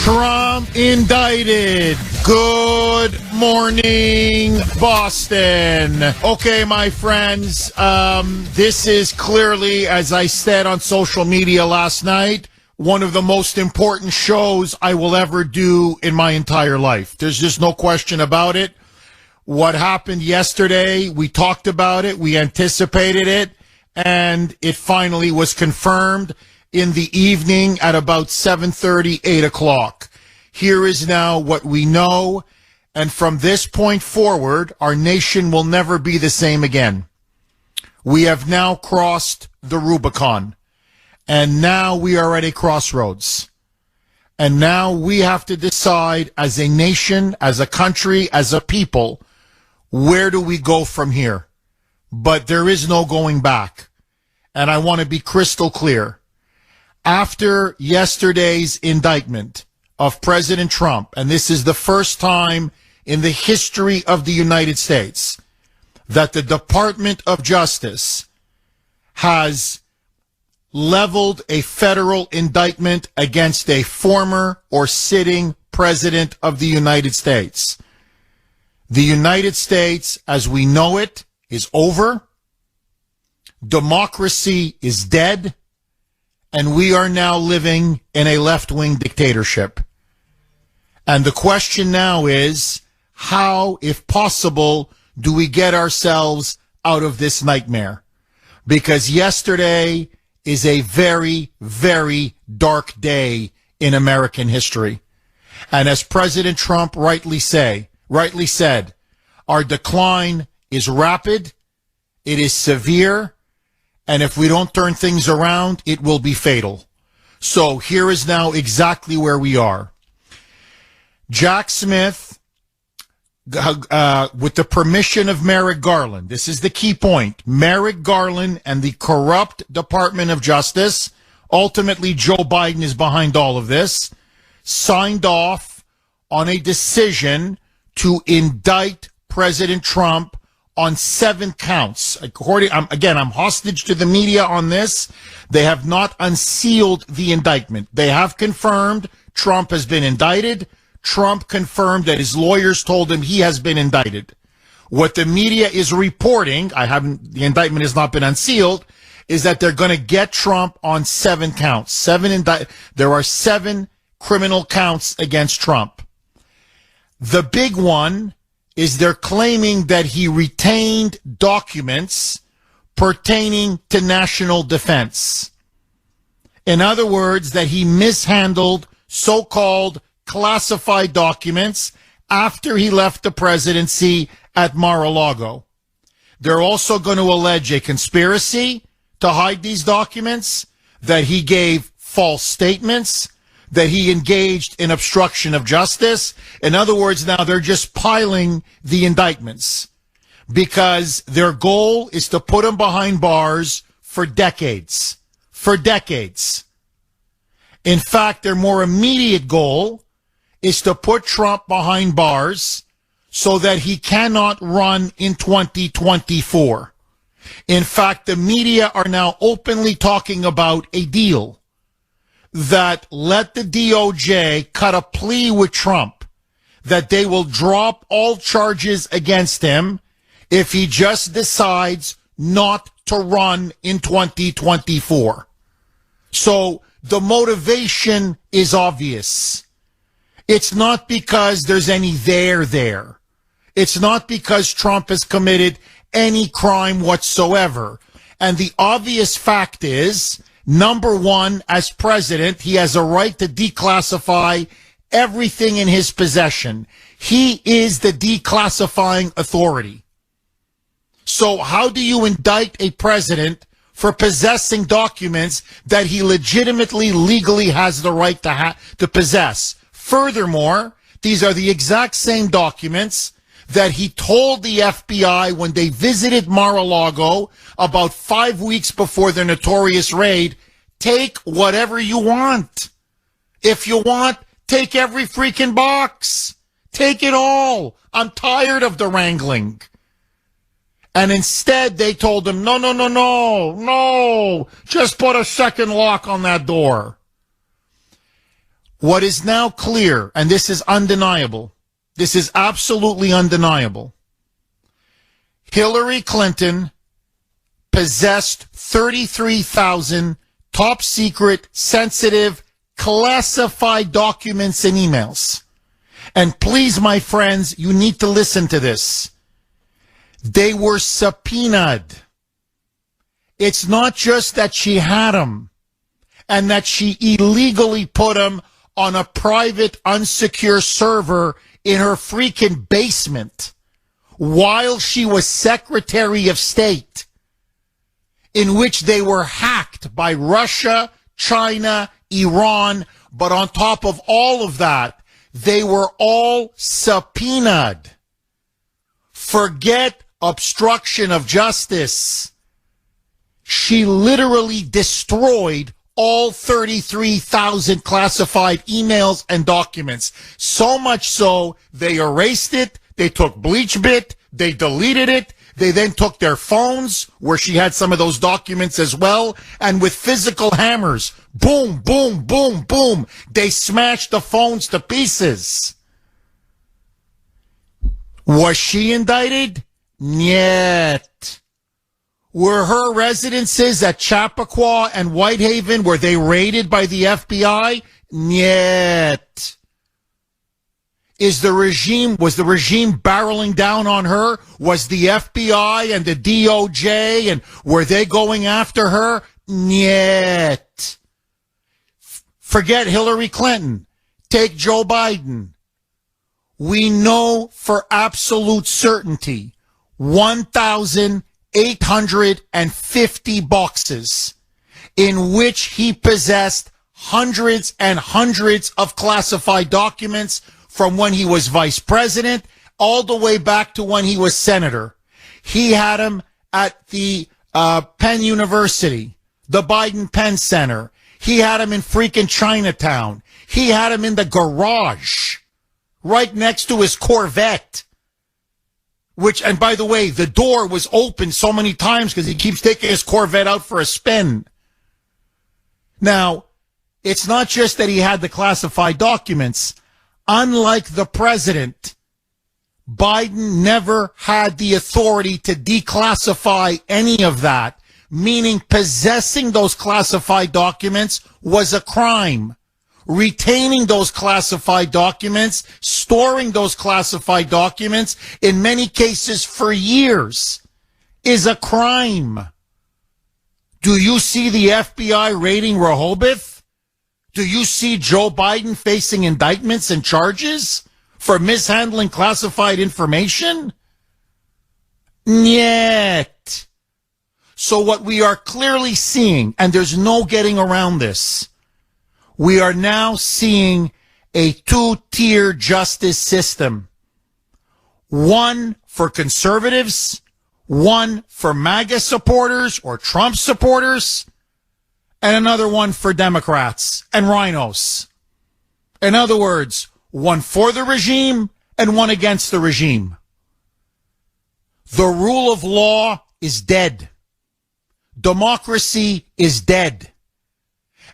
Trump indicted. Good morning, Boston. Okay, my friends, this is clearly, as I said on social media last night, one of the most important shows I will ever do in my entire life. There's just no question about it. What happened yesterday, we talked about it, we anticipated it, and it finally was confirmed in the evening at about 7:30, 8 o'clock. Here is now what we know, and from this point forward, our nation will never be the same again. We have now crossed the Rubicon, and now we are at a crossroads. And now we have to decide as a nation, as a country, as a people, where do we go from here? But there is no going back. And I want to be crystal clear. After yesterday's indictment of President Trump, and this is the first time in the history of the United States that the Department of Justice has leveled a federal indictment against a former or sitting president of the United States. The United States, as we know it, is over. Democracy is dead. And we are now living in a left-wing dictatorship. And the question now is, how, if possible, do we get ourselves out of this nightmare? Because yesterday is a very, very dark day in American history. And as President Trump rightly said, our decline is rapid, it is severe, and if we don't turn things around, it will be fatal. So here is now exactly where we are. Jack Smith, with the permission of Merrick Garland, this is the key point, Merrick Garland and the corrupt Department of Justice, ultimately Joe Biden is behind all of this, signed off on a decision to indict President Trump on 7 counts. I'm hostage to the media on this. They have not unsealed the indictment. They have confirmed Trump has been indicted. Trump confirmed that his lawyers told him he has been indicted. What the media is reporting, the indictment has not been unsealed, is that they're going to get Trump on 7 counts. There are 7 criminal counts against Trump. The big one is they're claiming that he retained documents pertaining to national defense. In other words, that he mishandled so-called classified documents after he left the presidency at Mar-a-Lago. They're also going to allege a conspiracy to hide these documents, that he gave false statements, that he engaged in obstruction of justice. In other words, now they're just piling the indictments because their goal is to put him behind bars for decades. For decades. In fact, their more immediate goal is to put Trump behind bars so that he cannot run in 2024. In fact, the media are now openly talking about a deal that let the DOJ cut a plea with Trump that they will drop all charges against him if he just decides not to run in 2024. So the motivation is obvious. It's not because there's any there. It's not because Trump has committed any crime whatsoever. And the obvious fact is, number one, as president, he has a right to declassify everything in his possession. He is the declassifying authority. So how do you indict a president for possessing documents that he legitimately, legally has the right to possess? Furthermore, these are the exact same documents that he told the FBI when they visited Mar-a-Lago about 5 weeks before their notorious raid, take whatever you want. If you want, take every freaking box. Take it all. I'm tired of the wrangling. And instead, they told him, no, just put a second lock on that door. What is now clear, and this is undeniable, this is absolutely undeniable, Hillary Clinton possessed 33,000 top secret, sensitive, classified documents and emails. And please, my friends, you need to listen to this. They were subpoenaed. It's not just that she had them and that she illegally put them on a private, unsecure server in her freaking basement while she was Secretary of State, in which they were hacked by Russia, China, Iran. But on top of all of that, they were all subpoenaed. Forget obstruction of justice. She literally destroyed all 33,000 classified emails and documents. So much so, they erased it, they took BleachBit, they deleted it, they then took their phones, where she had some of those documents as well, and with physical hammers, boom, boom, boom, boom, they smashed the phones to pieces. Was she indicted? Niet. Were her residences at Chappaqua and Whitehaven, were they raided by the FBI? Niet. Was the regime barreling down on her? Was the FBI and the DOJ, and were they going after her? Niet. Forget Hillary Clinton. Take Joe Biden. We know for absolute certainty 1,850 boxes in which he possessed hundreds and hundreds of classified documents from when he was vice president all the way back to when he was senator. He had them at the Penn University, the Biden Penn Center. He had them in freaking Chinatown. He had them in the garage right next to his Corvette, which, and by the way, the door was open so many times because he keeps taking his Corvette out for a spin. Now, it's not just that he had the classified documents. Unlike the president, Biden never had the authority to declassify any of that, meaning possessing those classified documents was a crime. Retaining those classified documents, storing those classified documents, in many cases for years, is a crime. Do you see the FBI raiding Rehoboth? Do you see Joe Biden facing indictments and charges for mishandling classified information? Niet. So what we are clearly seeing, and there's no getting around this, we are now seeing a two-tier justice system. One for conservatives, one for MAGA supporters or Trump supporters, and another one for Democrats and rhinos. In other words, one for the regime and one against the regime. The rule of law is dead. Democracy is dead.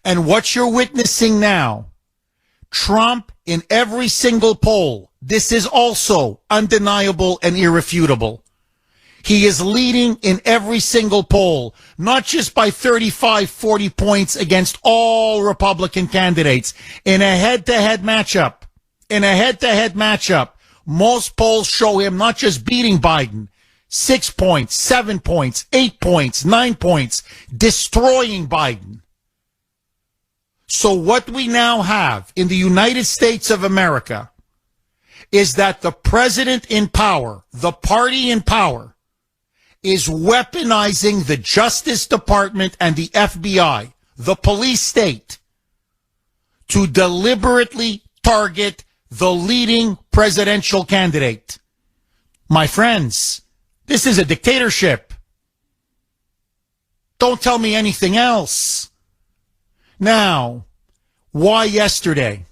And what you're witnessing now, Trump in every single poll, this is also undeniable and irrefutable. He is leading in every single poll, not just by 35, 40 points against all Republican candidates. In a head-to-head matchup, most polls show him not just beating Biden, 6 points, 7 points, 8 points, 9 points, destroying Biden. So what we now have in the United States of America is that the president in power, the party in power, is weaponizing the Justice Department and the FBI, the police state, to deliberately target the leading presidential candidate. My friends, this is a dictatorship. Don't tell me anything else. Now, why yesterday?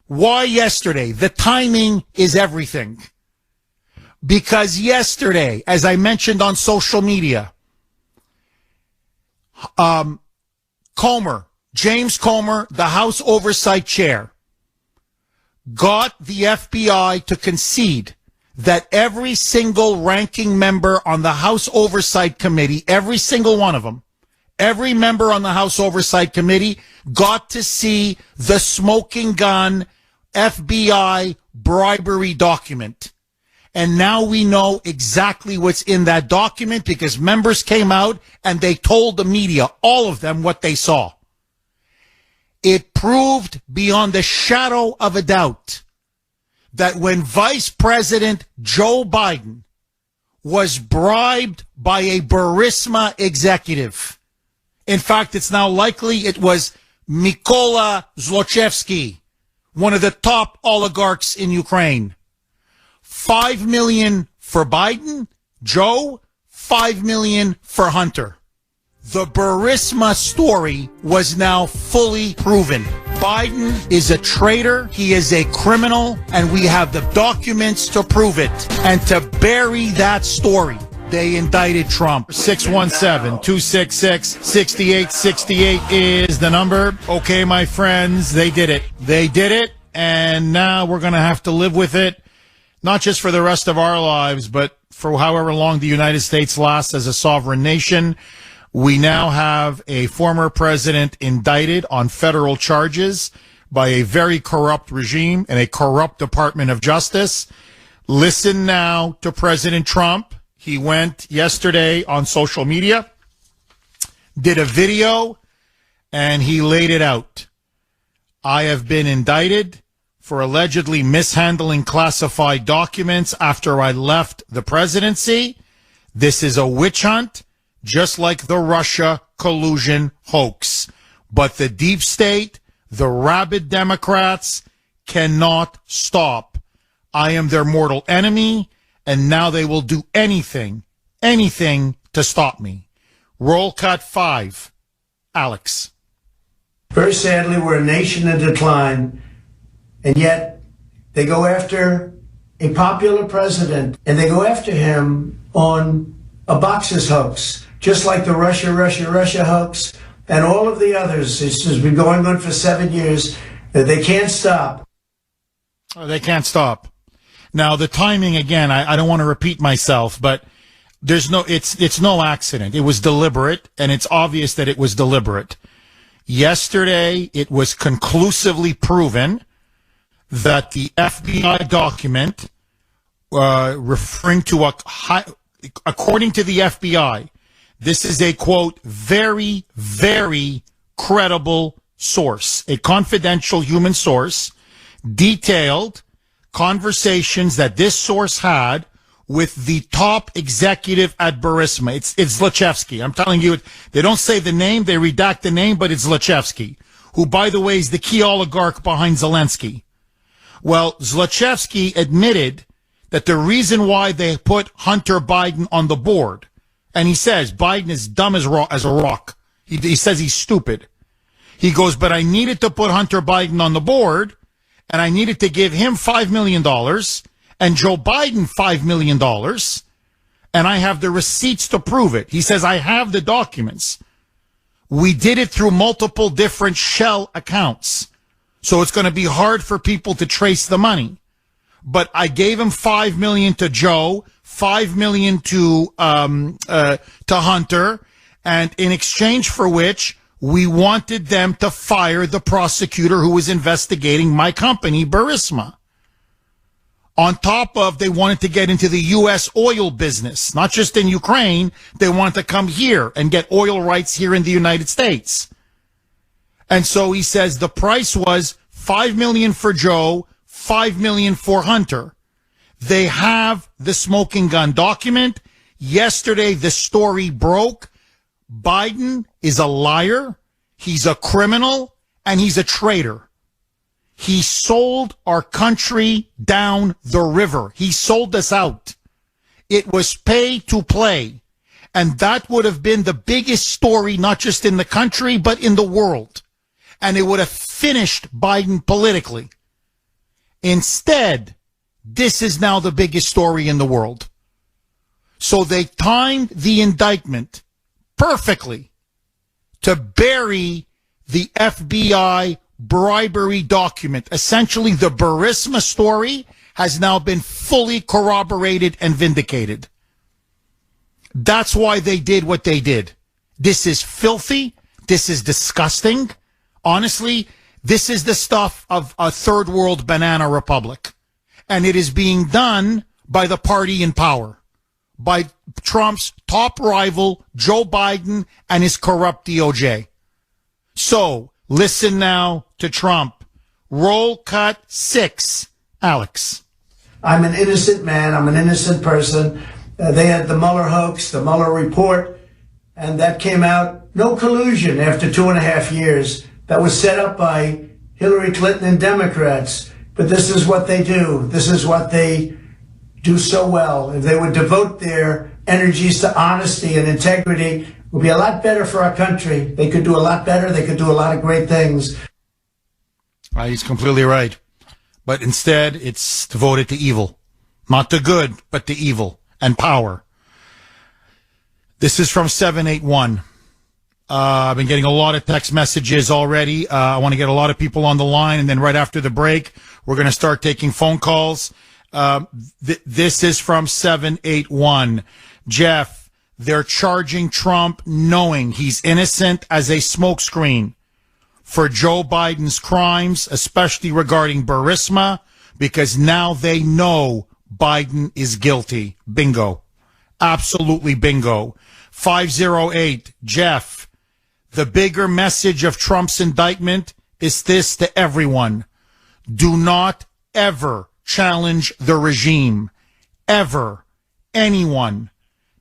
Why yesterday? The timing is everything. Because yesterday, as I mentioned on social media, James Comer, the House Oversight Chair, got the FBI to concede that every single ranking member on the House Oversight Committee, every single one of them, every member on the House Oversight Committee got to see the smoking gun FBI bribery document. And now we know exactly what's in that document because members came out and they told the media, all of them, what they saw. It proved beyond a shadow of a doubt that when Vice President Joe Biden was bribed by a Burisma executive, in fact, it's now likely it was Mykola Zlochevsky, one of the top oligarchs in Ukraine. $5 million for Biden, Joe, $5 million for Hunter. The Burisma story was now fully proven. Biden is a traitor, he is a criminal, and we have the documents to prove it. And to bury that story, they indicted Trump. 617-266-6868 is the number. Okay, my friends, they did it. They did it, and now we're going to have to live with it, not just for the rest of our lives, but for however long the United States lasts as a sovereign nation. We now have a former president indicted on federal charges by a very corrupt regime and a corrupt Department of Justice. Listen now to President Trump. He went yesterday on social media, did a video, and he laid it out. I have been indicted for allegedly mishandling classified documents after I left the presidency. This is a witch hunt, just like the Russia collusion hoax. But the deep state, the rabid Democrats, cannot stop. I am their mortal enemy, and now they will do anything to stop me. Roll cut 5. Alex. Very sadly, we're a nation in decline, and yet they go after a popular president, and they go after him on a boxes hoax, just like the Russia hoax and all of the others. This has been going on for 7 years. They can't stop. They can't stop. Now, the timing, again, I don't want to repeat myself, but it's no accident. It was deliberate, and it's obvious that it was deliberate. Yesterday, it was conclusively proven that the FBI document referring to according to the FBI, this is a, quote, very, very credible source, a confidential human source, detailed conversations that this source had with the top executive at Burisma. It's Zlochevsky. I'm telling you, they don't say the name, they redact the name, but it's Zlochevsky, who, by the way, is the key oligarch behind Zelensky. Well, Zlochevsky admitted that the reason why they put Hunter Biden on the board, and he says Biden is dumb as a rock. He says he's stupid. He goes, but I needed to put Hunter Biden on the board, and I needed to give him $5 million and Joe Biden $5 million, and I have the receipts to prove it. He says, I have the documents. We did it through multiple different shell accounts, so it's going to be hard for people to trace the money. But I gave him $5 million to Joe, $5 million to Hunter, and in exchange for which we wanted them to fire the prosecutor who was investigating my company, Burisma. On top of, they wanted to get into the U.S. oil business, not just in Ukraine. They wanted to come here and get oil rights here in the United States. And so he says the price was $5 million for Joe, $5 million for Hunter. They have the smoking gun document. Yesterday, the story broke. Biden is a liar. He's a criminal, and he's a traitor. He sold our country down the river. He sold us out. It was pay to play. And that would have been the biggest story, not just in the country, but in the world. And it would have finished Biden politically. Instead, this is now the biggest story in the world. So they timed the indictment perfectly to bury the FBI bribery document. Essentially, the Burisma story has now been fully corroborated and vindicated. That's why they did what they did. This is filthy. This is disgusting. Honestly, this is the stuff of a third world banana republic. And it is being done by the party in power, by Trump's top rival, Joe Biden, and his corrupt DOJ. So, listen now to Trump. Roll cut 6. Alex. I'm an innocent man. I'm an innocent person. They had the Mueller hoax, the Mueller report, and that came out. No collusion after 2.5 years. That was set up by Hillary Clinton and Democrats. But this is what they do. This is what they do so well. If they would devote their energies to honesty and integrity, it would be a lot better for our country. They could do a lot better. They could do a lot of great things. He's completely right. But instead, it's devoted to evil. Not to good, but to evil and power. This is from 781. I've been getting a lot of text messages already. I want to get a lot of people on the line, and then right after the break, we're going to start taking phone calls. This is from 781. Jeff, they're charging Trump knowing he's innocent as a smokescreen for Joe Biden's crimes, especially regarding Burisma, because now they know Biden is guilty. Bingo. Absolutely bingo. 508, Jeff, the bigger message of Trump's indictment is this to everyone. Do not ever challenge the regime. Ever. Anyone.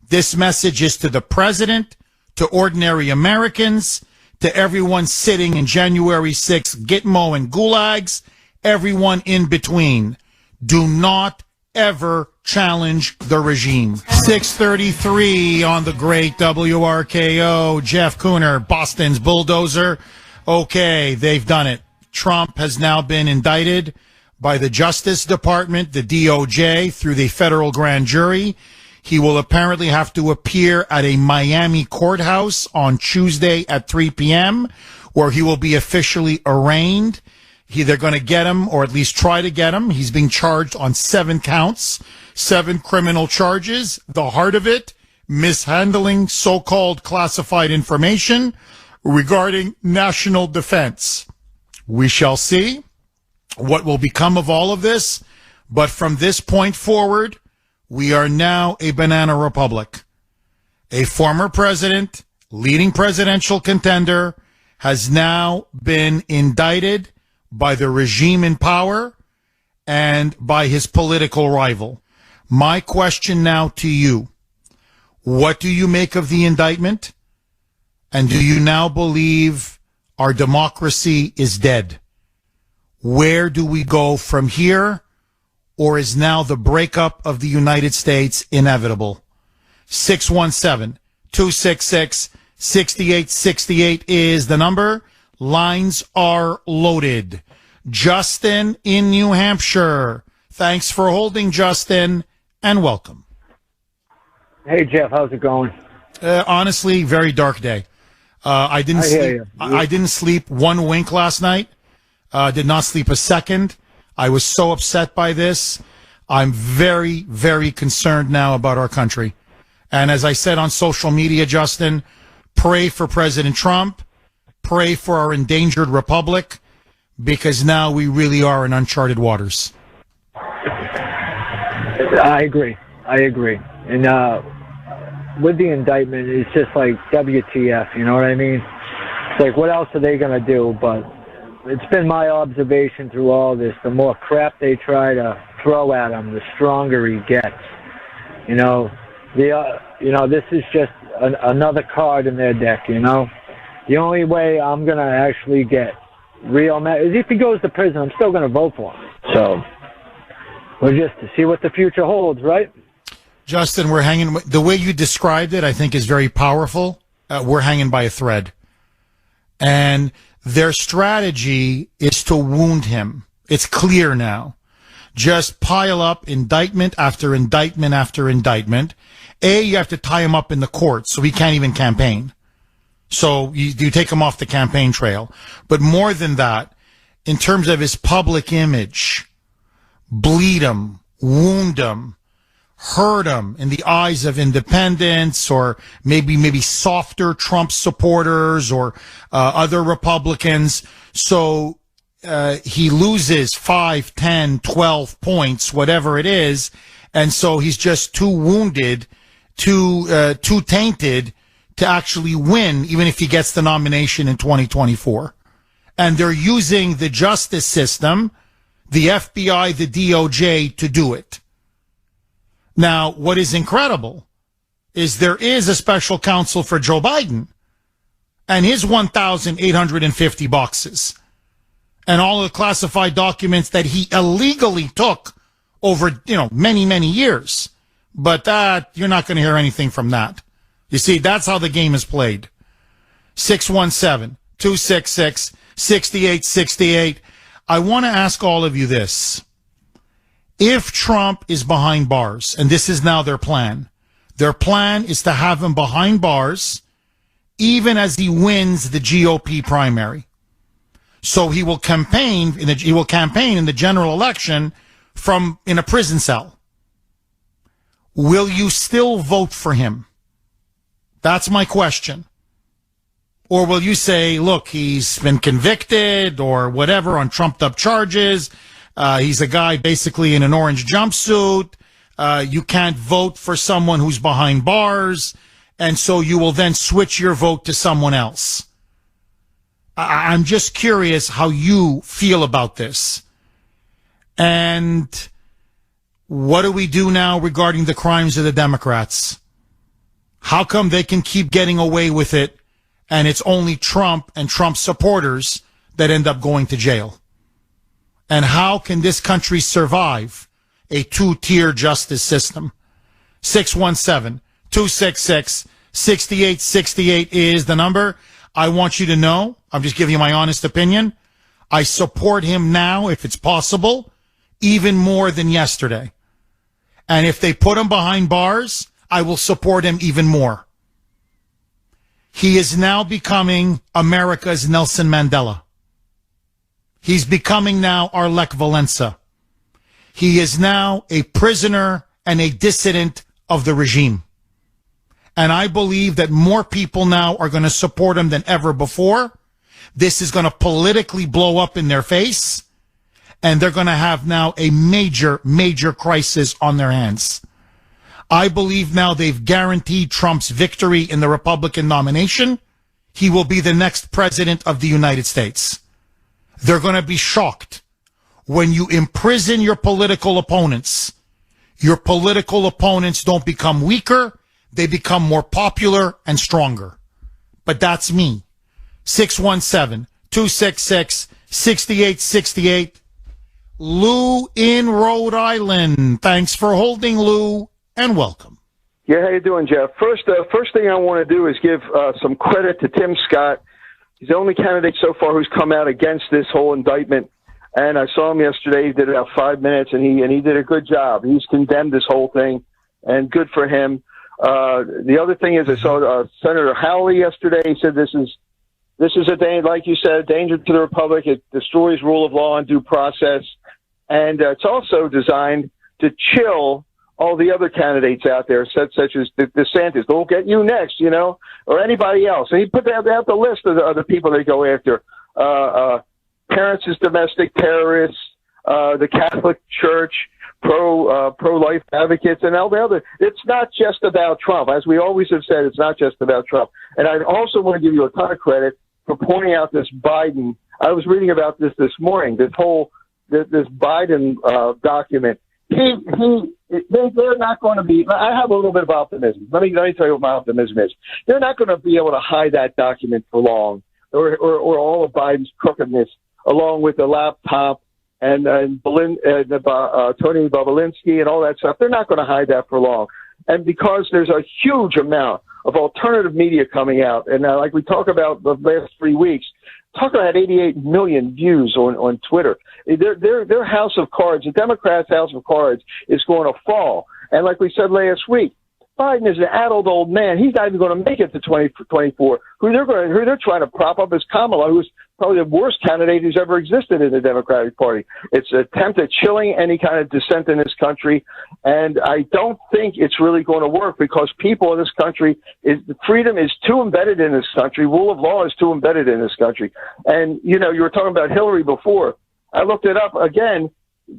This message is to the president, to ordinary Americans, to everyone sitting in January 6th Gitmo and gulags, everyone in between. Do not ever challenge the regime. 6:33 on the great WRKO. Jeff Kuhner, Boston's bulldozer. Okay, they've done it. Trump has now been indicted by the Justice Department, the DOJ, through the federal grand jury. He will apparently have to appear at a Miami courthouse on Tuesday at 3 p.m., where he will be officially arraigned. They're going to get him, or at least try to get him. He's being charged on 7 counts, 7 criminal charges. The heart of it, mishandling so-called classified information regarding national defense. We shall see what will become of all of this. But from this point forward, we are now a banana republic. A former president, leading presidential contender, has now been indicted by the regime in power and by his political rival. My question now to you, what do you make of the indictment? And do you now believe our democracy is dead? Where do we go from here? Or is now the breakup of the United States inevitable? 617-266-6868 is the number. Lines are loaded. Justin in New Hampshire. Thanks for holding, Justin, and welcome. Hey, Jeff, how's it going? Honestly, very dark day. I didn't sleep one wink last night. Did not sleep a second. I was so upset by this. I'm very, very concerned now about our country. And as I said on social media, Justin, pray for President Trump. Pray for our endangered republic, because now we really are in uncharted waters. I agree. And with the indictment, it's just like WTF, you know what I mean? It's like, what else are they going to do? But it's been my observation through all this, the more crap they try to throw at him, the stronger he gets. This is just another card in their deck, The only way I'm going to actually get real mad is if he goes to prison. I'm still going to vote for him. So we're just to see what the future holds, right? Justin, we're hanging. The way you described it, I think, is very powerful. We're hanging by a thread. And their strategy is to wound him. It's clear now. Just pile up indictment after indictment after indictment. You have to tie him up in the courts so he can't even campaign. So you take him off the campaign trail. But more than that, in terms of his public image, bleed him, wound him, hurt him in the eyes of independents or maybe softer Trump supporters or other Republicans. So he loses 5, 10, 12 points, whatever it is. And so he's just too wounded, too tainted to actually win, even if he gets the nomination in 2024. And they're using the justice system, the FBI, the DOJ, to do it. Now, what is incredible is there is a special counsel for Joe Biden and his 1,850 boxes and all of the classified documents that he illegally took over, many, many years. But that, you're not going to hear anything from that. You see, that's how the game is played. 617-266-6868. I want to ask all of you this. If Trump is behind bars, and this is now their plan is to have him behind bars even as he wins the GOP primary. So he will campaign in the general election from in a prison cell. Will you still vote for him? That's my question. Or will you say, look, he's been convicted or whatever on trumped up charges. He's a guy basically in an orange jumpsuit. You can't vote for someone who's behind bars. And so you will then switch your vote to someone else. I'm just curious how you feel about this. And what do we do now regarding the crimes of the Democrats? How come they can keep getting away with it and it's only Trump and Trump supporters that end up going to jail? And how can this country survive a two-tier justice system? 617-266-6868 is the number. I want you to know, I'm just giving you my honest opinion, I support him now, if it's possible, even more than yesterday. And if they put him behind bars, I will support him even more. He is now becoming America's Nelson Mandela. He's becoming now our Lech Walesa. He is now a prisoner and a dissident of the regime. And I believe that more people now are going to support him than ever before. This is going to politically blow up in their face. And they're going to have now a major, major crisis on their hands. I believe now they've guaranteed Trump's victory in the Republican nomination. He will be the next president of the United States. They're going to be shocked when you imprison your political opponents. Your political opponents don't become weaker. They become more popular and stronger. But that's me. 617-266-6868. Lou in Rhode Island. Thanks for holding, Lou, and welcome. Yeah, how you doing, Jeff? First thing I want to do is give some credit to Tim Scott. He's the only candidate so far who's come out against this whole indictment. And I saw him yesterday. He did about 5 minutes, and he did a good job. He's condemned this whole thing, and good for him. The other thing is, I saw Senator Hawley yesterday. He said this is a danger, like you said, a danger to the republic. It destroys rule of law and due process, and it's also designed to chill all the other candidates out there, such as DeSantis. They'll get you next, or anybody else. And he put out the list of the people they go after. Parents as domestic terrorists, the Catholic Church, pro-life advocates, and all the other. It's not just about Trump. As we always have said, it's not just about Trump. And I also want to give you a ton of credit for pointing out this Biden. I was reading about this morning, this Biden document. They're not going to be. I have a little bit of optimism. Let me tell you what my optimism is. They're not going to be able to hide that document for long, or all of Biden's crookedness, along with the laptop and Tony Bobolinsky and all that stuff. They're not going to hide that for long. And because there's a huge amount of alternative media coming out, and like we talk about the last 3 weeks, talk about 88 million views on Twitter. Their house of cards, the Democrats' house of cards, is going to fall. And like we said last week, Biden is an adult old man. He's not even going to make it to 2024. Who they're trying to prop up is Kamala, who's probably the worst candidate who's ever existed in the Democratic Party. It's an attempt at chilling any kind of dissent in this country, and I don't think it's really going to work because people in this country freedom is too embedded in this country. Rule of law is too embedded in this country. And you were talking about Hillary before. I looked it up again.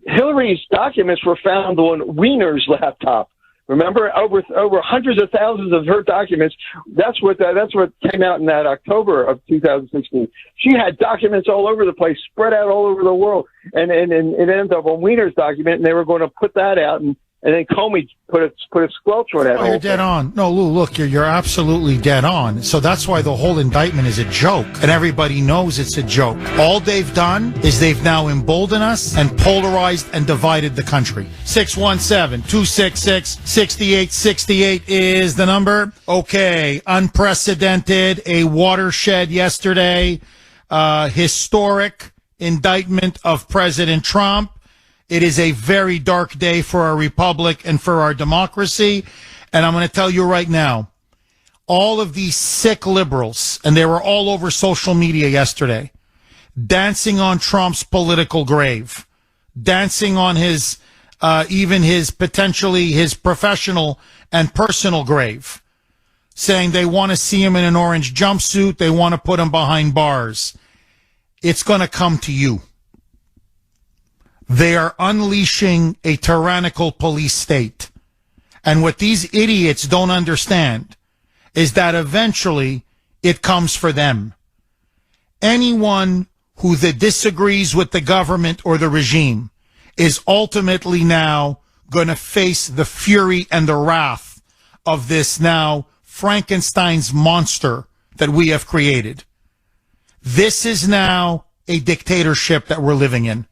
Hillary's documents were found on Wiener's laptop. Remember, over hundreds of thousands of her documents. That's what came out in that October of 2016. She had documents all over the place, spread out all over the world, and it ended up on Wiener's document, and they were going to put that out, and then Comey put a squelch on that. Oh, you're dead on. No, Lou, look, you're absolutely dead on. So that's why the whole indictment is a joke, and everybody knows it's a joke. All they've done is they've now emboldened us and polarized and divided the country. 617-266-6868 is the number. Okay, unprecedented, a watershed yesterday, historic indictment of President Trump. It is a very dark day for our republic and for our democracy. And I'm going to tell you right now, all of these sick liberals, and they were all over social media yesterday, dancing on Trump's political grave, dancing on his, even his potentially his professional and personal grave, saying they want to see him in an orange jumpsuit. They want to put him behind bars. It's going to come to you. They are unleashing a tyrannical police state. And what these idiots don't understand is that eventually it comes for them. Anyone who disagrees with the government or the regime is ultimately now going to face the fury and the wrath of this now Frankenstein's monster that we have created. This is now a dictatorship that we're living in.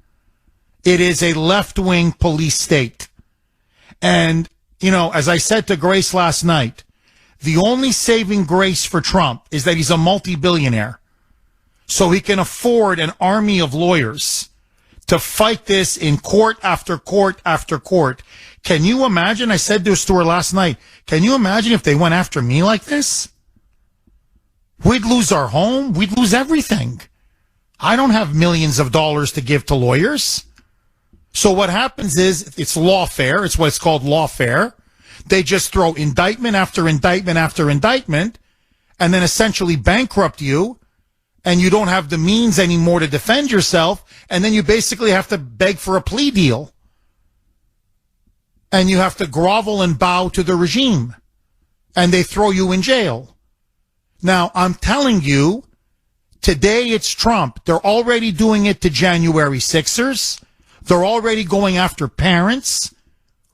It is a left-wing police state. And, as I said to Grace last night, the only saving grace for Trump is that he's a multi-billionaire. So he can afford an army of lawyers to fight this in court after court after court. Can you imagine? I said this to her last night. Can you imagine if they went after me like this? We'd lose our home. We'd lose everything. I don't have millions of dollars to give to lawyers. So what happens is it's lawfare. It's what's called lawfare. They just throw indictment after indictment after indictment and then essentially bankrupt you, and you don't have the means anymore to defend yourself, and then you basically have to beg for a plea deal. And you have to grovel and bow to the regime, and they throw you in jail. Now, I'm telling you, today it's Trump. They're already doing it to January 6ers. They're already going after parents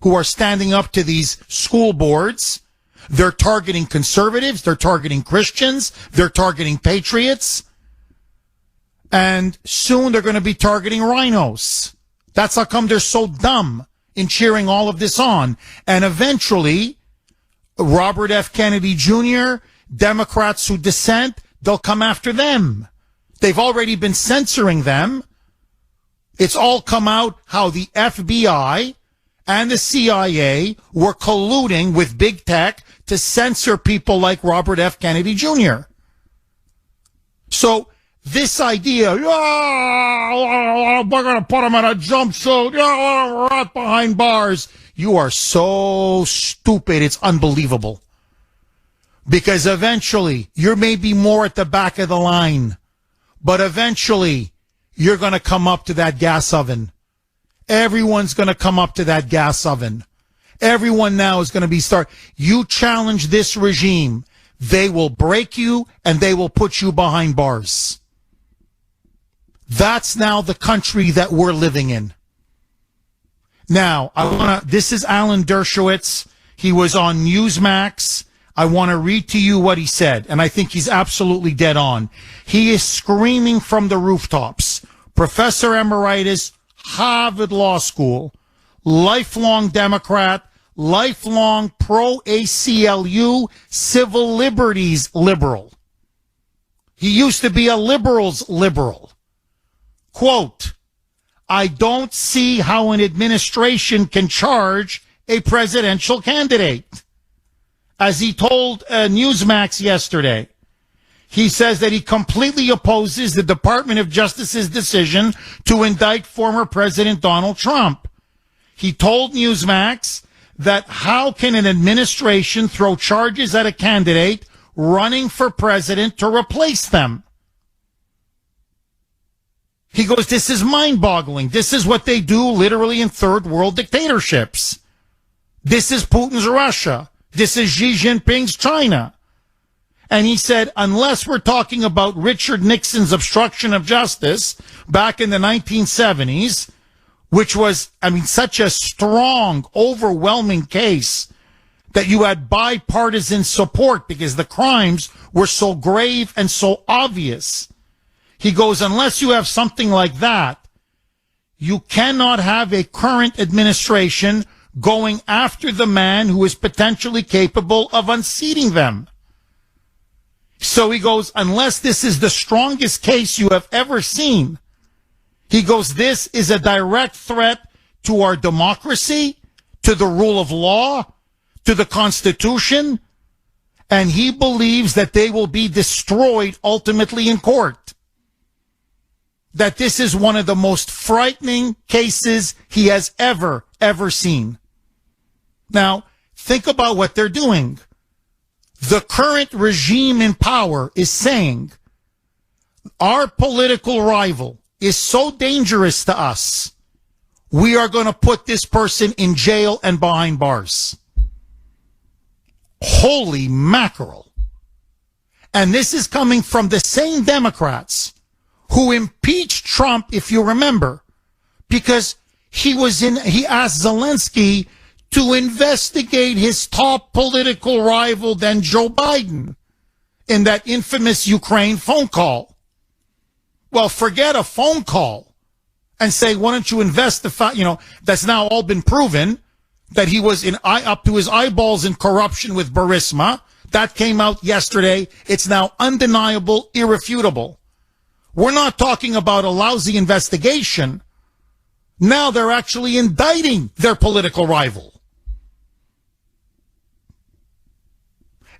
who are standing up to these school boards. They're targeting conservatives. They're targeting Christians. They're targeting patriots. And soon they're going to be targeting rhinos. That's how come they're so dumb in cheering all of this on. And eventually, Robert F. Kennedy Jr., Democrats who dissent, they'll come after them. They've already been censoring them. It's all come out how the FBI and the CIA were colluding with big tech to censor people like Robert F. Kennedy Jr. So this idea, we're going to put him in a jumpsuit, right behind bars, you are so stupid, it's unbelievable. Because eventually, you may be more at the back of the line, but eventually, you're going to come up to that gas oven. Everyone's going to come up to that gas oven. Everyone now is going to be you challenge this regime, they will break you and they will put you behind bars. That's now the country that we're living in. Now, this is Alan Dershowitz. He was on Newsmax. I want to read to you what he said, and I think he's absolutely dead on. He is screaming from the rooftops. Professor Emeritus, Harvard Law School, lifelong Democrat, lifelong pro-ACLU, civil liberties liberal. He used to be a liberals liberal. Quote, I don't see how an administration can charge a presidential candidate. as he told Newsmax yesterday. He says that he completely opposes the Department of Justice's decision to indict former President Donald Trump. He told Newsmax that how can an administration throw charges at a candidate running for president to replace them? He goes, this is mind-boggling. This is what they do literally in third world dictatorships. This is Putin's Russia. This is Xi Jinping's China. And he said, unless we're talking about Richard Nixon's obstruction of justice back in the 1970s, which was, such a strong, overwhelming case that you had bipartisan support because the crimes were so grave and so obvious. He goes, unless you have something like that, you cannot have a current administration going after the man who is potentially capable of unseating them. So he goes, unless this is the strongest case you have ever seen, he goes, this is a direct threat to our democracy, to the rule of law, to the Constitution, and he believes that they will be destroyed ultimately in court. That this is one of the most frightening cases he has ever seen. Now, think about what they're doing. The current regime in power is saying our political rival is so dangerous to us, we are going to put this person in jail and behind bars. Holy mackerel. And this is coming from the same Democrats who impeached Trump, if you remember, because he asked Zelensky to investigate his top political rival, then Joe Biden, in that infamous Ukraine phone call. Well, forget a phone call and say, why don't you investigate, that's now all been proven that he was up to his eyeballs in corruption with Burisma. That came out yesterday. It's now undeniable, irrefutable. We're not talking about a lousy investigation. Now they're actually indicting their political rival.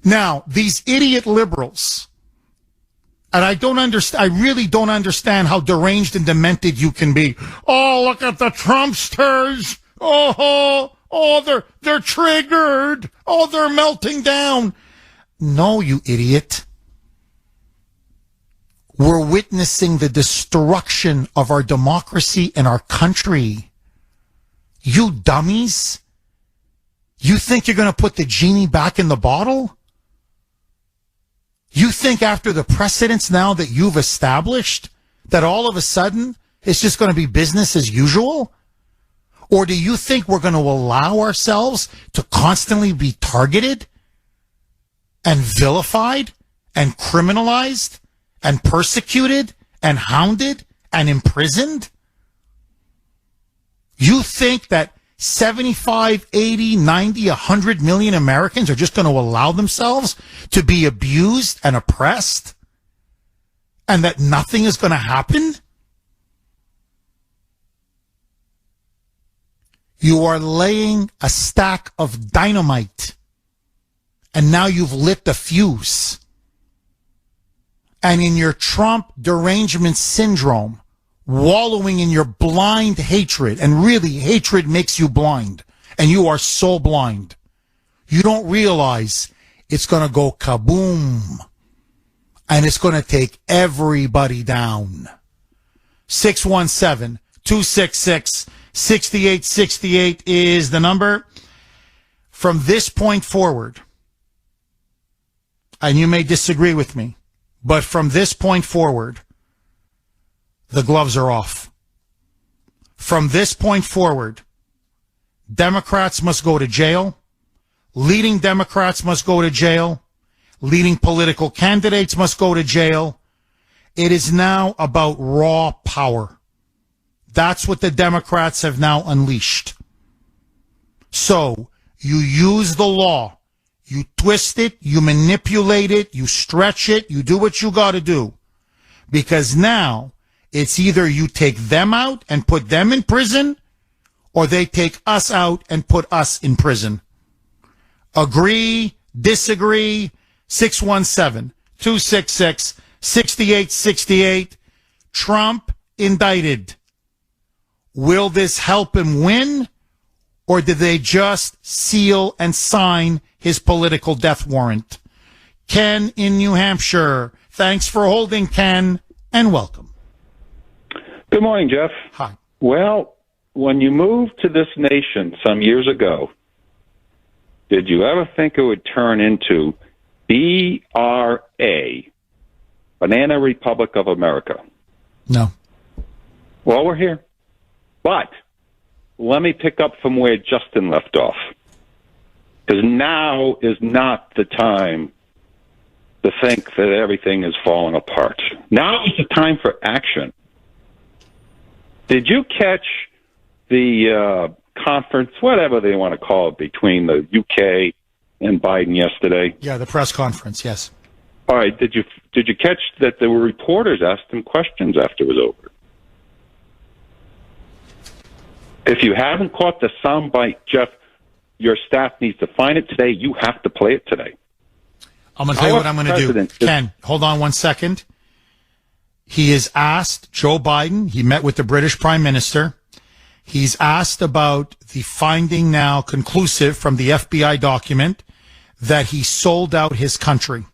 Now, these idiot liberals, and I really don't understand how deranged and demented you can be. Oh, look at the Trumpsters. They're triggered. Oh, they're melting down. No, you idiot. We're witnessing the destruction of our democracy and our country. You dummies. You think you're going to put the genie back in the bottle? You think after the precedents now that you've established that all of a sudden it's just going to be business as usual? Or do you think we're going to allow ourselves to constantly be targeted and vilified and criminalized and persecuted and hounded and imprisoned? You think that 75, 80, 90, 100 million Americans are just going to allow themselves to be abused and oppressed and that nothing is going to happen? You are laying a stack of dynamite and now you've lit the fuse. And in your Trump derangement syndrome, wallowing in your blind hatred, and really hatred makes you blind, and you are so blind. You don't realize it's going to go kaboom, and it's going to take everybody down. 617-266-6868 is the number. From this point forward, and you may disagree with me, but from this point forward, the gloves are off. From this point forward, Democrats must go to jail. Leading Democrats must go to jail. Leading political candidates must go to jail. It is now about raw power. That's what the Democrats have now unleashed. So you use the law. You twist it. You manipulate it. You stretch it. You do what you got to do. Because now it's either you take them out and put them in prison, or they take us out and put us in prison. Agree, Disagree? 617-266-6868. Trump indicted. Will this help him win? Or did they just seal and sign his political death warrant? Ken in New Hampshire. Thanks for holding, Ken, and welcome. Good morning, Jeff. Hi. Well, when you moved to this nation some years ago, did you ever think it would turn into BRA, Banana Republic of America? No. Well, we're here. But let me pick up from where Justin left off. Because now is not the time to think that everything is falling apart. Now is the time for action. Did you catch the conference, whatever they want to call it, between the UK and Biden yesterday? Yeah, the press conference, yes. All right, did you catch that there were reporters asked him questions after it was over? If you haven't caught the soundbite, Jeff, your staff needs to find it today. You have to play it today. I'm going to tell you what I'm going to do. Ken, hold on 1 second. He has asked Joe Biden, he met with the British Prime Minister. He's asked about the finding now conclusive from the FBI document that he sold out his country.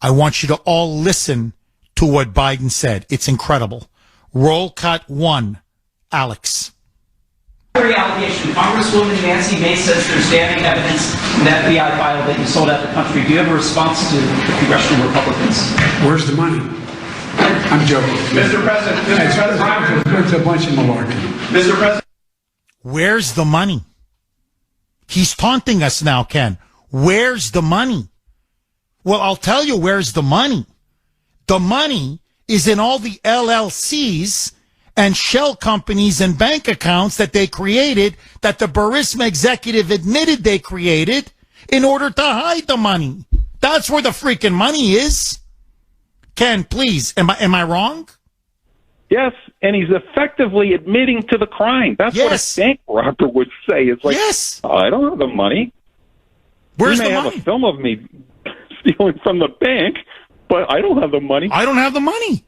I want you to all listen to what Biden said. It's incredible. Roll cut 1. Alex. Allegation. Congresswoman Nancy Mace says there's damning evidence in the FBI file that you sold out the country. Do you have a response to the congressional Republicans? Where's the money? I'm joking. Mr. President, it's a bunch of malarkey. Mr. President. Where's the money? He's taunting us now, Ken. Where's the money? Well, I'll tell you where's the money. The money is in all the LLCs and shell companies and bank accounts that they created, that the Burisma executive admitted they created in order to hide the money. That's where the freaking money is. Ken, please, am I wrong? Yes, and he's effectively admitting to the crime. That's what a bank robber would say. It's like, yes. I don't have the money. Where's the money? You may have a film of me stealing from the bank, but I don't have the money. I don't have the money.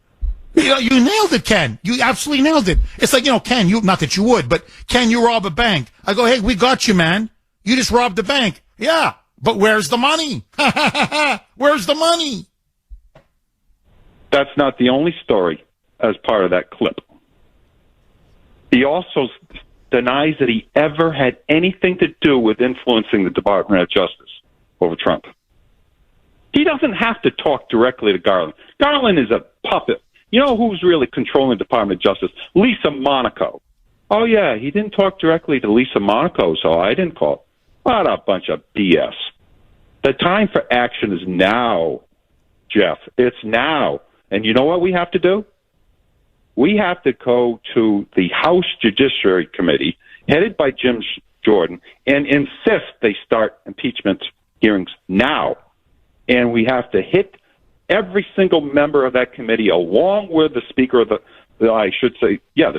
You nailed it, Ken. You absolutely nailed it. It's like, Ken, not that you would, but Ken, you rob a bank. I go, hey, we got you, man. You just robbed the bank. Yeah, but where's the money? Where's the money? That's not the only story as part of that clip. He also denies that he ever had anything to do with influencing the Department of Justice over Trump. He doesn't have to talk directly to Garland. Garland is a puppet. You know who's really controlling the Department of Justice? Lisa Monaco. Oh, yeah, he didn't talk directly to Lisa Monaco, so I didn't call. What a bunch of BS. The time for action is now, Jeff. It's now. And you know what we have to do? We have to go to the House Judiciary Committee, headed by Jim Jordan, and insist they start impeachment hearings now. And we have to hit every single member of that committee, along with the Speaker of the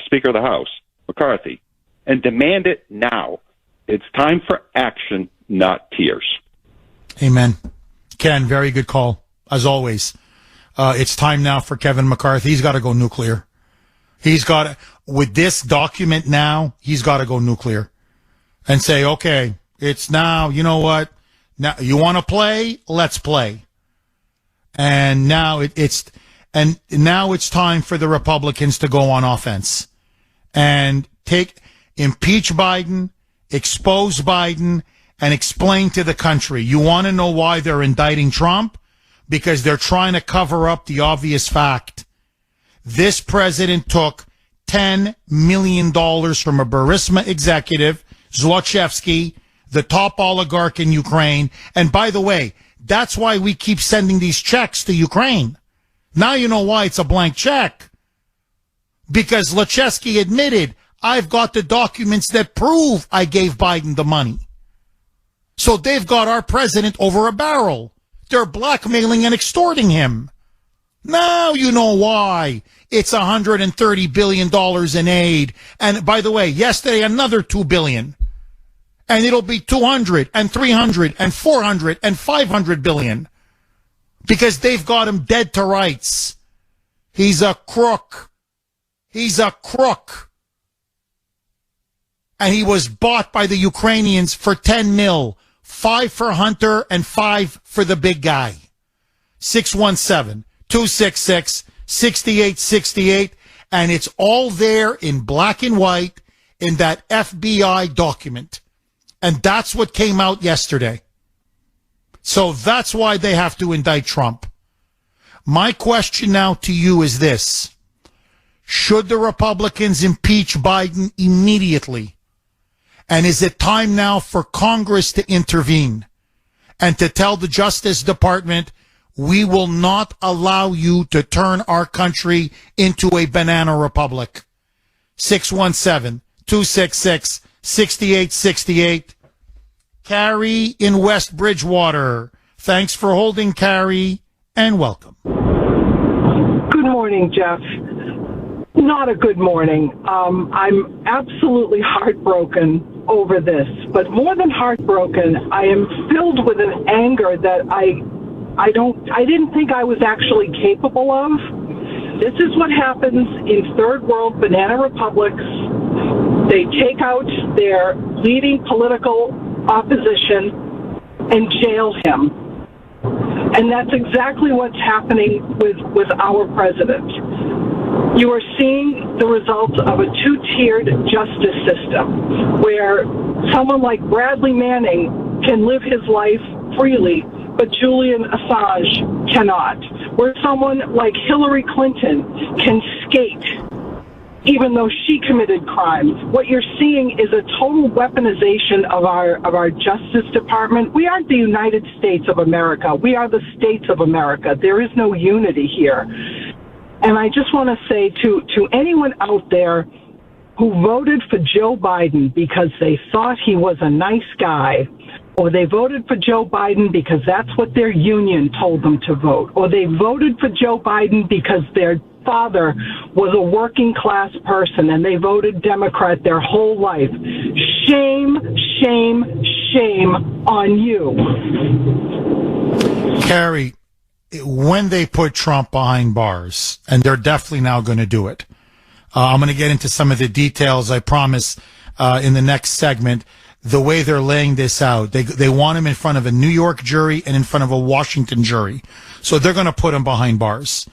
Speaker of the House, McCarthy, and demand it now. It's time for action, not tears. Amen. Ken, very good call, as always. It's time now for Kevin McCarthy. He's got to go nuclear. With this document now, he's got to go nuclear and say, okay, it's now, you know what? Now, you want to play? Let's play. And now it's time for the Republicans to go on offense and impeach Biden, expose Biden, and explain to the country. You want to know why they're indicting Trump? Because they're trying to cover up the obvious fact. This president took $10 million from a Burisma executive, Zlochevsky, the top oligarch in Ukraine. And by the way, that's why we keep sending these checks to Ukraine. Now you know why it's a blank check. Because Zlochevsky admitted, I've got the documents that prove I gave Biden the money. So they've got our president over a barrel. They're blackmailing and extorting him. Now you know why it's $130 billion in aid. And by the way, yesterday another $2 billion. and it'll be 200 and 300 and 400 and 500 billion because they've got him dead to rights. He's a crook. He's a crook. And he was bought by the Ukrainians for 10 mil, 5 for Hunter and 5 for the big guy. 617-266-6868. And it's all there in black and white in that FBI document. And that's what came out yesterday. So that's why they have to indict Trump. My question now to you is this. Should the Republicans impeach Biden immediately? And is it time now for Congress to intervene and to tell the Justice Department, we will not allow you to turn our country into a banana republic? 617-266-6868. Carrie in West Bridgewater. Thanks for holding, Carrie, and welcome. Good morning, Jeff. Not a good morning. I'm absolutely heartbroken over this, but more than heartbroken, I am filled with an anger that I didn't think I was actually capable of. This is what happens in third world banana republics. They take out their leading political opposition and jail him. And that's exactly what's happening with our president. You are seeing the results of a two-tiered justice system where someone like Bradley Manning can live his life freely, but Julian Assange cannot. Where someone like Hillary Clinton can skate even though she committed crimes. What you're seeing is a total weaponization of our Justice Department. We aren't the United States of America. We are the states of America. There is no unity here. And I just want to say to anyone out there who voted for Joe Biden because they thought he was a nice guy, or they voted for Joe Biden because that's what their union told them to vote, or they voted for Joe Biden because their father was a working class person and they voted Democrat their whole life. Shame, shame, shame on you. Carrie, when they put Trump behind bars, and they're definitely now going to do it, I'm going to get into some of the details, I promise, in the next segment. The way they're laying this out, they want him in front of a New York jury and in front of a Washington jury. So they're going to put him behind bars.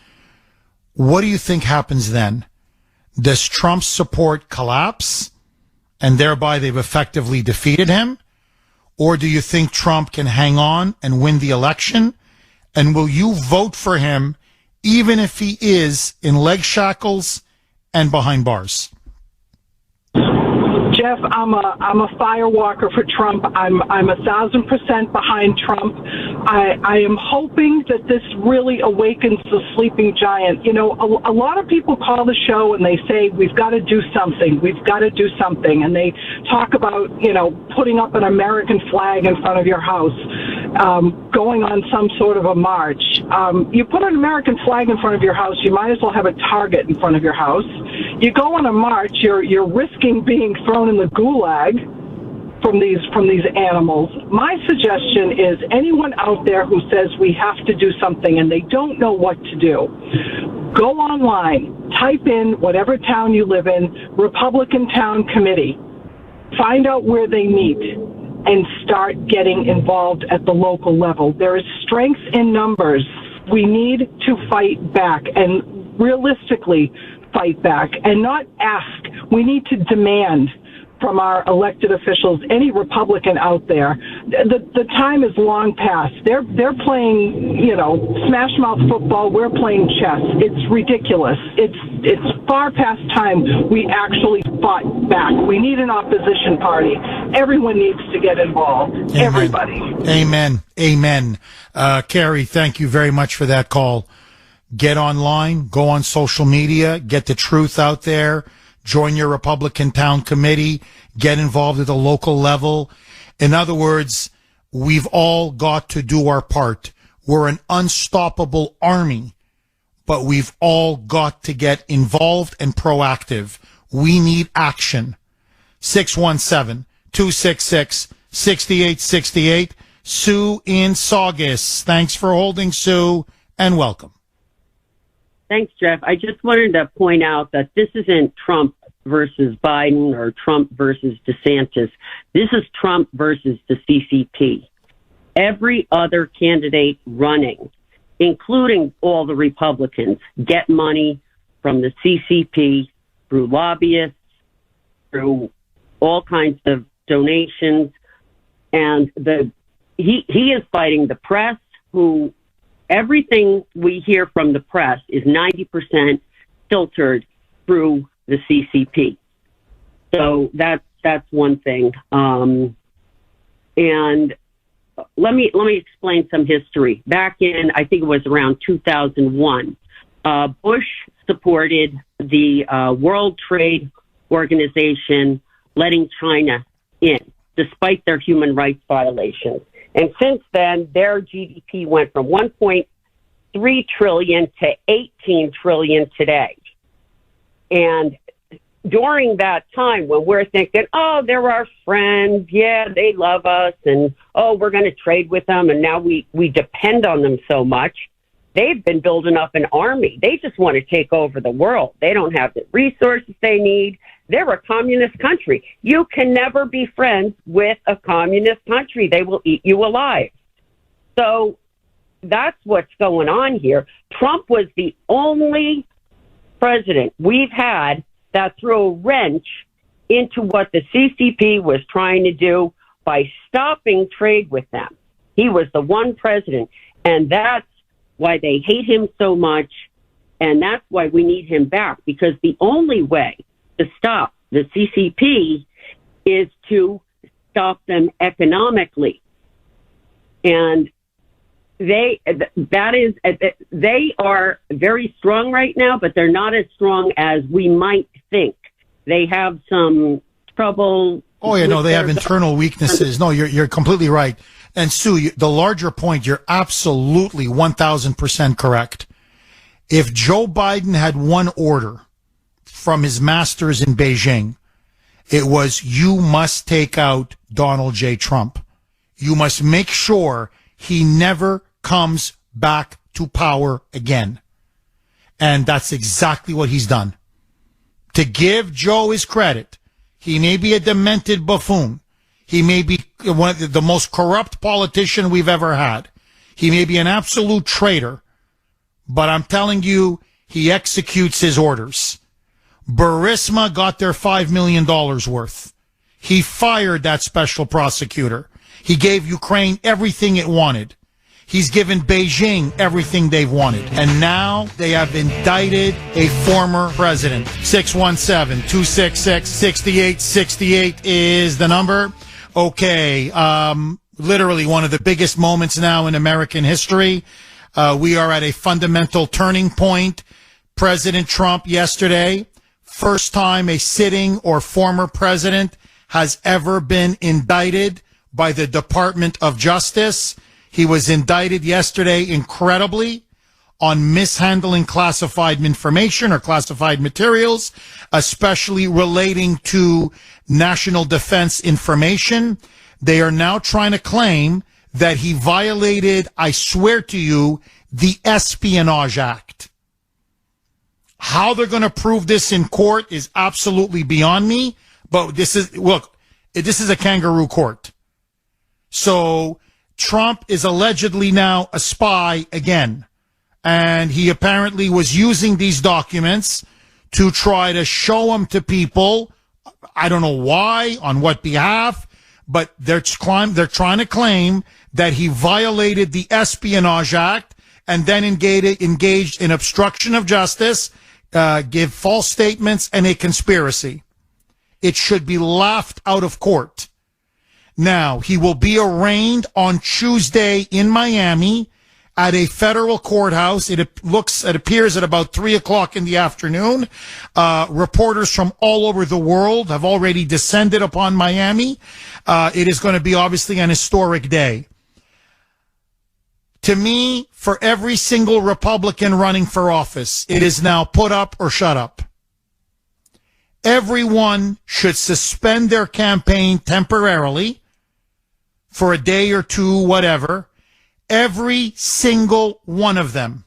What do you think happens then? Does Trump's support collapse and thereby they've effectively defeated him? Or do you think Trump can hang on and win the election? And will you vote for him even if he is in leg shackles and behind bars? Jeff, I'm a firewalker for Trump. I'm 1,000% behind Trump. I am hoping that this really awakens the sleeping giant. You know, a lot of people call the show and they say, we've got to do something. We've got to do something. And they talk about, you know, putting up an American flag in front of your house, going on some sort of a march. You put an American flag in front of your house, you might as well have a target in front of your house. You go on a march, you're risking being thrown in the gulag from these animals. My suggestion is anyone out there who says we have to do something and they don't know what to do, go online, type in whatever town you live in, Republican Town Committee, find out where they meet, and start getting involved at the local level. There is strength in numbers. We need to fight back and realistically fight back and not ask. We need to demand from our elected officials, any Republican out there. The time is long past. They're playing, you know, smash mouth football. We're playing chess. It's ridiculous. It's far past time we actually fought back. We need an opposition party. Everyone needs to get involved. Amen. Everybody. Amen. Amen. Carrie, thank you very much for that call. Get online, go on social media, get the truth out there. Join your Republican town committee, get involved at the local level. In other words, we've all got to do our part. We're an unstoppable army, but we've all got to get involved and proactive. We need action. 617 266-6868. Sue in Saugus. Thanks for holding, Sue, and welcome. Thanks, Jeff. I just wanted to point out that this isn't Trump versus Biden or Trump versus DeSantis. This is Trump versus the CCP. Every other candidate running, including all the Republicans, get money from the CCP through lobbyists, through all kinds of donations. And he is fighting the press, who everything we hear from the press is 90% filtered through the CCP. So that's one thing. And let me explain some history. Back in, I think it was around 2001, Bush supported the World Trade Organization letting China in, despite their human rights violations. And since then, their GDP went from 1.3 trillion to 18 trillion today. And during that time when we're thinking, oh, they're our friends, yeah, they love us, and oh, we're going to trade with them, and now we depend on them so much, they've been building up an army. They just want to take over the world. They don't have the resources they need. They're a communist country. You can never be friends with a communist country. They will eat you alive. So that's what's going on here. Trump was the only president we've had that threw a wrench into what the CCP was trying to do by stopping trade with them. He was the one president, and that's why they hate him so much, and that's why we need him back, because the only way to stop the CCP is to stop them economically. And they are very strong right now, but they're not as strong as we might think. They have some trouble. Oh, yeah, no, they have internal weaknesses. No, you're completely right. And Sue, the larger point, you're absolutely 1,000% correct. If Joe Biden had one order from his masters in Beijing, it was, you must take out Donald J. Trump. You must make sure he never comes back to power again. And that's exactly what he's done. To give Joe his credit, he may be a demented buffoon. He may be one of the most corrupt politician we've ever had. He may be an absolute traitor, but I'm telling you, he executes his orders. Burisma got their $5 million worth. He fired that special prosecutor. He gave Ukraine everything it wanted. He's given Beijing everything they've wanted. And now they have indicted a former president. 617-266-6868 is the number. Okay, literally one of the biggest moments now in American history. We are at a fundamental turning point. President Trump yesterday, first time a sitting or former president has ever been indicted by the Department of Justice. He was indicted yesterday, incredibly, on mishandling classified information or classified materials, especially relating to national defense information. They are now trying to claim that he violated, I swear to you, the Espionage Act. How they're going to prove this in court is absolutely beyond me, but this is a kangaroo court. So Trump is allegedly now a spy again. And he apparently was using these documents to try to show them to people. I don't know why, on what behalf, but they're trying to claim that he violated the Espionage Act and then engaged in obstruction of justice, give false statements, and a conspiracy. It should be laughed out of court. Now, he will be arraigned on Tuesday in Miami at a federal courthouse. It appears at about 3:00 in the afternoon. Reporters from all over the world have already descended upon Miami. It is going to be obviously an historic day. To me, for every single Republican running for office, it is now put up or shut up. Everyone should suspend their campaign temporarily for a day or two, whatever. Every single one of them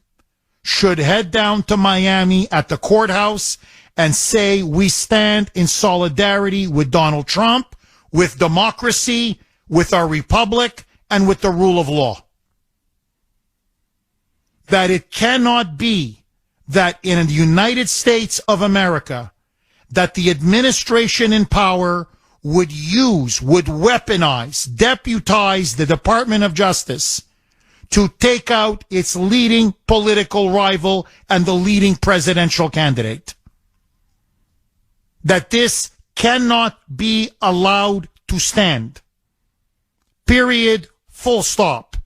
should head down to Miami at the courthouse and say, we stand in solidarity with Donald Trump, with democracy, with our republic, and with the rule of law. That it cannot be that in the United States of America, that the administration in power would weaponize, deputize the Department of Justice to take out its leading political rival and the leading presidential candidate. That this cannot be allowed to stand. Period. Full stop.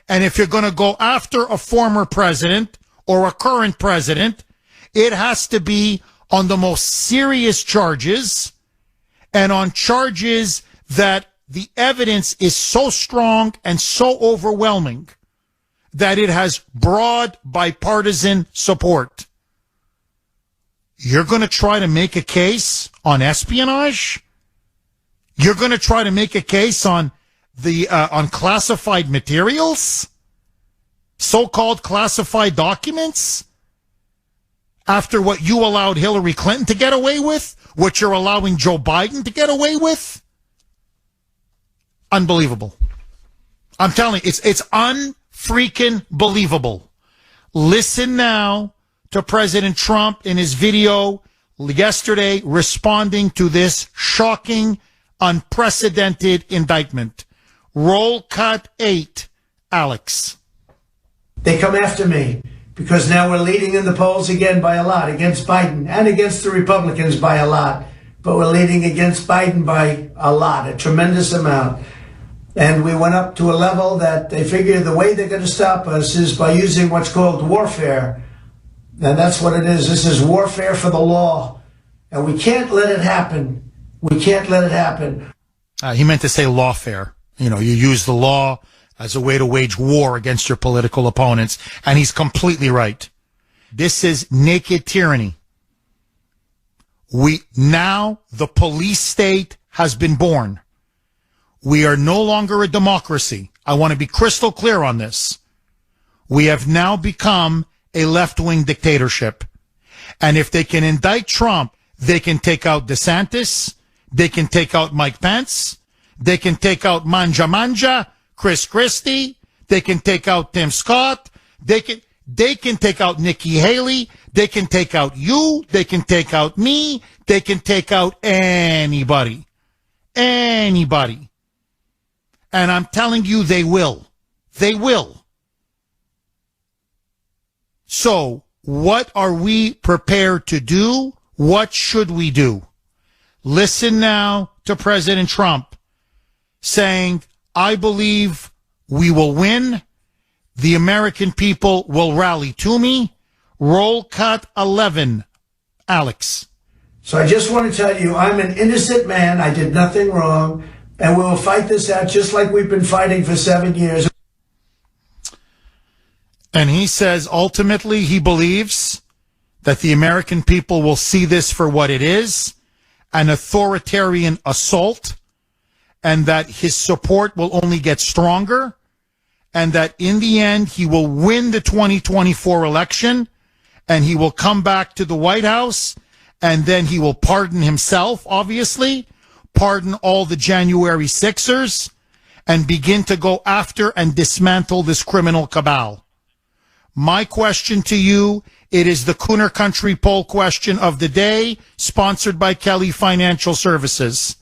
And if you're going to go after a former president or a current president, it has to be on the most serious charges and on charges that the evidence is so strong and so overwhelming that it has broad bipartisan support. You're going to try to make a case on espionage? You're going to try to make a case on the on classified materials? So-called classified documents? After what you allowed Hillary Clinton to get away with? What you're allowing Joe Biden to get away with? Unbelievable. I'm telling you, it's unfreaking believable. Listen now to President Trump in his video yesterday responding to this shocking, unprecedented indictment. Roll cut 8, Alex. They come after me because now we're leading in the polls again by a lot against Biden and against the Republicans by a lot. But we're leading against Biden by a lot, a tremendous amount. And we went up to a level that they figure the way they're going to stop us is by using what's called warfare. And that's what it is. This is warfare for the law. And we can't let it happen. We can't let it happen. He meant to say lawfare. You know, you use the law as a way to wage war against your political opponents. And he's completely right. This is naked tyranny. Now the police state has been born. We are no longer a democracy. I want to be crystal clear on this. We have now become a left-wing dictatorship. And if they can indict Trump, they can take out DeSantis, they can take out Mike Pence, they can take out Manja, Chris Christie, they can take out Tim Scott, they can take out Nikki Haley, they can take out you, they can take out me, they can take out anybody. Anybody. And I'm telling you, they will. They will. So, what are we prepared to do? What should we do? Listen now to President Trump saying, I believe we will win. The American people will rally to me. Roll cut 11. Alex. So I just want to tell you, I'm an innocent man. I did nothing wrong. And we will fight this out just like we've been fighting for 7 years. And he says ultimately he believes that the American people will see this for what it is, an authoritarian assault, and that his support will only get stronger, and that in the end he will win the 2024 election, and he will come back to the White House, and then he will pardon himself, obviously, pardon all the January 6ers, and begin to go after and dismantle this criminal cabal. My question to you, it is the Kuhner Country poll question of the day, sponsored by Kelly Financial Services.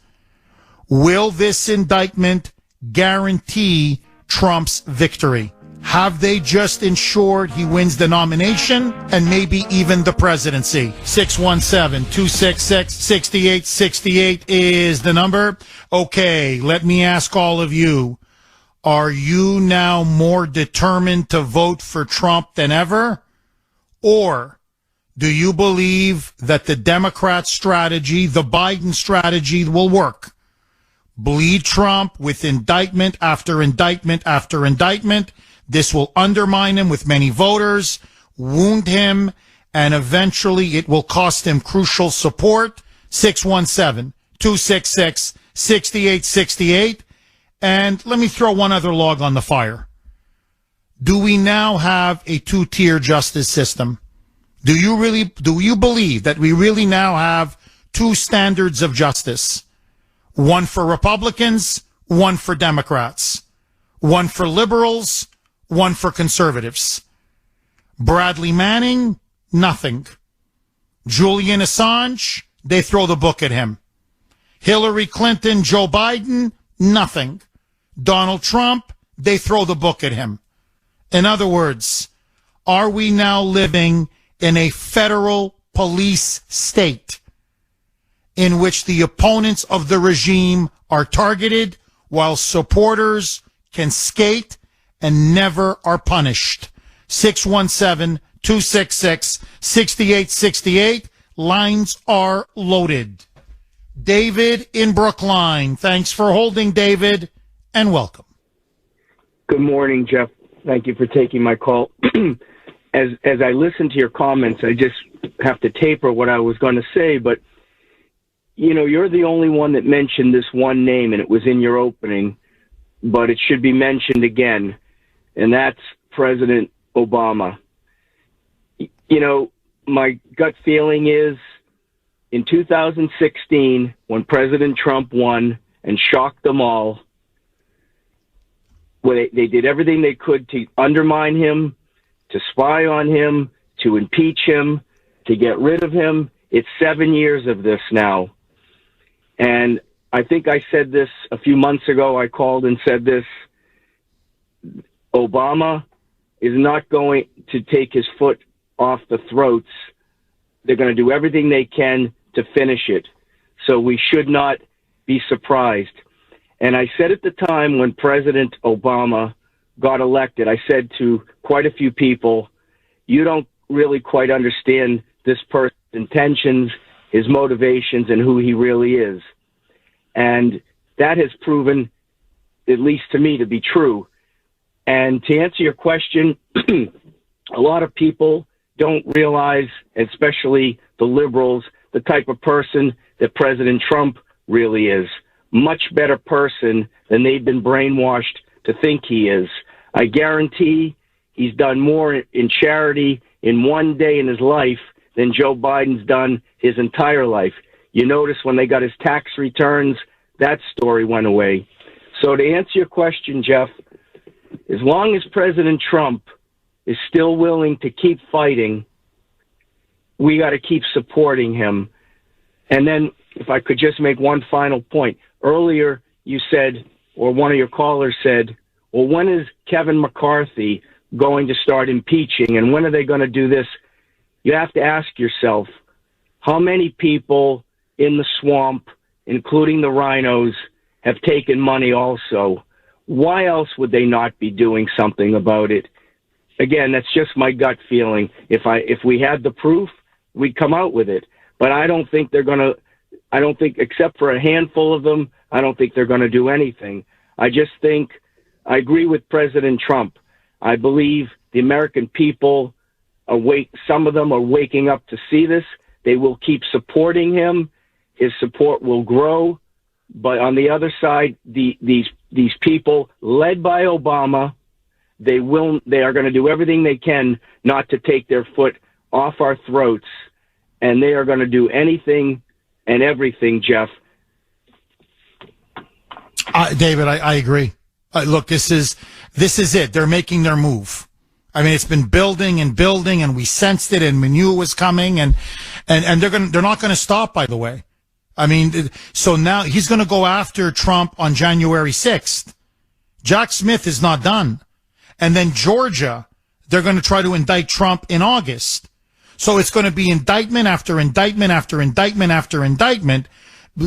Will this indictment guarantee Trump's victory? Have they just ensured he wins the nomination and maybe even the presidency? 617-266-6868 is the number. Okay, let me ask all of you. Are you now more determined to vote for Trump than ever? Or do you believe that the Democrat strategy, the Biden strategy, will work? Bleed Trump with indictment after indictment after indictment. This will undermine him with many voters, wound him, and eventually it will cost him crucial support 617-266-6868. And let me throw one other log on the fire. Do we now have a two-tier justice system? Do you believe that we really now have two standards of justice? One for Republicans, one for Democrats. One for liberals, one for conservatives. Bradley Manning, nothing. Julian Assange, they throw the book at him. Hillary Clinton, Joe Biden, nothing. Donald Trump, they throw the book at him. In other words, are we now living in a federal police state in which the opponents of the regime are targeted while supporters can skate and never are punished? 617-266-6868. Lines are loaded. David in Brookline. Thanks for holding, David, and welcome. Good morning, Jeff. Thank you for taking my call. As I listen to your comments, I just have to taper what I was going to say, but you know, you're the only one that mentioned this one name, and it was in your opening, but it should be mentioned again, and that's President Obama. You know, my gut feeling is in 2016, when President Trump won and shocked them all, they did everything they could to undermine him, to spy on him, to impeach him, to get rid of him. It's 7 years of this now. And I think I said this a few months ago. I called and said this. Obama is not going to take his foot off the throats. They're going to do everything they can to finish it. So we should not be surprised. And I said at the time when President Obama got elected, I said to quite a few people, you don't really quite understand this person's intentions, his motivations, and who he really is. And that has proven, at least to me, to be true. And to answer your question, a lot of people don't realize, especially the liberals, the type of person that President Trump really is. Much better person than they've been brainwashed to think he is. I guarantee he's done more in charity in one day in his life than Joe Biden's done his entire life. You notice when they got his tax returns, that story went away. So to answer your question, Jeff, as long as President Trump is still willing to keep fighting, we got to keep supporting him. And then if I could just make one final point. Earlier you said, or one of your callers said, well, when is Kevin McCarthy going to start impeaching, and when are they going to do this? You have to ask yourself, how many people in the swamp, including the rhinos, have taken money also? Why else would they not be doing something about it? Again, that's just my gut feeling. If we had the proof, we'd come out with it. But I don't think they're going to, I don't think, except for a handful of them, I don't think they're going to do anything. I just think, I agree with President Trump. I believe the American people some of them are waking up to see this. They will keep supporting him. His support will grow. But on the other side, these people led by Obama, they are going to do everything they can not to take their foot off our throats. And they are going to do anything and everything, Jeff. David, I agree. Look, this is it. They're making their move. I mean, it's been building and building, and we sensed it, and we knew it was coming, and they're not going to stop. By the way, I mean, so now he's going to go after Trump on January 6th. Jack Smith is not done, and then Georgia, they're going to try to indict Trump in August. So it's going to be indictment after indictment after indictment after indictment,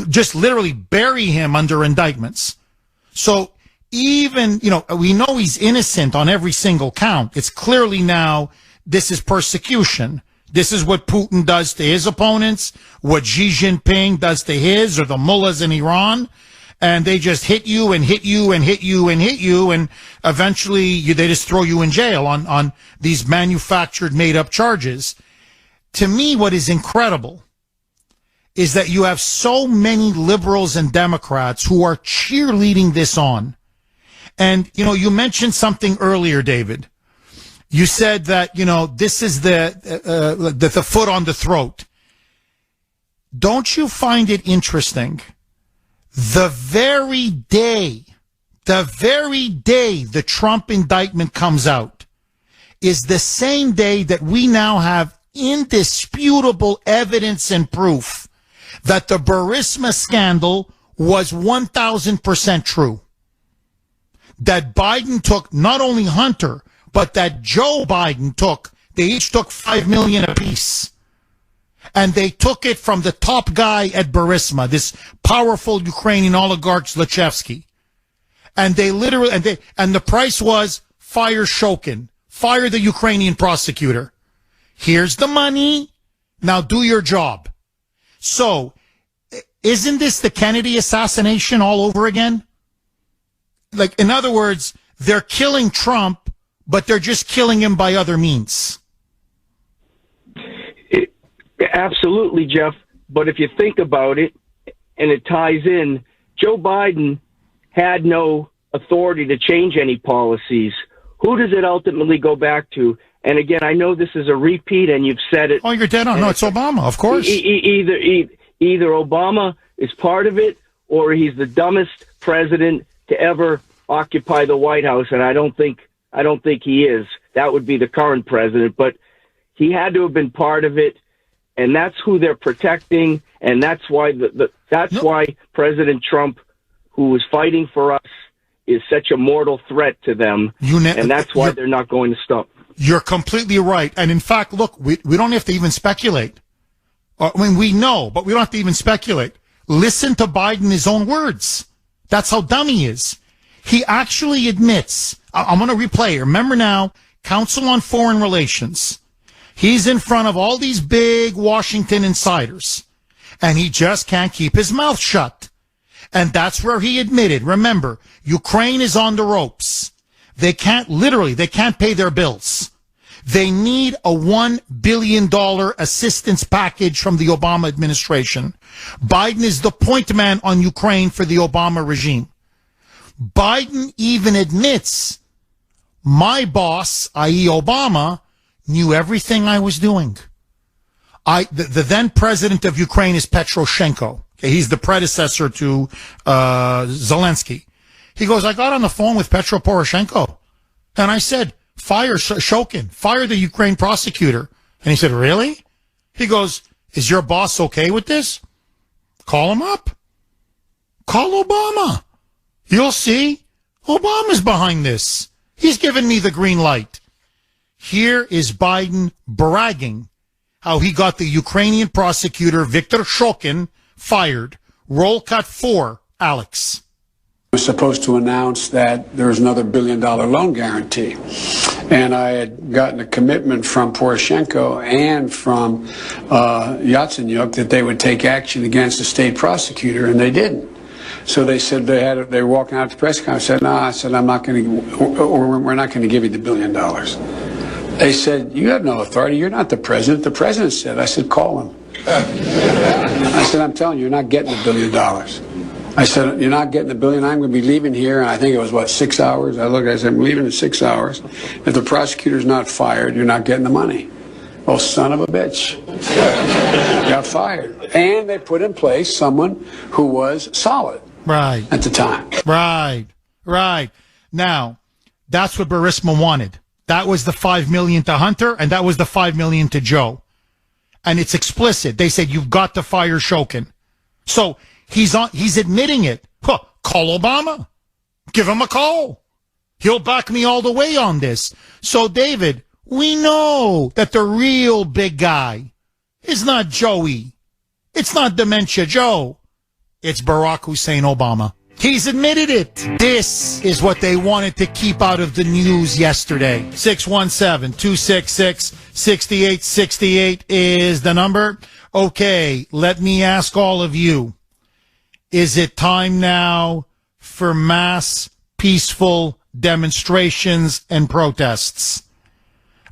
just literally bury him under indictments. So even, we know he's innocent on every single count. It's clearly now, this is persecution. This is what Putin does to his opponents, what Xi Jinping does to his, or the mullahs in Iran. And they just hit you and hit you and hit you and hit you, and eventually they just throw you in jail on these manufactured, made-up charges. To me, what is incredible is that you have so many liberals and Democrats who are cheerleading this on. And, you know, you mentioned something earlier, David. You said that, you know, this is the foot on the throat. Don't you find it interesting? The very day the Trump indictment comes out is the same day that we now have indisputable evidence and proof that the Burisma scandal was 1,000% true. That Biden took not only Hunter, but that Joe Biden they each took $5 million apiece. And they took it from the top guy at Burisma, this powerful Ukrainian oligarch Zlochevsky. And they literally, and the price was fire Shokin, fire the Ukrainian prosecutor. Here's the money. Now do your job. So, isn't this the Kennedy assassination all over again? Like, in other words, they're killing Trump, but they're just killing him by other means. Absolutely, Jeff. But if you think about it, and it ties in, Joe Biden had no authority to change any policies. Who does it ultimately go back to? And again, I know this is a repeat, and you've said it. Oh, you're dead on. No, it's Obama, of course. Either Obama is part of it, or he's the dumbest president to ever occupy the White House, and I don't think he is. That would be the current president, but he had to have been part of it, and that's who they're protecting, and that's why why President Trump, who was fighting for us, is such a mortal threat to them, and that's why they're not going to stop. You're completely right, and in fact, look, we don't have to even speculate. I mean, we know, but we don't have to even speculate. Listen to Biden, his own words. That's how dumb he is. He actually admits, I'm going to replay it. Remember now, Council on Foreign Relations. He's in front of all these big Washington insiders, and he just can't keep his mouth shut. And that's where he admitted, remember, Ukraine is on the ropes. They can't pay their bills. They need a $1 billion assistance package from the Obama administration. Biden is the point man on Ukraine for the Obama regime. Biden even admits, my boss, i.e. Obama, knew everything I was doing. The then president of Ukraine is Petroshenko. Okay, he's the predecessor to Zelensky. He goes, I got on the phone with Petro Poroshenko, and I said, fire Shokin, fire the Ukraine prosecutor. And he said, really? He goes, is your boss okay with this? Call him up. Call Obama. You'll see. Obama's behind this. He's given me the green light. Here is Biden bragging how he got the Ukrainian prosecutor, Viktor Shokin, fired. Roll cut 4, Alex. Was supposed to announce that there was another $1 billion loan guarantee. And I had gotten a commitment from Poroshenko and from Yatsenyuk that they would take action against the state prosecutor, and they didn't. So they said they were walking out to the press conference. I said, no, I'm not going to, or we're not going to give you the $1 billion. They said, you have no authority. You're not the president. The president said. I said, call him. I said, I'm telling you, you're not getting the $1 billion. I said, you're not getting the $1 billion. I'm going to be leaving here. And I think it was, 6 hours? I said, I'm leaving in 6 hours. If the prosecutor's not fired, you're not getting the money. Oh, son of a bitch. Got fired. And they put in place someone who was solid. Right. At the time. Right. Now, that's what Burisma wanted. That was the $5 million to Hunter, and that was the $5 million to Joe. And it's explicit. They said, you've got to fire Shokin. So he's admitting it. Huh, call Obama. Give him a call. He'll back me all the way on this. So, David, we know that the real big guy is not Joey. It's not Dementia Joe. It's Barack Hussein Obama. He's admitted it. This is what they wanted to keep out of the news yesterday. 617-266-6868 is the number. Okay, let me ask all of you. Is it time now for mass peaceful demonstrations and protests?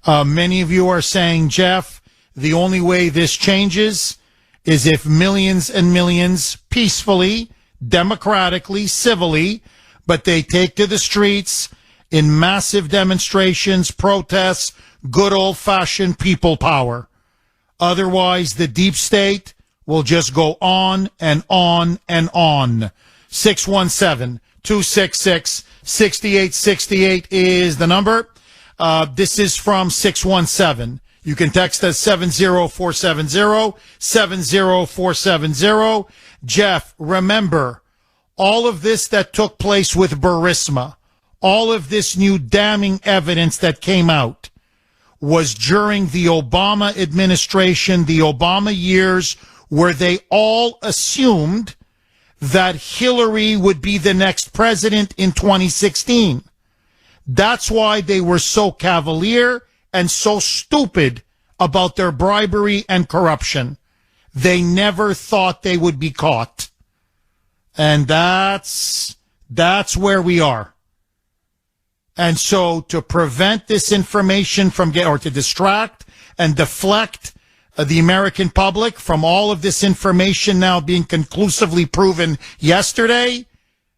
Many of you are saying, Jeff, the only way this changes is if millions and millions peacefully, democratically, civilly, but they take to the streets in massive demonstrations, protests, good old-fashioned people power. Otherwise, the deep state will just go on and on and on. 617-266-6868 is the number. This is from 617. You can text us 70470, 70470. Jeff, remember, all of this that took place with Burisma, all of this new damning evidence that came out was during the Obama administration, the Obama years, where they all assumed that Hillary would be the next president in 2016. That's why they were so cavalier and so stupid about their bribery and corruption. They never thought they would be caught. And that's where we are. And so to prevent this information from or to distract and deflect the American public from all of this information now being conclusively proven yesterday,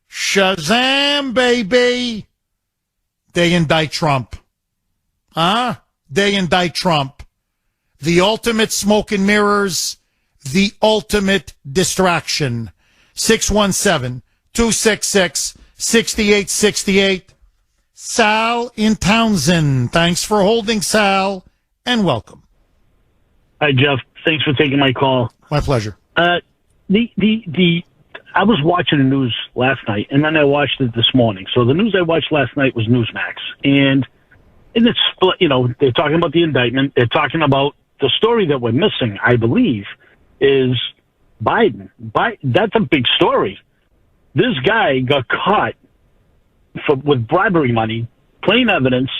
Shazam, baby! They indict Trump. They indict Trump. The ultimate smoke and mirrors, the ultimate distraction. 617-266-6868. Sal in Townsend. Thanks for holding, Sal, and welcome. Hi, Jeff. Thanks for taking my call. My pleasure. I was watching the news last night, and then I watched it this morning. So the news I watched last night was Newsmax, and it's split. You know, they're talking about the indictment. They're talking about the story that we're missing, I believe, is Biden. That's a big story. This guy got caught with bribery money, plain evidence,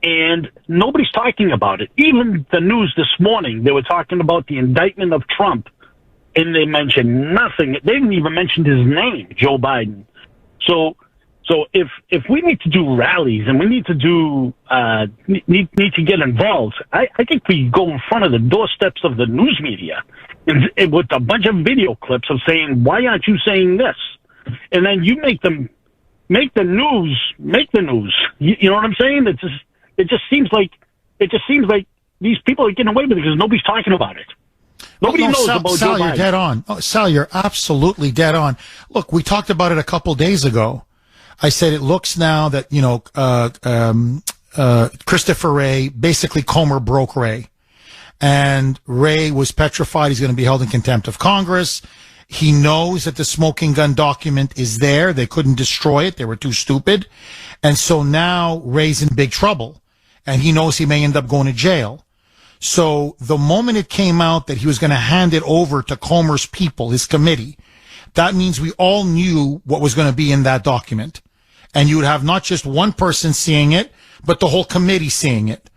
and nobody's talking about it. Even the news this morning, they were talking about the indictment of Trump, and they mentioned nothing. They didn't even mention his name, Joe Biden. So if we need to do rallies and we need to do need to get involved, I think we go in front of the doorsteps of the news media and with a bunch of video clips of saying, "Why aren't you saying this?" And then you make the news. You know what I'm saying? It just seems like these people are getting away with it because nobody's talking about it. Nobody knows about Joe Sal, Biden. you're dead on. Oh, Sal, you're absolutely dead on. Look, we talked about it a couple days ago. I said it looks now that, Christopher Wray, basically Comer broke Wray. And Wray was petrified he's going to be held in contempt of Congress. He knows that the smoking gun document is there. They couldn't destroy it. They were too stupid. And so now Wray's in big trouble. And he knows he may end up going to jail. So the moment it came out that he was going to hand it over to Comer's people, his committee, that means we all knew what was going to be in that document. And you would have not just one person seeing it, but the whole committee seeing it.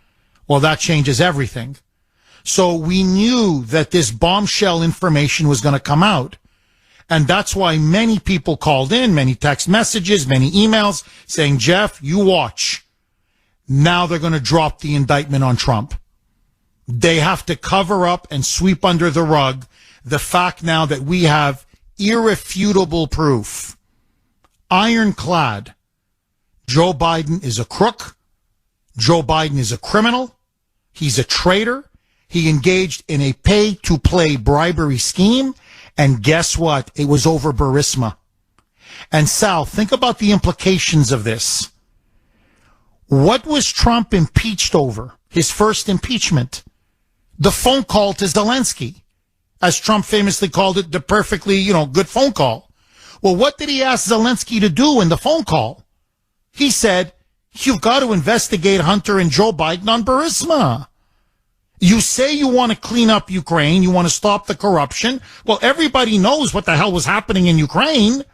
Well, that changes everything. So we knew that this bombshell information was going to come out. And that's why many people called in, many text messages, many emails saying, Jeff, you watch. Now they're going to drop the indictment on Trump. They have to cover up and sweep under the rug the fact now that we have irrefutable proof, ironclad. Joe Biden is a crook. Joe Biden is a criminal. He's a traitor. He engaged in a pay-to-play bribery scheme. And guess what? It was over Burisma. And Sal, think about the implications of this. What was Trump impeached over? His first impeachment. The phone call to Zelensky. As Trump famously called it, the perfectly, good phone call. Well, what did he ask Zelensky to do in the phone call? He said, you've got to investigate Hunter and Joe Biden on Burisma. You say you want to clean up Ukraine, you want to stop the corruption. Well, everybody knows what the hell was happening in Ukraine.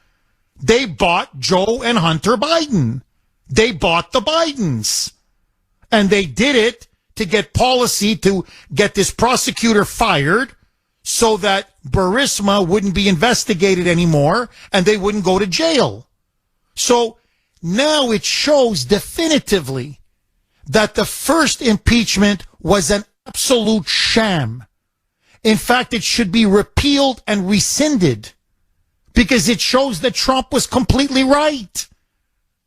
They bought Joe and Hunter Biden. They bought the Bidens. And they did it to get policy to get this prosecutor fired so that Burisma wouldn't be investigated anymore and they wouldn't go to jail. So now it shows definitively that the first impeachment was an absolute sham. In fact, it should be repealed and rescinded because it shows that Trump was completely right.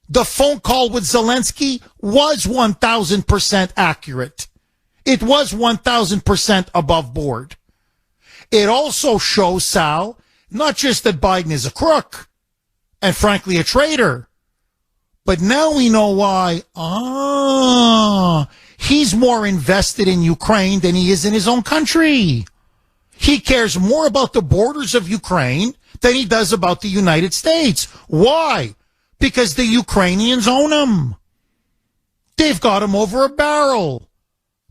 The phone call with Zelensky was 1,000% accurate. It was 1,000% above board. It also shows, Sal, not just that Biden is a crook and frankly a traitor, but now we know why. He's more invested in Ukraine than he is in his own country. He cares more about the borders of Ukraine than he does about the United States. Why? Because the Ukrainians own him. They've got him over a barrel.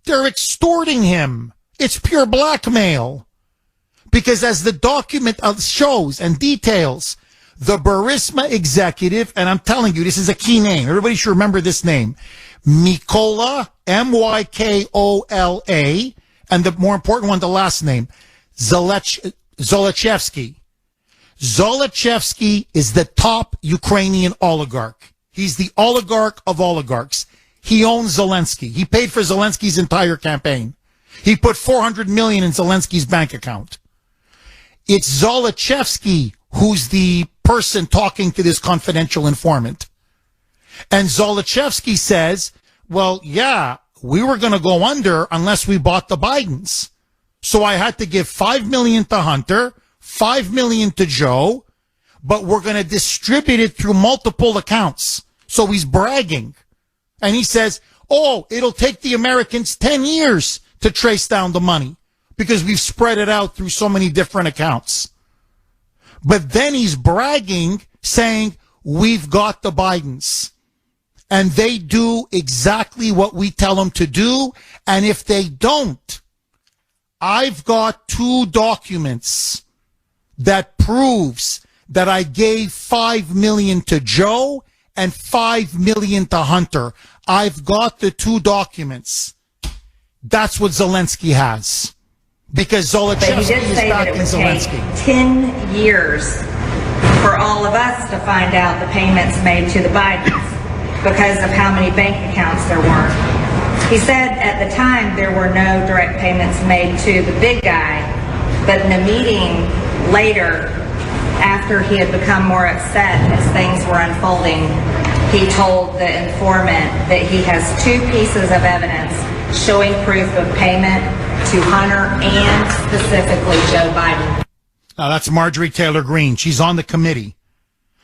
They're extorting him. It's pure blackmail. Because as the document shows and details, the Burisma executive, and I'm telling you, this is a key name. Everybody should remember this name. Mykola, Mykola, and the more important one, the last name, Zolochevsky. Zolochevsky is the top Ukrainian oligarch. He's the oligarch of oligarchs. He owns Zelensky. He paid for Zelensky's entire campaign. He put $400 million in Zelensky's bank account. It's Zolochevsky who's the person talking to this confidential informant. And Zolochevsky says, well, yeah, we were going to go under unless we bought the Bidens. So I had to give $5 million to Hunter, $5 million to Joe, but we're going to distribute it through multiple accounts. So he's bragging. And he says, oh, it'll take the Americans 10 years to trace down the money because we've spread it out through so many different accounts. But then he's bragging, saying, we've got the Bidens. And they do exactly what we tell them to do. And if they don't, I've got 2 documents that proves that I gave $5 million to Joe and $5 million to Hunter. I've got the 2 documents. That's what Zelensky has. Because Zolochevsky is backing Zelensky. 10 years for all of us to find out the payments made to the Bidens because of how many bank accounts there weren't. He said at the time there were no direct payments made to the big guy, but in a meeting later, after he had become more upset as things were unfolding, he told the informant that he has 2 pieces of evidence showing proof of payment to Hunter and specifically Joe Biden. Now, that's Marjorie Taylor Greene. She's on the committee.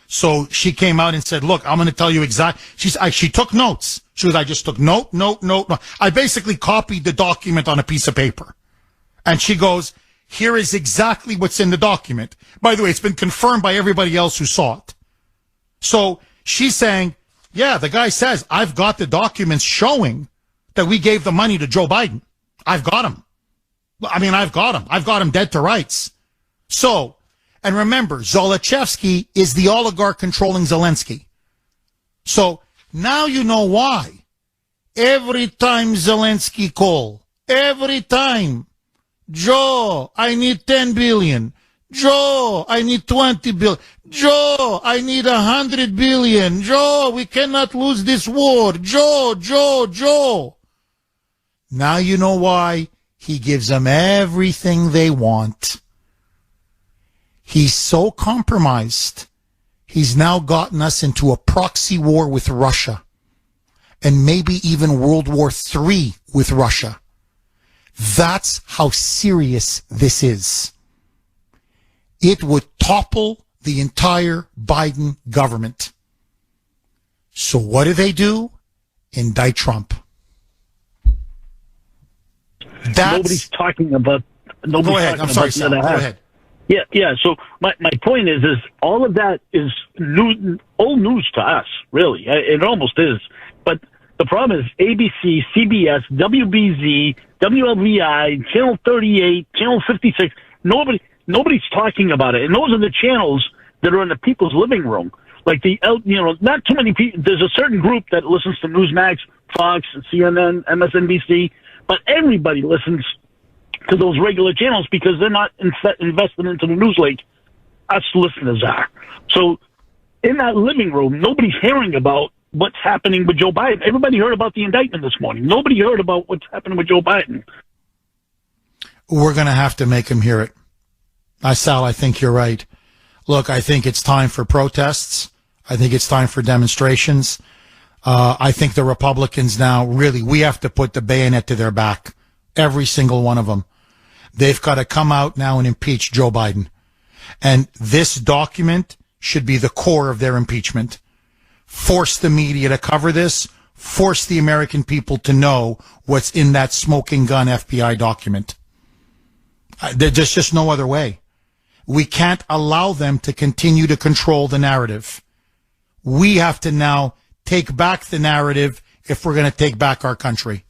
So she came out and said, look, I'm going to tell you exactly. She took notes. She was, I just took note. I basically copied the document on a piece of paper. And she goes, here is exactly what's in the document. By the way, it's been confirmed by everybody else who saw it. So she's saying, yeah, the guy says, I've got the documents showing that we gave the money to Joe Biden. I've got him. I've got him. I've got him dead to rights. So, and remember, Zolochevsky is the oligarch controlling Zelensky. So now you know why. Every time Zelensky call, every time, Joe, I need 10 billion. Joe, I need 20 billion. Joe, I need 100 billion. Joe, we cannot lose this war. Joe. Now you know why he gives them everything they want. He's so compromised. He's now gotten us into a proxy war with Russia and maybe even World War III with Russia. That's how serious this is. It would topple the entire Biden government. So what do? Indict Trump. Nobody's talking about. Go ahead. I'm sorry, Sal. Go ahead. Yeah. So my point is all of that is old news to us, really. It almost is. But the problem is ABC, CBS, WBZ, WLVI, Channel 38, Channel 56. Nobody's talking about it, and those are the channels that are in the people's living room. Like not too many people. There's a certain group that listens to Newsmax, Fox, CNN, MSNBC, but everybody listens to those regular channels because they're not invested into the news like us listeners are. So in that living room, nobody's hearing about what's happening with Joe Biden. Everybody heard about the indictment this morning. Nobody heard about what's happening with Joe Biden. we're going to have to make him hear it. Sal, I think you're right. Look, I think it's time for protests. I think it's time for demonstrations. I think the Republicans now, really, we have to put the bayonet to their back. Every single one of them. They've got to come out now and impeach Joe Biden. And this document should be the core of their impeachment. Force the media to cover this. Force the American people to know what's in that smoking gun FBI document. There's just no other way. We can't allow them to continue to control the narrative. We have to now take back the narrative if we're going to take back our country.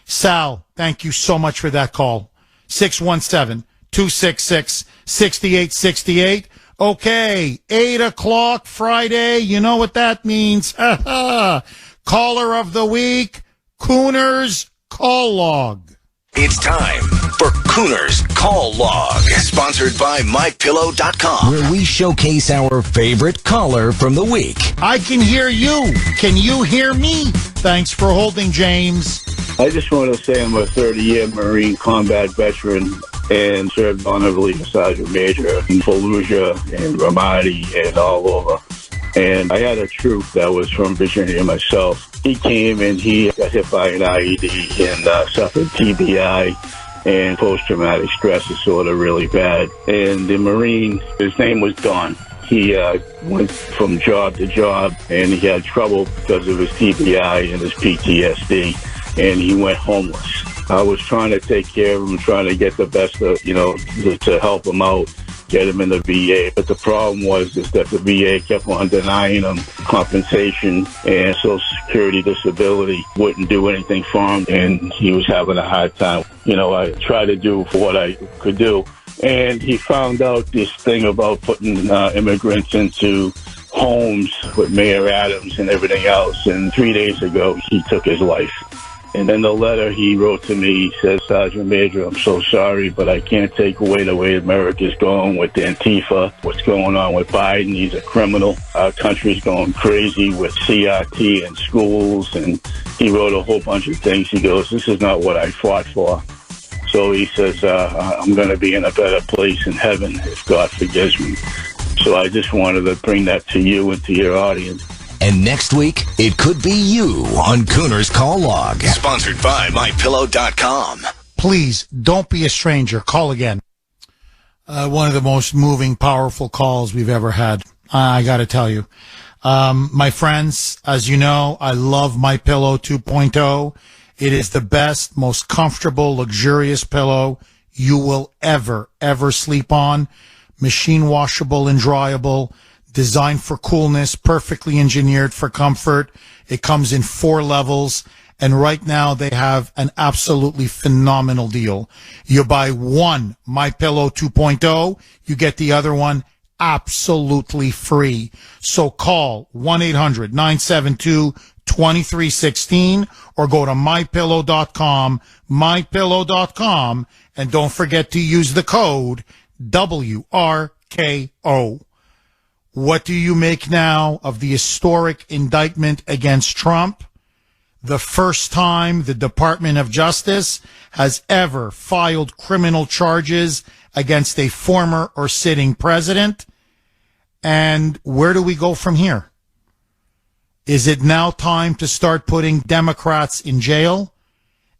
Sal, thank you so much for that call. 617-266-6868. Okay, 8 o'clock Friday. You know what that means. Caller of the week, Kuhner's Call Log. It's time for Kuhner's Call Log, sponsored by MyPillow.com, where we showcase our favorite caller from the week. I can hear you. Can you hear me? Thanks for holding, James. I just want to say I'm a 30-year Marine combat veteran and served honorably as Sergeant Major in Fallujah and Ramadi and all over. And I had a troop that was from Virginia myself. He came and he got hit by an IED and suffered TBI and post-traumatic stress disorder really bad. And the Marine, his name was Don. He went from job to job and he had trouble because of his TBI and his PTSD. And he went homeless. I was trying to take care of him, trying to get the best of, to help him out, get him in the VA. But the problem was that the VA kept on denying him compensation and Social Security disability, wouldn't do anything for him, and he was having a hard time. I tried to do what I could do. And he found out this thing about putting immigrants into homes with Mayor Adams and everything else. And 3 days ago, he took his life. And then the letter he wrote to me, he says, Sergeant Major, I'm so sorry, but I can't take away the way America's going with Antifa, what's going on with Biden. He's a criminal. Our country's going crazy with CRT in schools. And he wrote a whole bunch of things. He goes, this is not what I fought for. So he says, I'm going to be in a better place in heaven if God forgives me. So I just wanted to bring that to you and to your audience. And next week, it could be you on Kuhner's Call Log, sponsored by MyPillow.com. Please, don't be a stranger. Call again. One of the most moving, powerful calls we've ever had. I got to tell you. My friends, as you know, I love MyPillow 2.0. It is the best, most comfortable, luxurious pillow you will ever sleep on. Machine washable and dryable. Designed for coolness, perfectly engineered for comfort. It comes in 4 levels, and right now they have an absolutely phenomenal deal. You buy one MyPillow 2.0, you get the other one absolutely free. So call 1-800-972-2316 or go to mypillow.com, and don't forget to use the code WRKO. What do you make now of the historic indictment against Trump? The first time the Department of Justice has ever filed criminal charges against a former or sitting president. And where do we go from here? Is it now time to start putting Democrats in jail?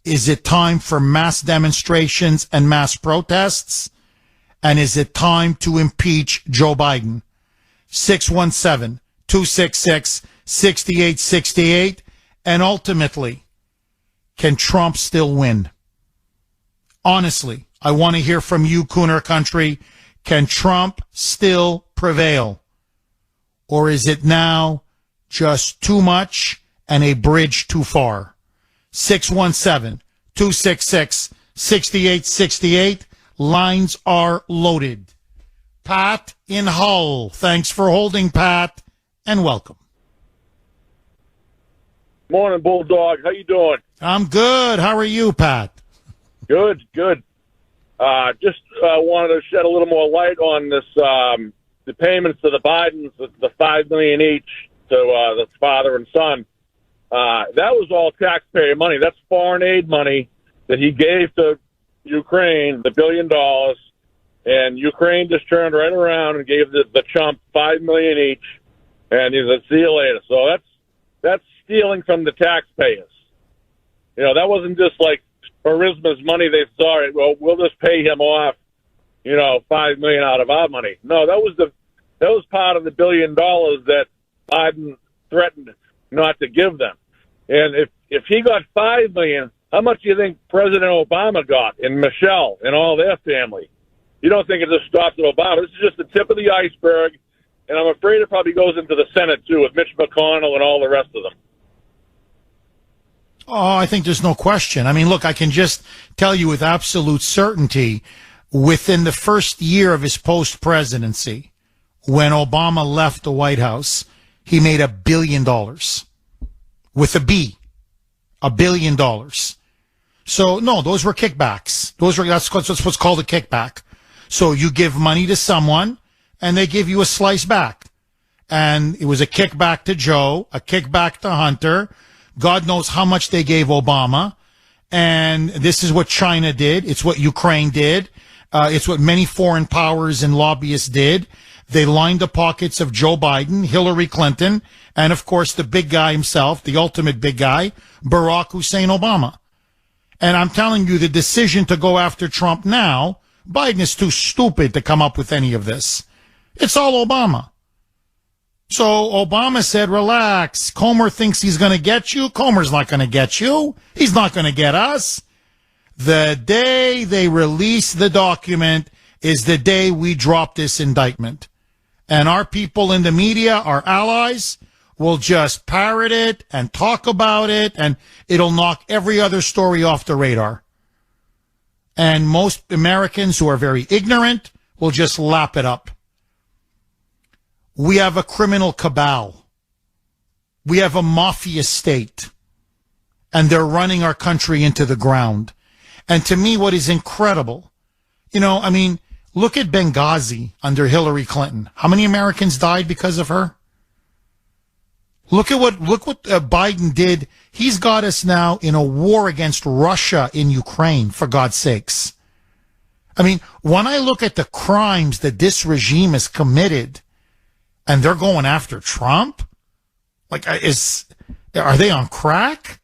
Is it time for mass demonstrations and mass protests? And is it time to impeach Joe Biden? 617-266-6868. And ultimately, can Trump still win? Honestly, I want to hear from you, Kuhner Country. Can Trump still prevail? Or is it now just too much and a bridge too far? 617-266-6868. Lines are loaded. Pat in Hull. Thanks for holding, Pat, and welcome. Morning, Bulldog. How you doing? I'm good. How are you, Pat? Good. Just wanted to shed a little more light on this, the payments to the Bidens, the $5 million each to the father and son. That was all taxpayer money. That's foreign aid money that he gave to Ukraine the $1 billion, and Ukraine just turned right around and gave the chump $5 million each, and he said, "See you later." So that's stealing from the taxpayers. You know, that wasn't just like Burisma's money. They saw it. Well, we'll just pay him off, you know, $5 million out of our money. No, that was part of the $1 billion that Biden threatened not to give them. And if he got $5 million, how much do you think President Obama got, and Michelle and all their family? You don't think it just stopped at Obama? This is just the tip of the iceberg, and I'm afraid it probably goes into the Senate too with Mitch McConnell and all the rest of them. Oh, I think there's no question. I mean, look, I can just tell you with absolute certainty, within the first year of his post-presidency, when Obama left the White House, he made $1 billion. With a B. $1 billion. So, no, those were kickbacks. That's what's called a kickback. So you give money to someone, and they give you a slice back. And it was a kickback to Joe, a kickback to Hunter. God knows how much they gave Obama. And this is what China did. It's what Ukraine did. It's what many foreign powers and lobbyists did. They lined the pockets of Joe Biden, Hillary Clinton, and, of course, the big guy himself, the ultimate big guy, Barack Hussein Obama. And I'm telling you, the decision to go after Trump now, Biden is too stupid to come up with any of this. It's all Obama. So Obama said, relax. Comer thinks he's going to get you. Comer's not going to get you. He's not going to get us. The day they release the document is the day we drop this indictment. And our people in the media, our allies, will just parrot it and talk about it, and it'll knock every other story off the radar. And most Americans who are very ignorant will just lap it up. We have a criminal cabal. We have a mafia state. And they're running our country into the ground. And to me, what is incredible, I mean, look at Benghazi under Hillary Clinton. How many Americans died because of her? Look what Biden did. He's got us now in a war against Russia in Ukraine, for God's sakes. I mean, when I look at the crimes that this regime has committed, and they're going after Trump, like, are they on crack?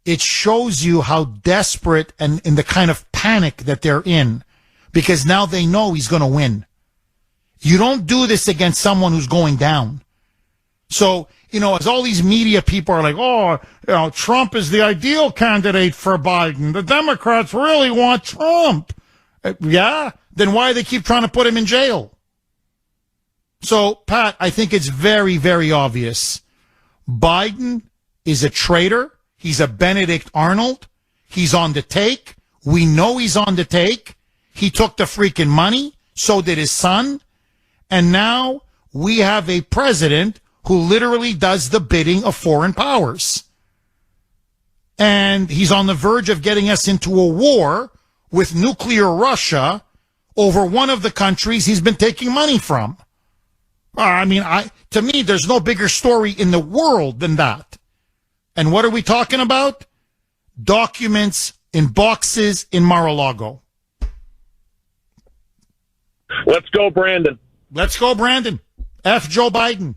It shows you how desperate and in the kind of panic that they're in, because now they know he's going to win. You don't do this against someone who's going down. So, as all these media people are like, Trump is the ideal candidate for Biden. The Democrats really want Trump. Yeah? Then why do they keep trying to put him in jail? So, Pat, I think it's very, very obvious. Biden is a traitor. He's a Benedict Arnold. He's on the take. We know he's on the take. He took the freaking money. So did his son. And now we have a president who literally does the bidding of foreign powers. And he's on the verge of getting us into a war with nuclear Russia over one of the countries he's been taking money from. To me, there's no bigger story in the world than that. And what are we talking about? Documents in boxes in Mar-a-Lago. Let's go, Brandon. Let's go, Brandon. F. Joe Biden.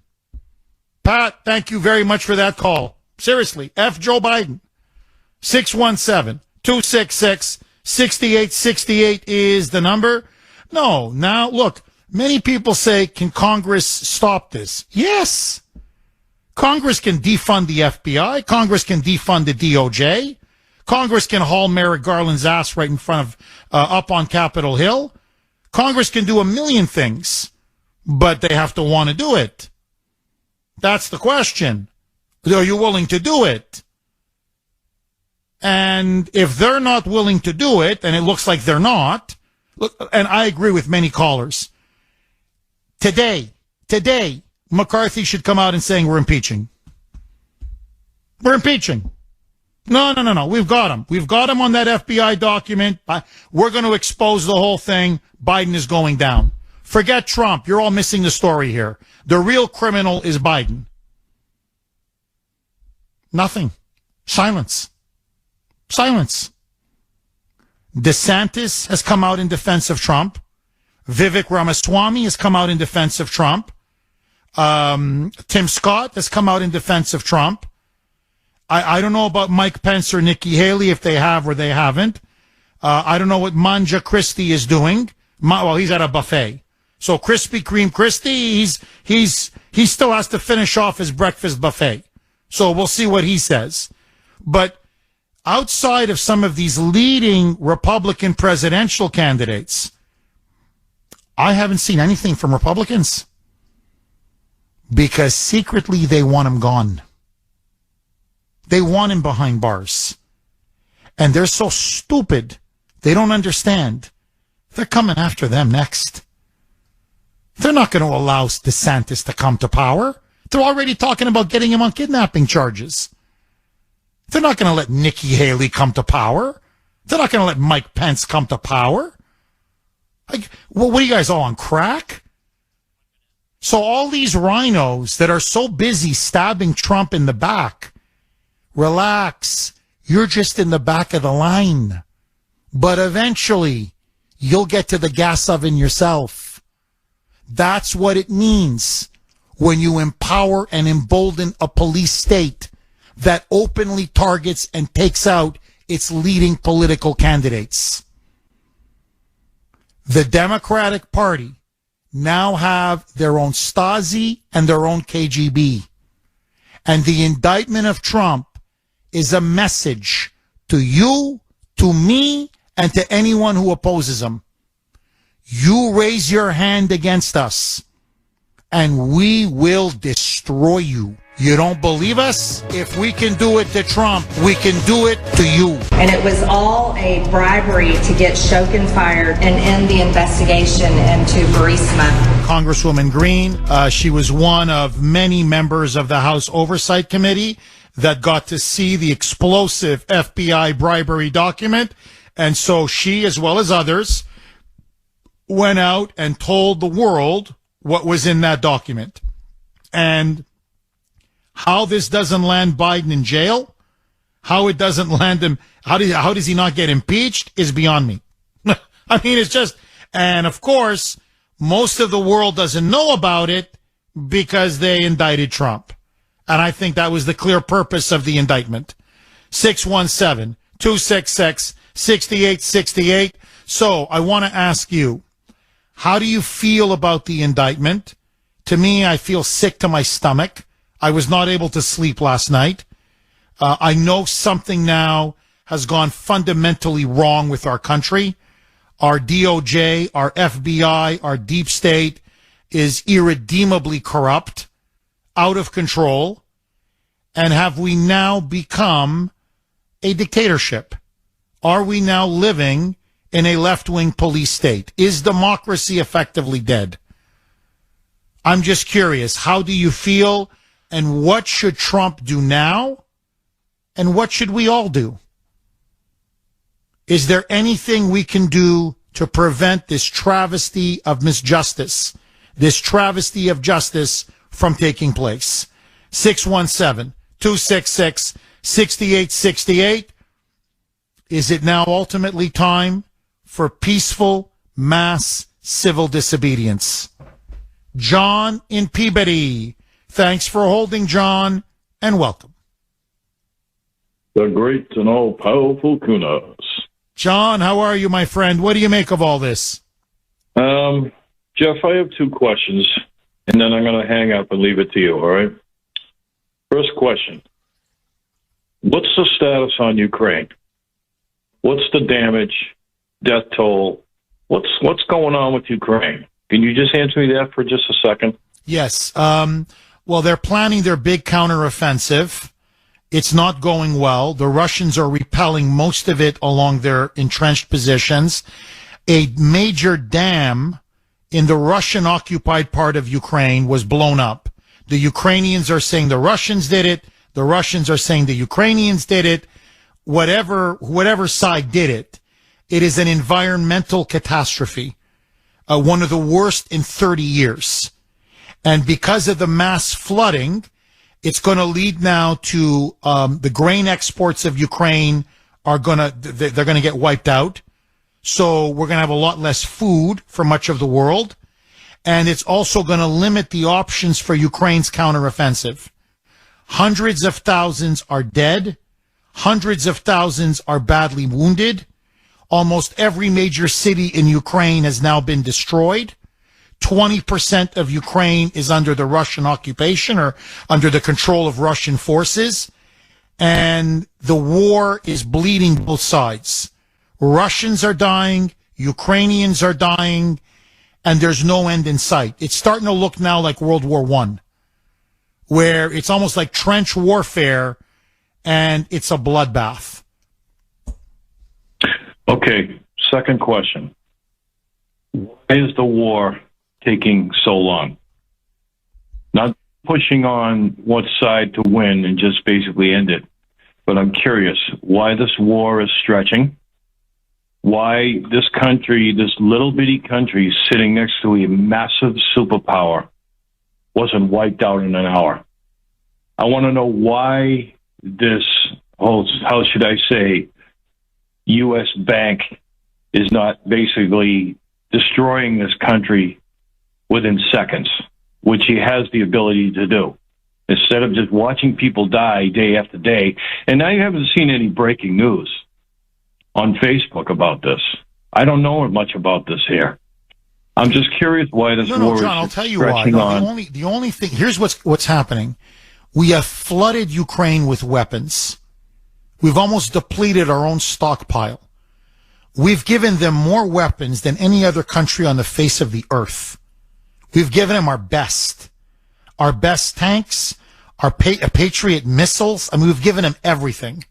Pat, thank you very much for that call. Seriously, F. Joe Biden. 617-266-6868 is the number. No, now, look, many people say, can Congress stop this? Yes. Congress can defund the FBI. Congress can defund the DOJ. Congress can haul Merrick Garland's ass right in front of, up on Capitol Hill. Congress can do a million things, but they have to want to do it. That's the question. Are you willing to do it? And if they're not willing to do it, and it looks like they're not, look, and I agree with many callers, today, McCarthy should come out and saying we're impeaching. We're impeaching. No. We've got him. We've got him on that FBI document. We're going to expose the whole thing. Biden is going down. Forget Trump. You're all missing the story here. The real criminal is Biden. Nothing. Silence. DeSantis has come out in defense of Trump. Vivek Ramaswamy has come out in defense of Trump. Tim Scott has come out in defense of Trump. I don't know about Mike Pence or Nikki Haley, if they have or they haven't. I don't know what Manja Christie is doing. Well, he's at a buffet. So Krispy Kreme Christie, he still has to finish off his breakfast buffet. So we'll see what he says. But outside of some of these leading Republican presidential candidates, I haven't seen anything from Republicans because secretly they want him gone. They want him behind bars. And they're so stupid, they don't understand. They're coming after them next. They're not going to allow DeSantis to come to power. They're already talking about getting him on kidnapping charges. They're not going to let Nikki Haley come to power. They're not going to let Mike Pence come to power. Like, what are you guys all on crack? So all these rhinos that are so busy stabbing Trump in the back, relax. You're just in the back of the line. But eventually, you'll get to the gas oven yourself. That's what it means when you empower and embolden a police state that openly targets and takes out its leading political candidates. The Democratic Party now have their own Stasi and their own KGB. And the indictment of Trump is a message to you, to me, and to anyone who opposes him. You raise your hand against us, and we will destroy you. You don't believe us? If we can do it to Trump, we can do it to you. And it was all a bribery to get Shokin fired and end the investigation into Burisma. Congresswoman Green, she was one of many members of the House Oversight Committee that got to see the explosive FBI bribery document. And so she, as well as others, went out and told the world what was in that document. And how this doesn't land Biden in jail, how it doesn't land him, how does he not get impeached is beyond me. I mean, it's just, and of course, most of the world doesn't know about it because they indicted Trump. And I think that was the clear purpose of the indictment. 617-266-6868. So I want to ask you, how do you feel about the indictment? To me, I feel sick to my stomach. I was not able to sleep last night. I know something now has gone fundamentally wrong with our country. Our DOJ, our FBI, our deep state is irredeemably corrupt, out of control. And have we now become a dictatorship? Are we now living in a left-wing police state? Is democracy effectively dead? I'm just curious. How do you feel? And what should Trump do now? And what should we all do? Is there anything we can do to prevent this travesty of misjustice, this travesty of justice from taking place? 617-266-6868. Is it now ultimately time for peaceful mass civil disobedience? John in Peabody. Thanks for holding, John, and welcome. The great and all-powerful Kuhner. John, how are you, my friend? What do you make of all this? Jeff, I have two questions, and then I'm going to hang up and leave it to you, all right? First question. What's the status on Ukraine? What's the damage, death toll? What's going on with Ukraine? Can you just answer me that for just a second? Yes. Well, they're planning their big counteroffensive. It's not going well. The Russians are repelling most of it along their entrenched positions. A major dam in the Russian-occupied part of Ukraine was blown up. The Ukrainians are saying the Russians did it. The Russians are saying the Ukrainians did it. Whatever side did it, it is an environmental catastrophe, one of the worst in 30 years. And because of the mass flooding, it's going to lead now to the grain exports of Ukraine they're going to get wiped out. So we're going to have a lot less food for much of the world. And it's also going to limit the options for Ukraine's counteroffensive. Hundreds of thousands are dead. Hundreds of thousands are badly wounded. Almost every major city in Ukraine has now been destroyed. 20% of Ukraine is under the Russian occupation or under the control of Russian forces. And the war is bleeding both sides. Russians are dying. Ukrainians are dying. And there's no end in sight. It's starting to look now like World War I, where it's almost like trench warfare, and it's a bloodbath. Okay, second question. Why is the war taking so long? Not pushing on what side to win and just basically end it, but I'm curious why this war is stretching. Why this country, this little bitty country sitting next to a massive superpower, wasn't wiped out in an hour. I want to know why this whole, how should I say, U.S. bank is not basically destroying this country within seconds, which he has the ability to do, instead of just watching people die day after day. And now you haven't seen any breaking news on Facebook about this. I don't know much about this here. I'm just curious why this war John, is I'll tell you why. The only thing, here's what's happening. We have flooded Ukraine with weapons. We've almost depleted our own stockpile. We've given them more weapons than any other country on the face of the earth. We've given them our best tanks, our Patriot missiles. I mean, we've given them everything.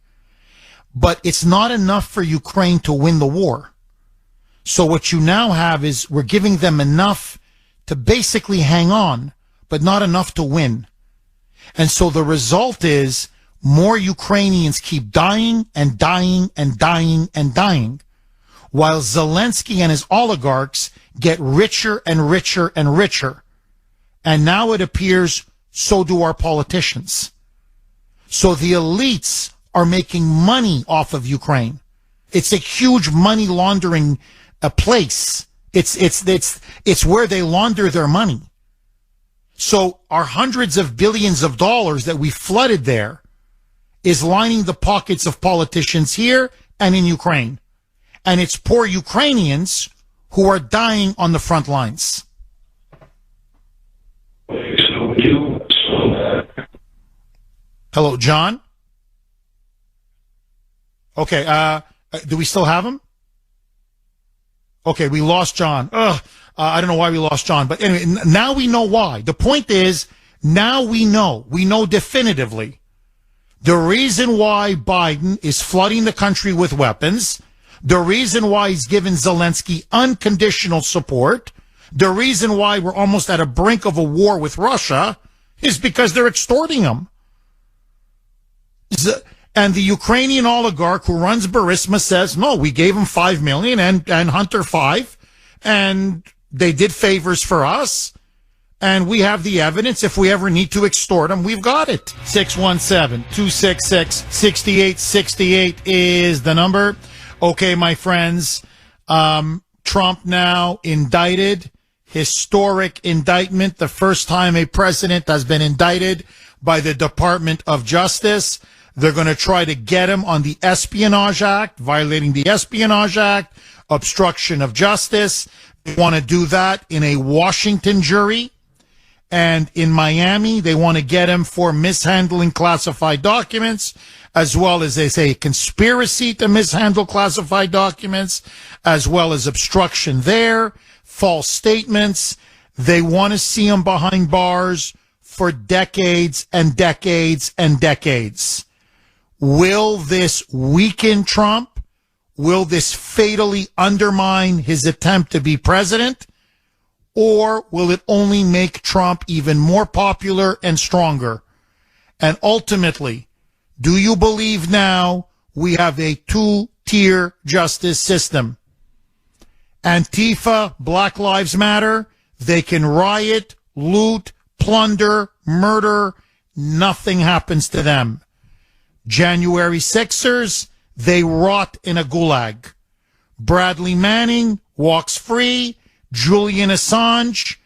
But it's not enough for Ukraine to win the war. So what you now have is we're giving them enough to basically hang on, but not enough to win. And so the result is more Ukrainians keep dying and dying and dying and dying, while Zelensky and his oligarchs get richer and richer and richer. And now it appears so do our politicians. So the elites are making money off of Ukraine. It's a huge money laundering place. It's where they launder their money. So our hundreds of billions of dollars that we flooded there is lining the pockets of politicians here and in Ukraine. And it's poor Ukrainians who are dying on the front lines. Hello, John? Okay, do we still have him? Okay, we lost John. I don't know why we lost John, but anyway, now we know why. The point is, now we know definitively the reason why Biden is flooding the country with weapons, the reason why he's given Zelensky unconditional support, the reason why we're almost at a brink of a war with Russia is because they're extorting him. And the Ukrainian oligarch who runs Burisma says, no, we gave him $5 million and Hunter 5, and they did favors for us, and we have the evidence. If we ever need to extort them, we've got it. 617-266-6868 is the number. Okay, my friends, Trump now indicted, historic indictment, the first time a president has been indicted by the Department of Justice. They're going to try to get him on the Espionage Act, violating the Espionage Act, obstruction of justice. They want to do that in a Washington jury. And in Miami, they want to get him for mishandling classified documents, as well as, they say, conspiracy to mishandle classified documents, as well as obstruction there, false statements. They want to see him behind bars for decades and decades and decades. Will this weaken Trump? Will this fatally undermine his attempt to be president? Or will it only make Trump even more popular and stronger? And ultimately, do you believe now we have a two-tier justice system? Antifa, Black Lives Matter, they can riot, loot, plunder, murder. Nothing happens to them. January 6ers, they rot in a gulag. Bradley Manning walks free. Julian Assange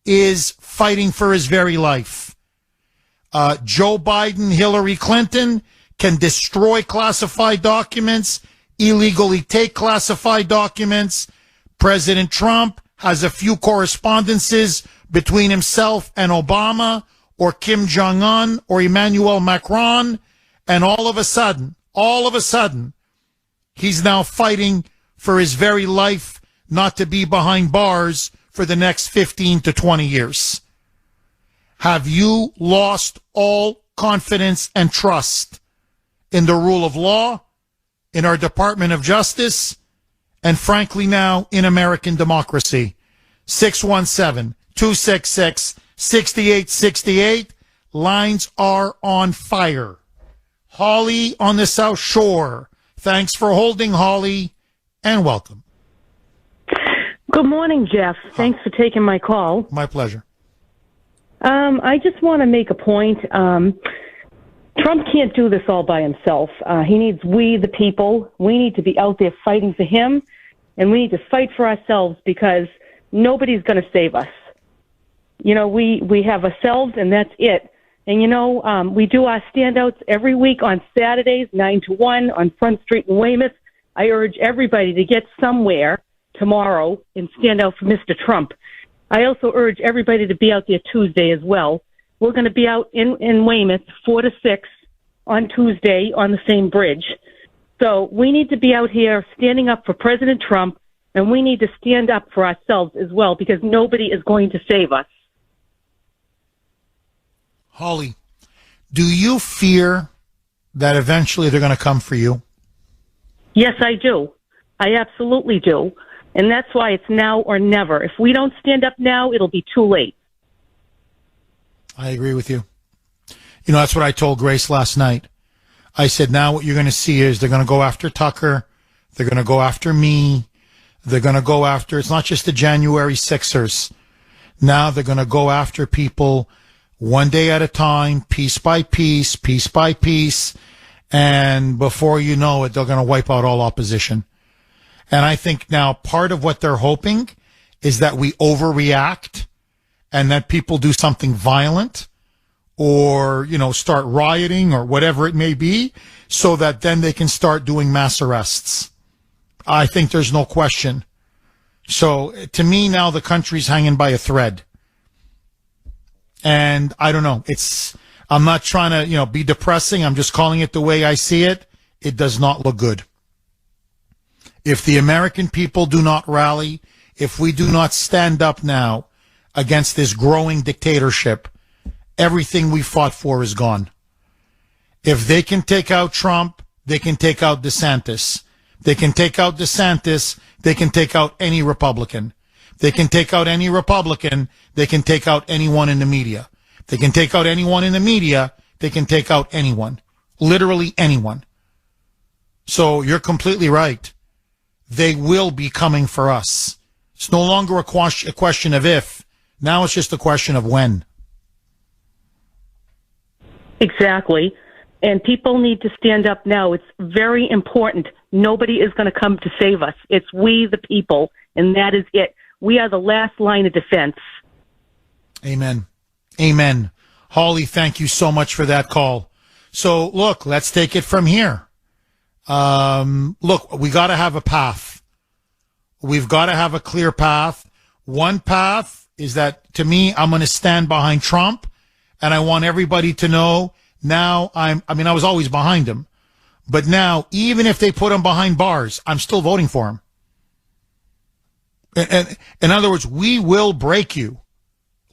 is fighting for his very life. Joe Biden, Hillary Clinton can destroy classified documents, illegally take classified documents. President Trump has a few correspondences between himself and Obama or Kim Jong-un or Emmanuel Macron, and all of a sudden, he's now fighting for his very life not to be behind bars for the next 15 to 20 years. Have you lost all confidence and trust in the rule of law, in our Department of Justice, and frankly now in American democracy? 617-266-6868. Lines are on fire. Holly on the South Shore. Thanks for holding, Holly, and welcome. Good morning, Jeff. Thanks for taking my call. My pleasure. I just want to make a point. Trump can't do this all by himself. He needs we, the people. We need to be out there fighting for him, and we need to fight for ourselves because nobody's going to save us. You know, we have ourselves, and that's it. And, you know, we do our standouts every week on Saturdays, 9 to 1 on Front Street in Weymouth. I urge everybody to get somewhere tomorrow and stand out for Mr. Trump. I also urge everybody to be out there Tuesday as well. We're going to be out in Weymouth 4 to 6 on Tuesday on the same bridge. So we need to be out here standing up for President Trump, and we need to stand up for ourselves as well because nobody is going to save us. Holly, do you fear that eventually they're going to come for you? Yes, I do. I absolutely do. And that's why it's now or never. If we don't stand up now, it'll be too late. I agree with you. You know, that's what I told Grace last night. I said, now what you're going to see is they're going to go after Tucker. They're going to go after me. They're going to go after, it's not just the January Sixers. Now they're going to go after people one day at a time, piece by piece, piece by piece. And before you know it, they're going to wipe out all opposition. And I think now part of what they're hoping is that we overreact and that people do something violent or, you know, start rioting or whatever it may be so that then they can start doing mass arrests. I think there's no question. So to me now the country's hanging by a thread. And I don't know. I'm not trying to, you know, be depressing. I'm just calling it the way I see it. It does not look good. If the American people do not rally, if we do not stand up now against this growing dictatorship, everything we fought for is gone. If they can take out Trump, they can take out DeSantis. They can take out DeSantis, they can take out any Republican. They can take out any Republican, they can take out anyone in the media. They can take out anyone in the media, they can take out anyone. Literally anyone. So you're completely right. They will be coming for us. It's no longer a question of if. Now it's just a question of when. Exactly. And people need to stand up now. It's very important. Nobody is going to come to save us. It's we, the people, and that is it. We are the last line of defense. Amen. Amen. Holly, thank you so much for that call. So, look, let's take it from here. Look, we got to have a path. We've got to have a clear path. One path is that, to me, I'm going to stand behind Trump, and I want everybody to know now I was always behind him, but now, even if they put him behind bars, I'm still voting for him. And in other words, we will break you.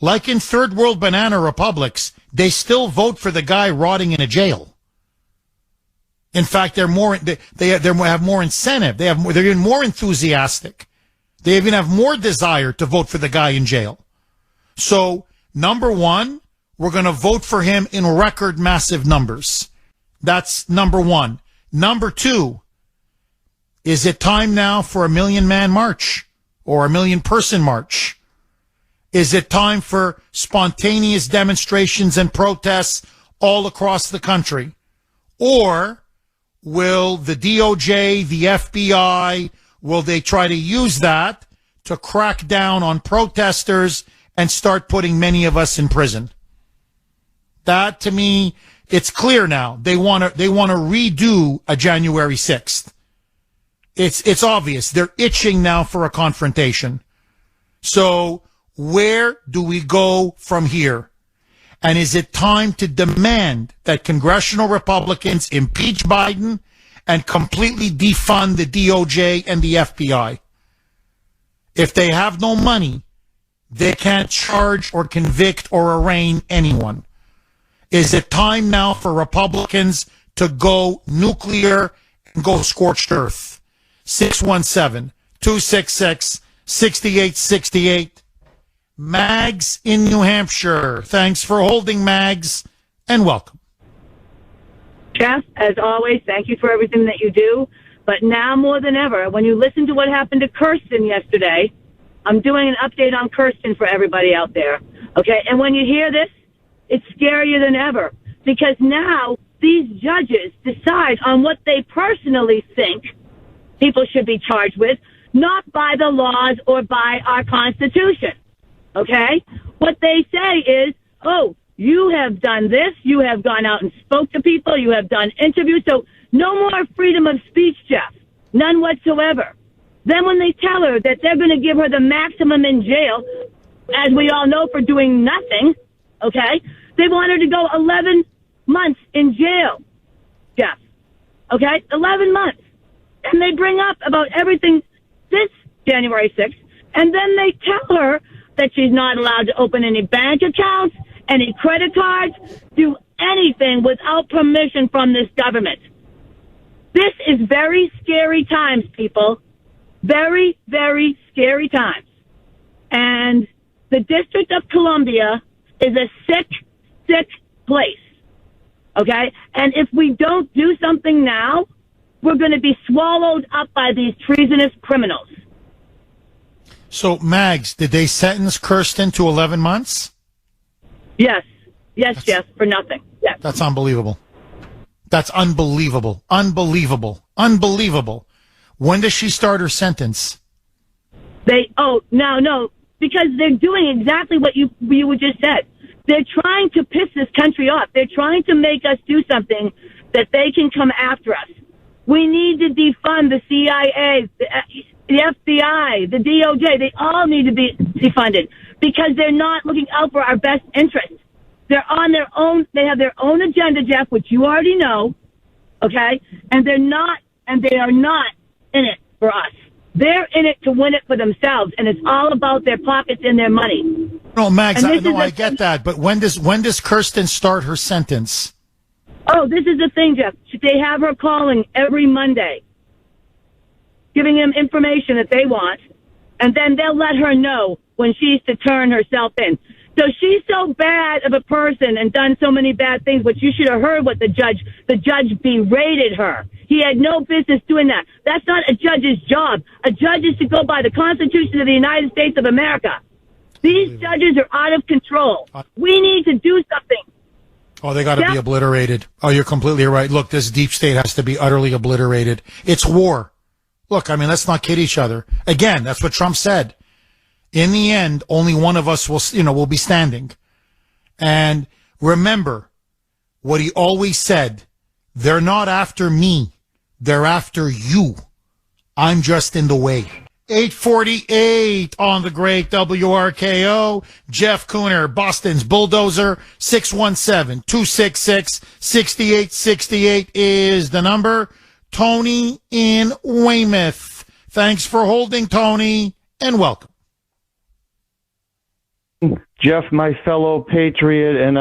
Like in third world banana republics, they still vote for the guy rotting in a jail. In fact, they have more incentive. They're even more enthusiastic. They even have more desire to vote for the guy in jail. So, number one, we're going to vote for him in record massive numbers. That's number one. Number two, is it time now for a 1 million man march or a 1 million person march? Is it time for spontaneous demonstrations and protests all across the country? Or will the DOJ, the FBI, will they try to use that to crack down on protesters and start putting many of us in prison? That, to me, it's clear now. They want to redo a January 6th. It's obvious. They're itching now for a confrontation. So where do we go from here? And is it time to demand that congressional Republicans impeach Biden and completely defund the DOJ and the FBI? If they have no money, they can't charge or convict or arraign anyone. Is it time now for Republicans to go nuclear and go scorched earth? 617-266-6868. Mags in New Hampshire. Thanks for holding, Mags, and welcome. Jeff, as always, thank you for everything that you do. But now more than ever, when you listen to what happened to Kirsten yesterday, I'm doing an update on Kirsten for everybody out there. Okay? And when you hear this, it's scarier than ever. Because now these judges decide on what they personally think people should be charged with, not by the laws or by our Constitution. Okay? What they say is, oh, you have done this, you have gone out and spoke to people, you have done interviews, so no more freedom of speech, Jeff. None whatsoever. Then when they tell her that they're going to give her the maximum in jail, as we all know, for doing nothing, okay, they want her to go 11 months in jail, Jeff. Okay? 11 months. And they bring up about everything since January 6th, and then they tell her that she's not allowed to open any bank accounts, any credit cards, do anything without permission from this government. This is very scary times, people. Very, very scary times. And the District of Columbia is a sick, sick place. Okay? And if we don't do something now, we're going to be swallowed up by these treasonous criminals. So, Mags, did they sentence Kirsten to 11 months? Yes. Yes, Jeff, for nothing. Yes. That's unbelievable. That's unbelievable. Unbelievable. Unbelievable. When does she start her sentence? No, because they're doing exactly what you just said. They're trying to piss this country off. They're trying to make us do something that they can come after us. We need to defund the CIA, the FBI, the DOJ. They all need to be defunded because they're not looking out for our best interests. They're on their own. They have their own agenda, Jeff, which you already know. Okay? And they are not in it for us. They're in it to win it for themselves, and it's all about their pockets and their money. No, Mags, I get that, but when does Kirsten start her sentence? Oh, this is the thing, Jeff. They have her calling every Monday, giving them information that they want, and then they'll let her know when she's to turn herself in. So she's so bad of a person and done so many bad things, but you should have heard what the judge berated her. He had no business doing that. That's not a judge's job. A judge is to go by the Constitution of the United States of America. These judges are out of control. We need to do something. Oh, they got to be obliterated. Oh, you're completely right. Look, this deep state has to be utterly obliterated. It's war. Look, I mean, let's not kid each other. Again, that's what Trump said. In the end, only one of us will be standing. And remember what he always said. They're not after me. They're after you. I'm just in the way. 8:48 on the great WRKO. Jeff Kuhner, Boston's bulldozer. 617-266-6868 is the number. Tony in Weymouth. Thanks for holding, Tony, and welcome. Jeff, my fellow patriot, and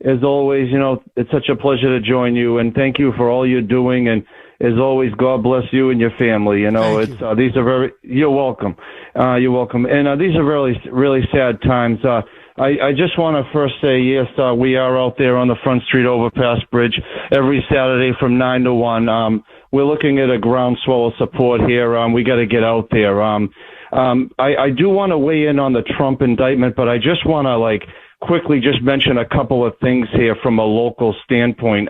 as always, it's such a pleasure to join you, and thank you for all you're doing, and as always, God bless you and your family. You're welcome. You're welcome. And these are really, really sad times. I just want to first say, yes, we are out there on the Front Street Overpass Bridge every Saturday from 9 to 1. We're looking at a groundswell of support here. We got to get out there. I do want to weigh in on the Trump indictment, but I just want to quickly just mention a couple of things here from a local standpoint.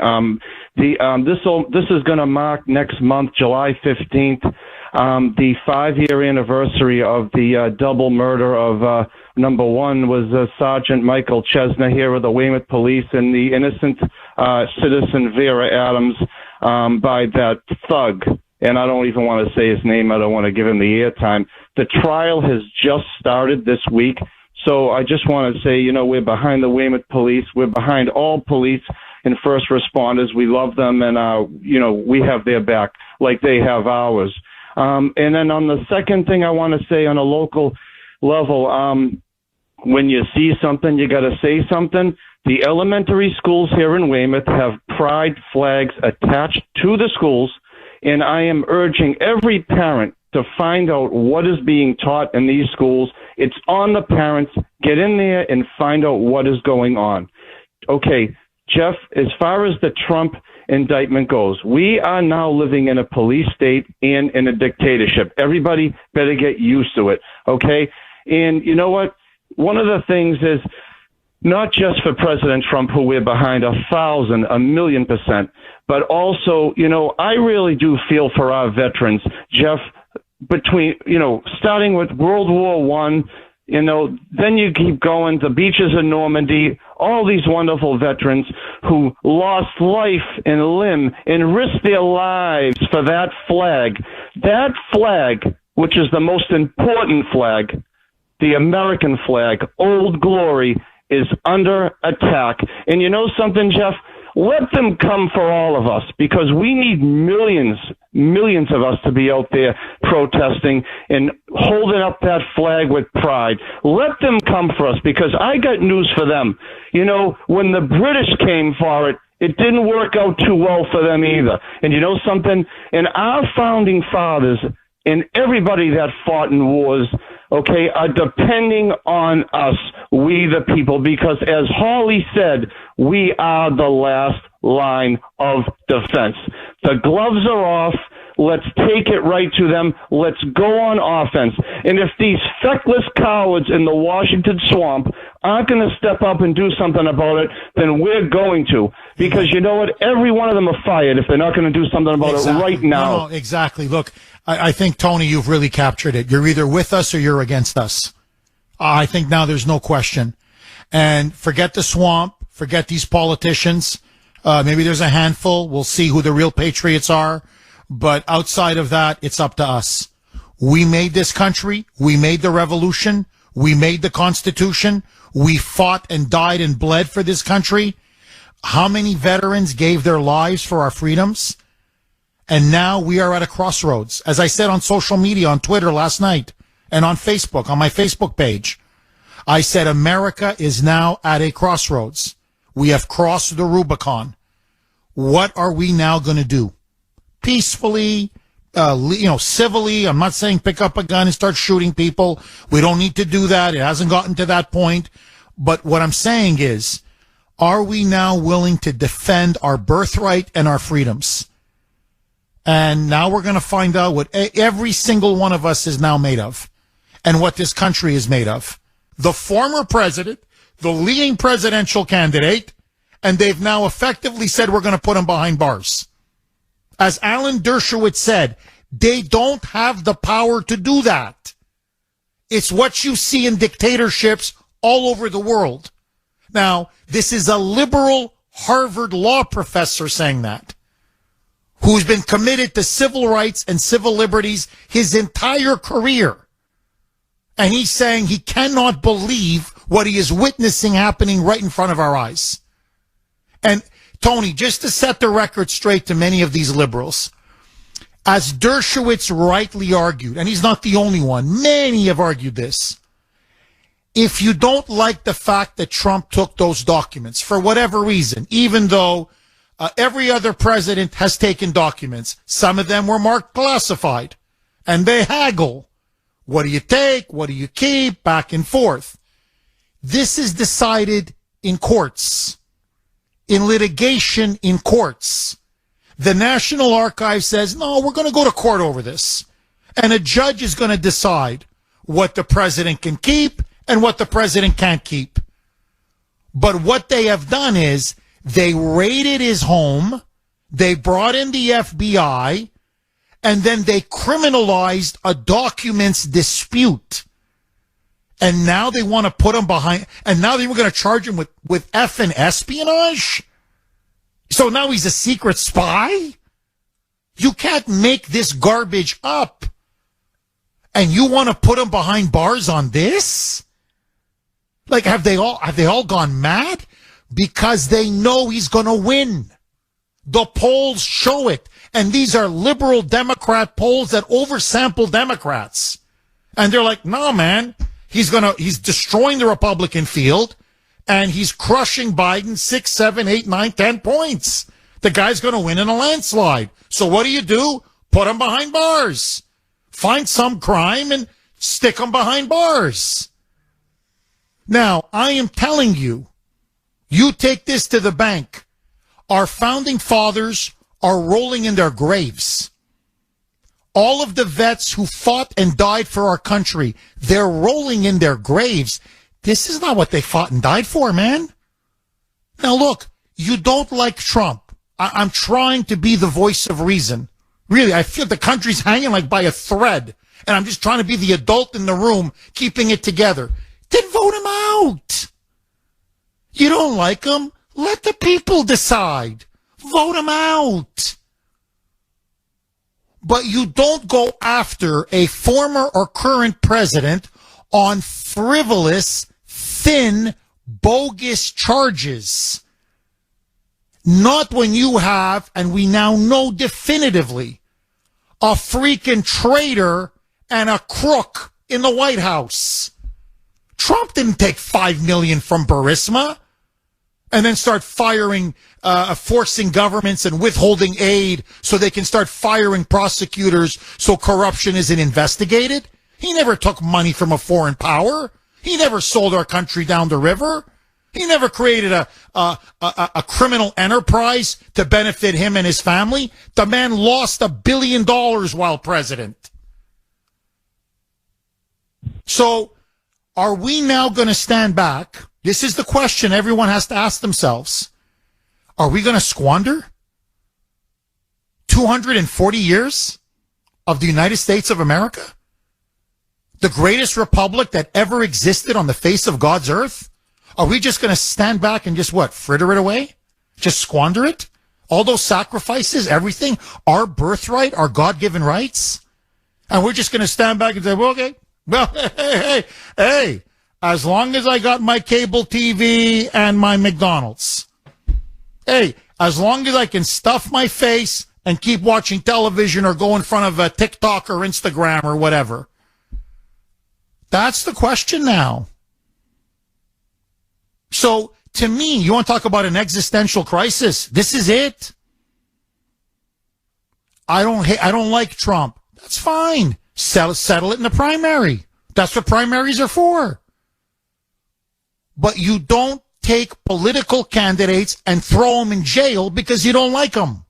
This is going to mark next month, July 15th. the 5-year anniversary of the double murder of number one was Sergeant Michael Chesner here with the Weymouth Police and the innocent citizen Vera Adams by that thug. And I don't even want to say his name. I don't want to give him the airtime. The trial has just started this week. So I just want to say, we're behind the Weymouth Police. We're behind all police and first responders. We love them, and, we have their back like they have ours. And then on the second thing I want to say on a local level, when you see something, you got to say something. The elementary schools here in Weymouth have pride flags attached to the schools, and I am urging every parent to find out what is being taught in these schools. It's on the parents. Get in there and find out what is going on. Okay, Jeff, as far as the Trump indictment goes, we are now living in a police state and in a dictatorship. Everybody better get used to it, okay? And you know what? One of the things is, not just for President Trump, who we're behind 1,000, 1,000,000%, but also, I really do feel for our veterans, Jeff, between, starting with World War I, then you keep going, the beaches of Normandy, all these wonderful veterans who lost life and limb and risked their lives for that flag. That flag, which is the most important flag, the American flag, Old Glory, is under attack. And you know something, Jeff? Let them come for all of us, because we need millions of us to be out there protesting and holding up that flag with pride. Let them come for us, because I got news for them. When the British came for it, it didn't work out too well for them either. And you know something? And our founding fathers and everybody that fought in wars, okay, are depending on us, we the people, because as Hawley said, we are the last line of defense. The gloves are off. Let's take it right to them. Let's go on offense. And if these feckless cowards in the Washington swamp aren't going to step up and do something about it, then we're going to. Because you know what? Every one of them are fired if they're not going to do something about it right now. No, exactly. Look, I think, Tony, you've really captured it. You're either with us or you're against us. I think now there's no question. And forget the swamp. Forget these politicians. Maybe there's a handful. We'll see who the real patriots are. But outside of that, it's up to us. We made this country. We made the revolution. We made the Constitution. We fought and died and bled for this country. How many veterans gave their lives for our freedoms? And now we are at a crossroads. As I said on social media, on Twitter last night, and on Facebook, on my Facebook page, I said America is now at a crossroads. We have crossed the Rubicon. What are we now going to do? Peacefully, civilly. I'm not saying pick up a gun and start shooting people. We don't need to do that. It hasn't gotten to that point. But what I'm saying is, are we now willing to defend our birthright and our freedoms? And now we're going to find out what every single one of us is now made of and what this country is made of. The former president, the leading presidential candidate, and they've now effectively said we're going to put him behind bars. As Alan Dershowitz said, they don't have the power to do that. It's what you see in dictatorships all over the world. Now, this is a liberal Harvard law professor saying that, who's been committed to civil rights and civil liberties his entire career. And he's saying he cannot believe what he is witnessing happening right in front of our eyes. And Tony, just to set the record straight to many of these liberals, as Dershowitz rightly argued, and he's not the only one, many have argued this, if you don't like the fact that Trump took those documents for whatever reason, even though every other president has taken documents, some of them were marked classified, and they haggle. What do you take? What do you keep? Back and forth. This is decided in courts, in litigation in courts. The National Archive says, no, we're going to go to court over this. And a judge is going to decide what the president can keep and what the president can't keep. But what they have done is they raided his home, they brought in the FBI, And then they criminalized a documents dispute. And now they want to put him behind, and now they were going to charge him with effing espionage? So now he's a secret spy? You can't make this garbage up. And you want to put him behind bars on this? Like, have they all gone mad? Because they know he's going to win. The polls show it. And these are liberal Democrat polls that oversample Democrats. And they're like, no, man, he's destroying the Republican field and he's crushing Biden 6, 7, 8, 9, 10 points. The guy's going to win in a landslide. So what do? Put him behind bars. Find some crime and stick him behind bars. Now, I am telling you, you take this to the bank. Our founding fathers are rolling in their graves. All of the vets who fought and died for our country, they're rolling in their graves. This is not what they fought and died for, man. Now, look, you don't like Trump. I'm trying to be the voice of reason. Really, I feel the country's hanging like by a thread, and I'm just trying to be the adult in the room, keeping it together. Then vote him out. You don't like him? Let the people decide. Vote him out. But you don't go after a former or current president on frivolous, thin, bogus charges. Not when you have, and we now know definitively, a freaking traitor and a crook in the White House. Trump didn't take $5 million from Burisma and then start forcing governments and withholding aid so they can start firing prosecutors so corruption isn't investigated. He never took money from a foreign power. He never sold our country down the river. He never created a criminal enterprise to benefit him and his family. The man lost $1 billion while president. So are we now going to stand back? This is the question everyone has to ask themselves. Are we going to squander 240 years of the United States of America? The greatest republic that ever existed on the face of God's earth? Are we just going to stand back and just fritter it away? Just squander it? All those sacrifices, everything, our birthright, our God-given rights? And we're just going to stand back and say, well, okay, well, hey, as long as I got my cable TV and my McDonald's. Hey, as long as I can stuff my face and keep watching television or go in front of a TikTok or Instagram or whatever. That's the question now. So, to me, you want to talk about an existential crisis? This is it. I don't like Trump. That's fine. Settle it in the primary. That's what primaries are for. But you don't take political candidates and throw them in jail because you don't like them.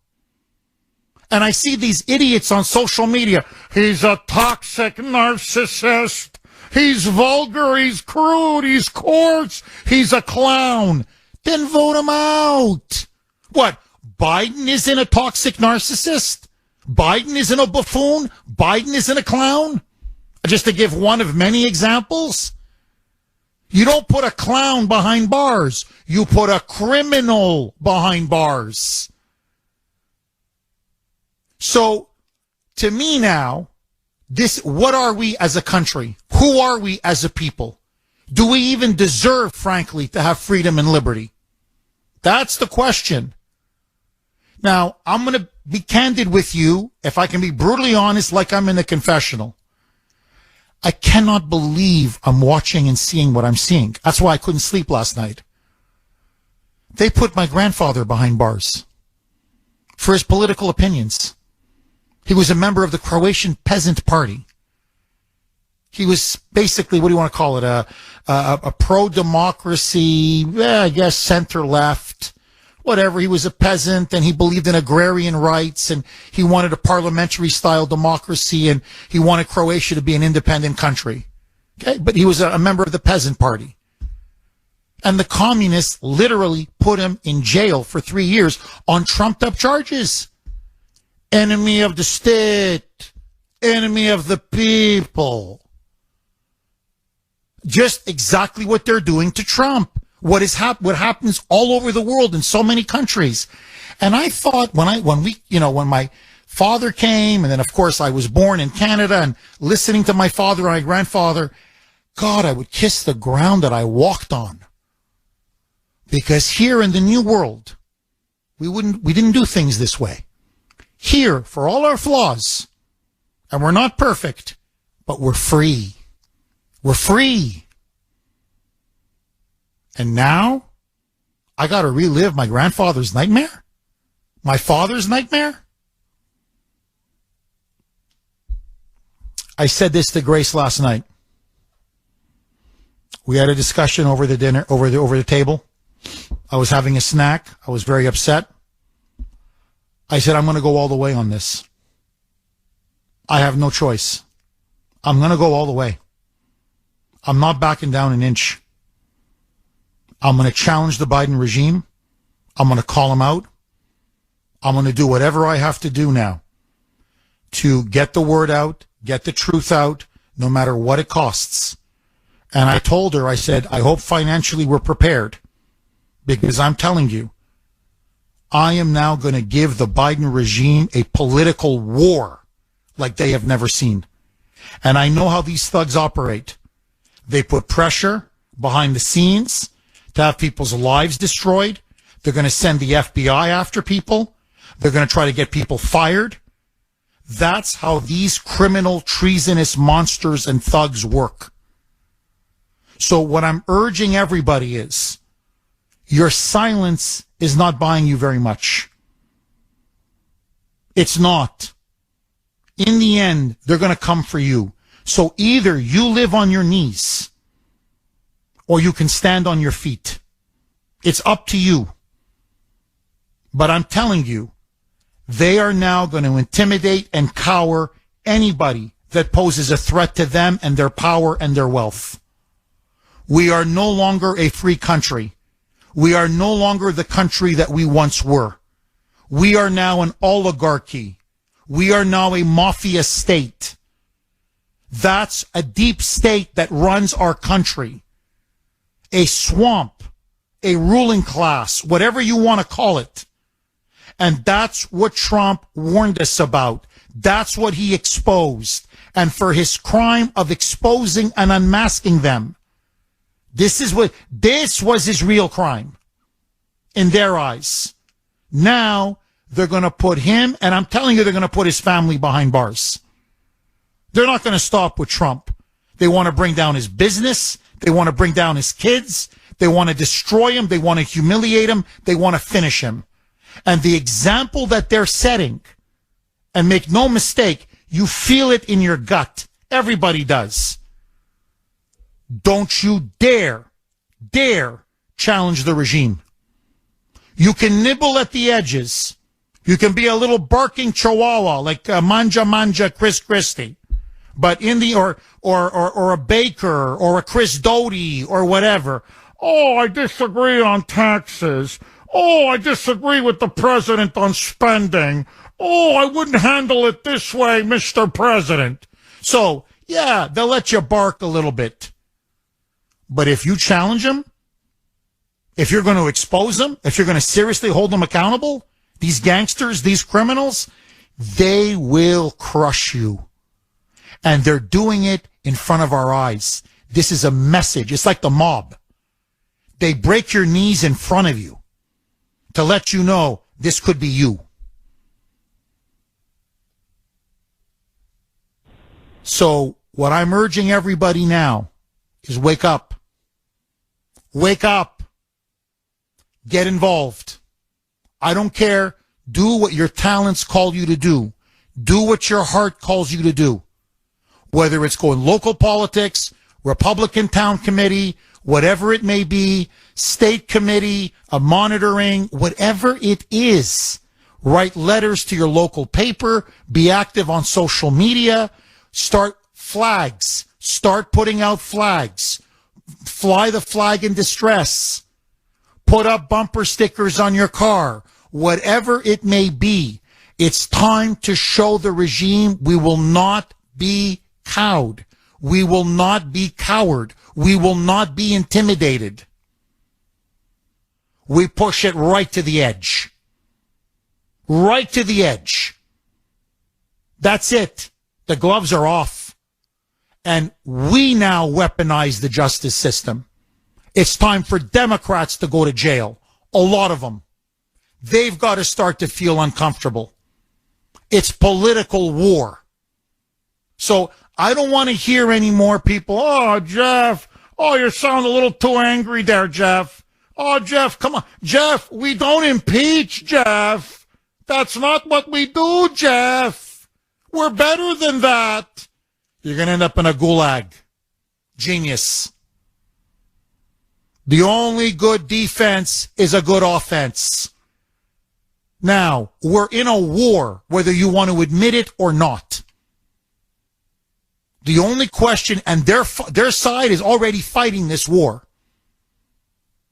And I see these idiots on social media. He's a toxic narcissist. He's vulgar, he's crude, he's coarse, he's a clown. Then vote him out. What, Biden isn't a toxic narcissist? Biden isn't a buffoon? Biden isn't a clown? Just to give one of many examples. You don't put a clown behind bars. You put a criminal behind bars. So, to me now, what are we as a country? Who are we as a people? Do we even deserve, frankly, to have freedom and liberty? That's the question. Now, I'm going to be candid with you, if I can be brutally honest, like I'm in a confessional. I cannot believe I'm watching and seeing what I'm seeing. That's why I couldn't sleep last night. They put my grandfather behind bars for his political opinions. He was a member of the Croatian Peasant Party. He was basically, what do you want to call it, a pro-democracy, I guess center-left, whatever. He was a peasant, and he believed in agrarian rights, and he wanted a parliamentary-style democracy, and he wanted Croatia to be an independent country. Okay, but he was a member of the Peasant Party. And the communists literally put him in jail for 3 years on trumped-up charges. enemy of the state, enemy of the people. Just exactly what they're doing to Trump. What happens all over the world in so many countries. And I thought when my father came, and then of course I was born in Canada, and listening to my father and my grandfather, God, I would kiss the ground that I walked on. Because here in the new world, we didn't do things this way. Here, for all our flaws, and we're not perfect, but we're free. We're free. And now, I got to relive my grandfather's nightmare? My father's nightmare? I said this to Grace last night. We had a discussion over the dinner, over the table. I was having a snack. I was very upset. I said, I'm going to go all the way on this. I have no choice. I'm going to go all the way. I'm not backing down an inch. I'm going to challenge the Biden regime. I'm going to call him out. I'm going to do whatever I have to do now to get the word out, get the truth out, no matter what it costs. And I told her, I said, I hope financially we're prepared, because I'm telling you, I am now going to give the Biden regime a political war like they have never seen. And I know how these thugs operate. They put pressure behind the scenes to have people's lives destroyed. They're going to send the FBI after people. They're going to try to get people fired. That's how these criminal, treasonous monsters and thugs work. So what I'm urging everybody is, your silence is not buying you very much. It's not. In the end, they're going to come for you. So either you live on your knees, or you can stand on your feet. It's up to you. But I'm telling you, they are now going to intimidate and cower anybody that poses a threat to them and their power and their wealth. We are no longer a free country. We are no longer the country that we once were. We are now an oligarchy. We are now a mafia state. That's a deep state that runs our country. A swamp, a ruling class, whatever you want to call it. And that's what Trump warned us about. That's what he exposed. And for his crime of exposing and unmasking them, this was his real crime in their eyes. Now they're going to put him, and I'm telling you, they're going to put his family behind bars. They're not going to stop with Trump. They want to bring down his business. They want to bring down his kids. They want to destroy him. They want to humiliate him. They want to finish him. And the example that they're setting, and make no mistake, you feel it in your gut. Everybody does. Don't you dare challenge the regime. You can nibble at the edges. You can be a little barking chihuahua like Manja Chris Christie. But in the, or a Baker or a Chris Doty or whatever. Oh, I disagree on taxes. Oh, I disagree with the president on spending. Oh, I wouldn't handle it this way, Mr. President. So, yeah, they'll let you bark a little bit. But if you challenge them, if you're going to expose them, if you're going to seriously hold them accountable, these gangsters, these criminals, they will crush you. And they're doing it in front of our eyes. This is a message. It's like the mob. They break your knees in front of you to let you know this could be you. So what I'm urging everybody now is wake up. Wake up. Get involved. I don't care. Do what your talents call you to do. Do what your heart calls you to do. Whether it's going local politics, Republican town committee, whatever it may be, state committee, a monitoring, whatever it is. Write letters to your local paper. Be active on social media. Start flags. Start putting out flags. Fly the flag in distress. Put up bumper stickers on your car. Whatever it may be. It's time to show the regime we will not be cowed. We will not be coward. We will not be intimidated. We push it right to the edge. Right to the edge. That's it. The gloves are off. And we now weaponize the justice system. It's time for Democrats to go to jail. A lot of them. They've got to start to feel uncomfortable. It's political war. So I don't want to hear any more people, oh, Jeff, oh, you sound a little too angry there, Jeff. Oh, Jeff, come on. Jeff, we don't impeach, Jeff. That's not what we do, Jeff. We're better than that. You're going to end up in a gulag. Genius. The only good defense is a good offense. Now, we're in a war, whether you want to admit it or not. The only question, and their side is already fighting this war.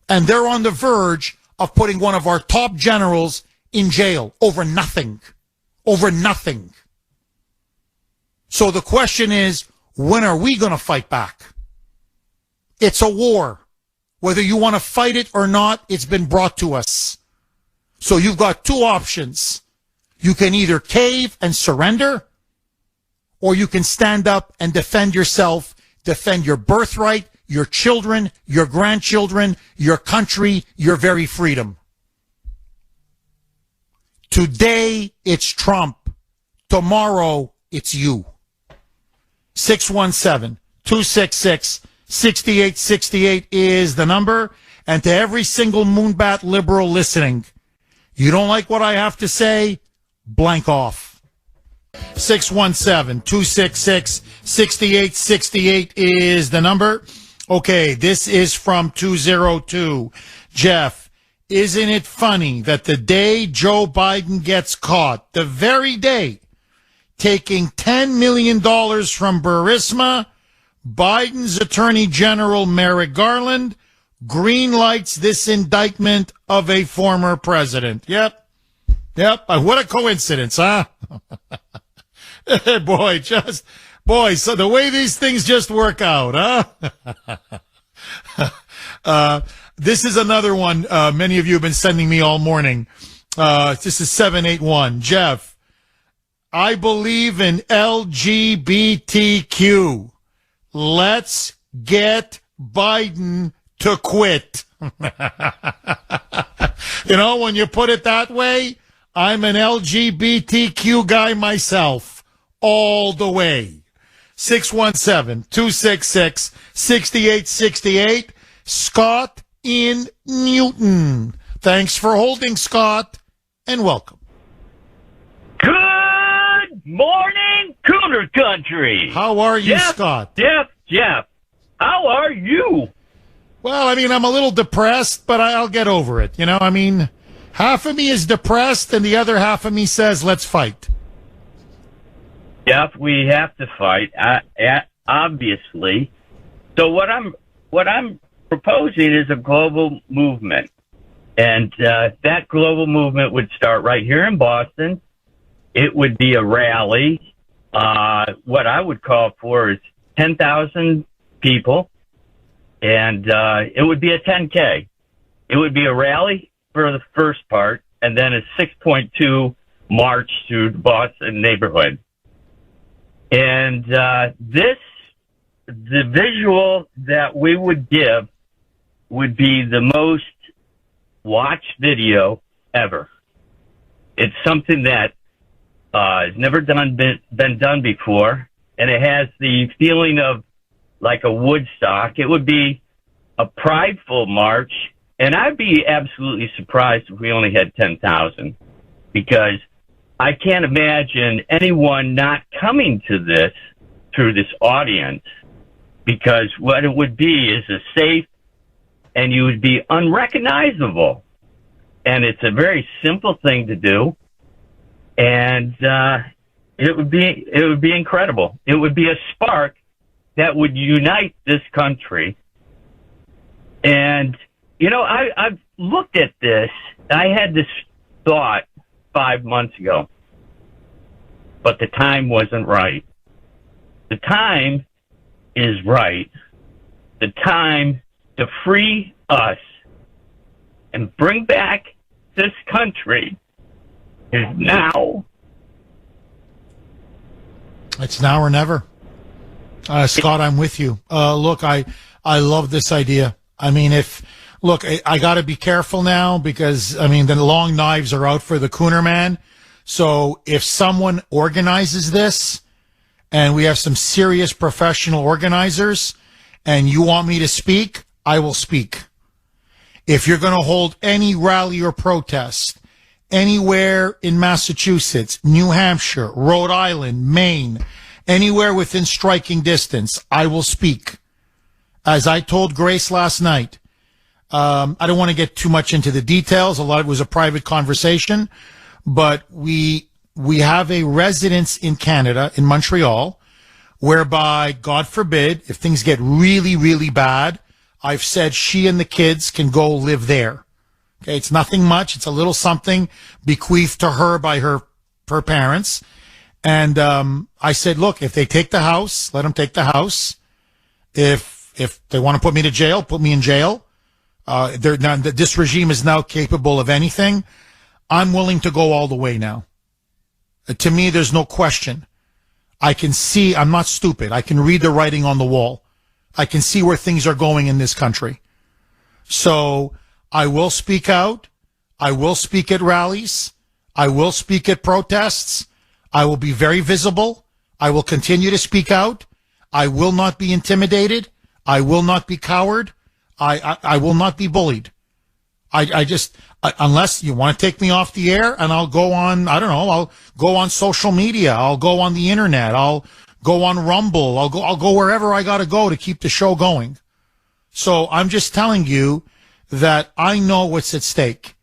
And they're on the verge of putting one of our top generals in jail over nothing. Over nothing. So the question is, when are we going to fight back? It's a war. Whether you want to fight it or not, it's been brought to us. So you've got two options. You can either cave and surrender, or you can stand up and defend yourself, defend your birthright, your children, your grandchildren, your country, your very freedom. Today, it's Trump. Tomorrow, it's you. 617-266-6868 is the number. And to every single Moonbat liberal listening, you don't like what I have to say? Blank off. 617-266-6868 is the number. Okay, this is from 202. Jeff, isn't it funny that the day Joe Biden gets caught, the very day, taking $10 million from Burisma, Biden's Attorney General Merrick Garland greenlights this indictment of a former president. Yep. What a coincidence, huh? Boy, so the way these things just work out, huh? This is another one many of you have been sending me all morning. This is 781. Jeff, I believe in LGBTQ. Let's get Biden to quit. You know, when you put it that way, I'm an LGBTQ guy myself, all the way. 617-266-6868. Scott in Newton. Thanks for holding, Scott, and welcome. Good morning, Kuhner Country. How are you, Scott? Jeff, how are you? Well, I mean, I'm a little depressed, but I'll get over it. You know, I mean, half of me is depressed, and the other half of me says, let's fight. Jeff, we have to fight, obviously. So what I'm proposing is a global movement. And that global movement would start right here in Boston. It would be a rally. What I would call for is 10,000 people. And it would be a 10K. It would be a rally for the first part, and then a 6.2 march through the Boston neighborhood. And the visual that we would give would be the most watched video ever. It's something that has never been done before, and it has the feeling of like a Woodstock. It would be a prideful march, and I'd be absolutely surprised if we only had 10,000, because I can't imagine anyone not coming to this through this audience, because what it would be is a safe, and you would be unrecognizable. And it's a very simple thing to do. And it would be incredible. It would be a spark that would unite this country. And, you know, I've looked at this. I had this thought 5 months ago. but the time wasn't right. The time is right. The time to free us and bring back this country is now. It's now or never. Scott, I'm with you. Look, I love this idea. I mean, I got to be careful now because, I mean, the long knives are out for the Kuhner man. So if someone organizes this and we have some serious professional organizers and you want me to speak, I will speak. If you're going to hold any rally or protest anywhere in Massachusetts, New Hampshire, Rhode Island, Maine, anywhere within striking distance, I will speak. As I told Grace last night, I don't want to get too much into the details. A lot of it was a private conversation, but we have a residence in Canada, in Montreal, whereby, God forbid, if things get really, really bad, I've said she and the kids can go live there. Okay, it's nothing much. It's a little something bequeathed to her by her parents. And I said, look, if they take the house, let them take the house. If they want to put me to jail, put me in jail. This regime is now capable of anything. I'm willing to go all the way now. To me, there's no question. I can see, I'm not stupid. I can read the writing on the wall. I can see where things are going in this country. So I will speak out. I will speak at rallies. I will speak at protests. I will be very visible. I will continue to speak out. I will not be intimidated. I will not be coward. I will not be bullied. Unless you want to take me off the air and I'll go on, I don't know, I'll go on social media. I'll go on the internet. I'll go on Rumble. I'll go wherever I got to go to keep the show going. So I'm just telling you that I know what's at stake.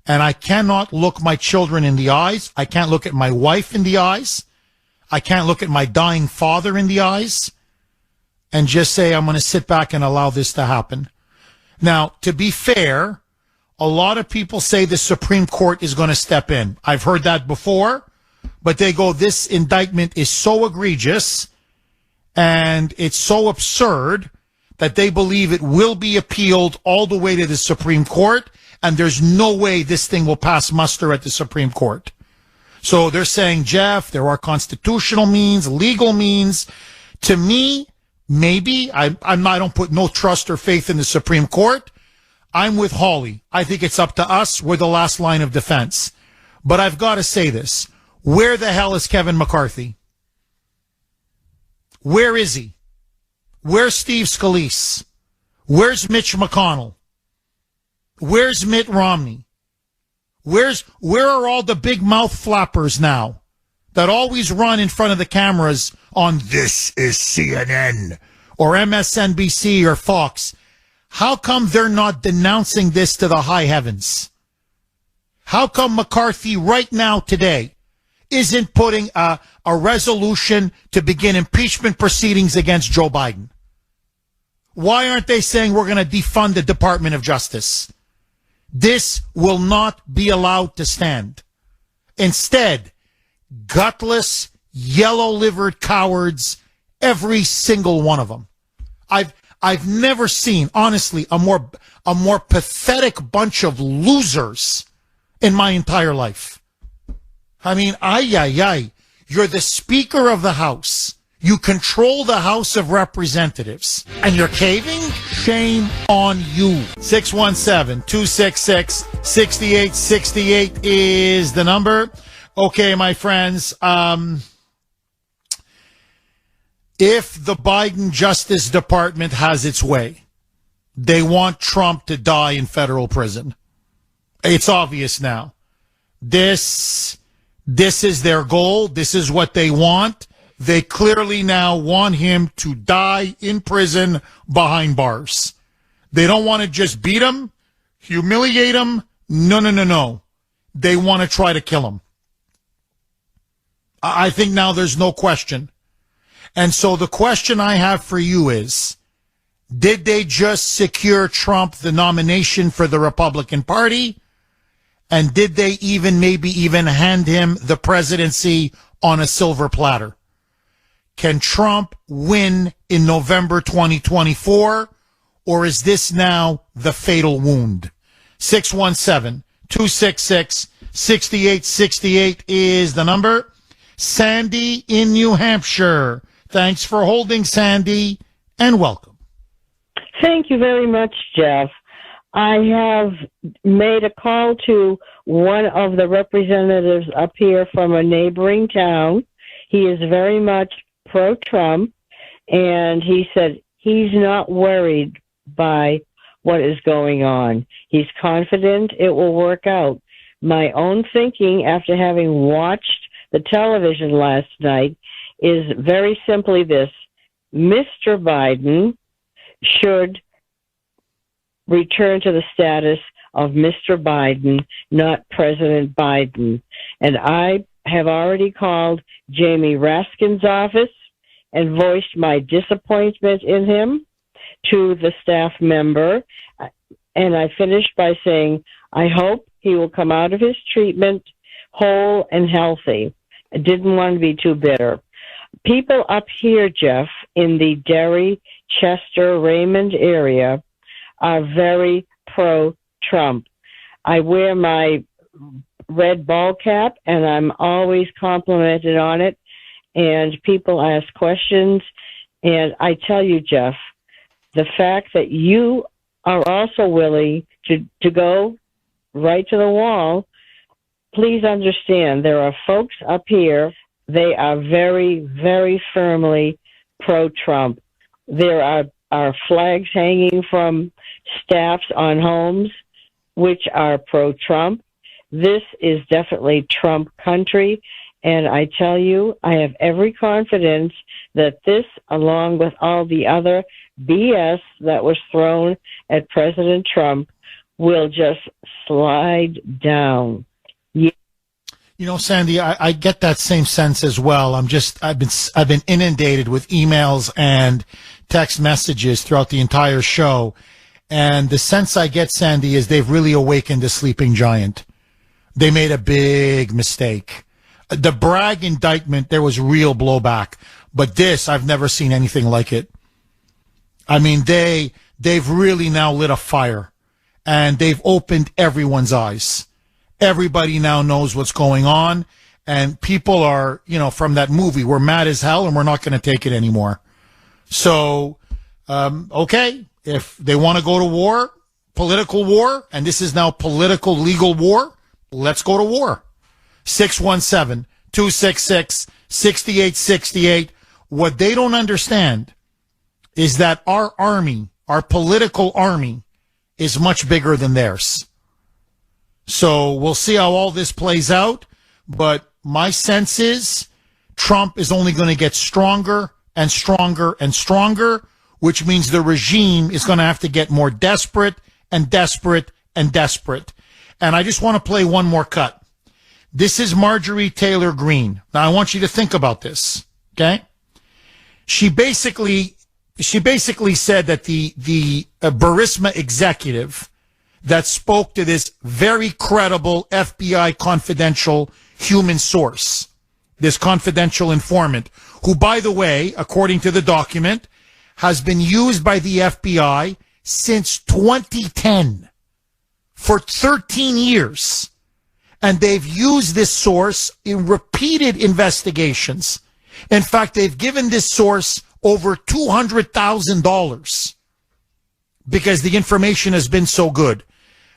And I cannot look my children in the eyes. I can't look at my wife in the eyes. I can't look at my dying father in the eyes and just say I'm going to sit back and allow this to happen. Now, to be fair, a lot of people say the Supreme Court is going to step in. I've heard that before, but they go, this indictment is so egregious and it's so absurd that they believe it will be appealed all the way to the Supreme Court, and there's no way this thing will pass muster at the Supreme Court. So they're saying, Jeff, there are constitutional means, legal means. To me, maybe, I don't put no trust or faith in the Supreme Court. I'm with Hawley. I think it's up to us. We're the last line of defense. But I've got to say this. Where the hell is Kevin McCarthy? Where is he? Where's Steve Scalise? Where's Mitch McConnell? Where's Mitt Romney? Where are all the big mouth flappers now that always run in front of the cameras on This is CNN or MSNBC or Fox? How come they're not denouncing this to the high heavens? How come McCarthy right now today isn't putting a resolution to begin impeachment proceedings against Joe Biden? Why aren't they saying we're going to defund the Department of Justice? This will not be allowed to stand. Instead, gutless, yellow-livered cowards, every single one of them. I've never seen, honestly, a more pathetic bunch of losers in my entire life. I mean, you're the Speaker of the House. You control the House of Representatives, and you're caving? Shame on you. 617-266-6868 is the number. Okay, my friends, if the Biden Justice Department has its way, they want Trump to die in federal prison. It's obvious now. This is their goal. This is what they want. They clearly now want him to die in prison behind bars. They don't want to just beat him, humiliate him. No. They want to try to kill him. I think now there's no question. And so the question I have for you is, did they just secure Trump the nomination for the Republican Party? And did they maybe even hand him the presidency on a silver platter? Can Trump win in November 2024, or is this now the fatal wound? 617-266-6868 is the number. Sandy in New Hampshire. Thanks for holding, Sandy, and welcome. Thank you very much, Jeff. I have made a call to one of the representatives up here from a neighboring town. He is very much pro-Trump, and he said he's not worried by what is going on. He's confident it will work out. My own thinking after having watched the television last night is very simply this: Mr. Biden should return to the status of Mr. Biden, not President Biden. And I have already called Jamie Raskin's office and voiced my disappointment in him to the staff member. And I finished by saying, I hope he will come out of his treatment whole and healthy. I didn't want to be too bitter. People up here, Jeff, in the Derry, Chester, Raymond area are very pro-Trump. I wear my red ball cap, and I'm always complimented on it, and people ask questions. And I tell you, Jeff, the fact that you are also willing to go right to the wall, please understand there are folks up here, they are very, very firmly pro-Trump. There are flags hanging from staffs on homes which are pro-Trump. This is definitely Trump country, and I tell you, I have every confidence that this, along with all the other BS that was thrown at President Trump, will just slide down. You know, Sandy, I get that same sense as well. I've been inundated with emails and text messages throughout the entire show. And the sense I get, Sandy, is they've really awakened a sleeping giant. They made a big mistake. The Bragg indictment, there was real blowback. But this, I've never seen anything like it. I mean, they've really now lit a fire. And they've opened everyone's eyes. Everybody now knows what's going on. And people are, from that movie, we're mad as hell and we're not going to take it anymore. So, okay, if they want to go to war, political war, and this is now political legal war, let's go to war. 617-266-6868. What they don't understand is that our army, our political army, is much bigger than theirs. So we'll see how all this plays out, but my sense is Trump is only going to get stronger and stronger and stronger, which means the regime is going to have to get more desperate and desperate and desperate. And I just want to play one more cut. This is Marjorie Taylor Greene. Now I want you to think about this, okay? She basically said that the Burisma executive that spoke to this very credible FBI confidential human source, this confidential informant, who, by the way, according to the document, has been used by the FBI since 2010 for 13 years. And they've used this source in repeated investigations. In fact, they've given this source over $200,000 because the information has been so good.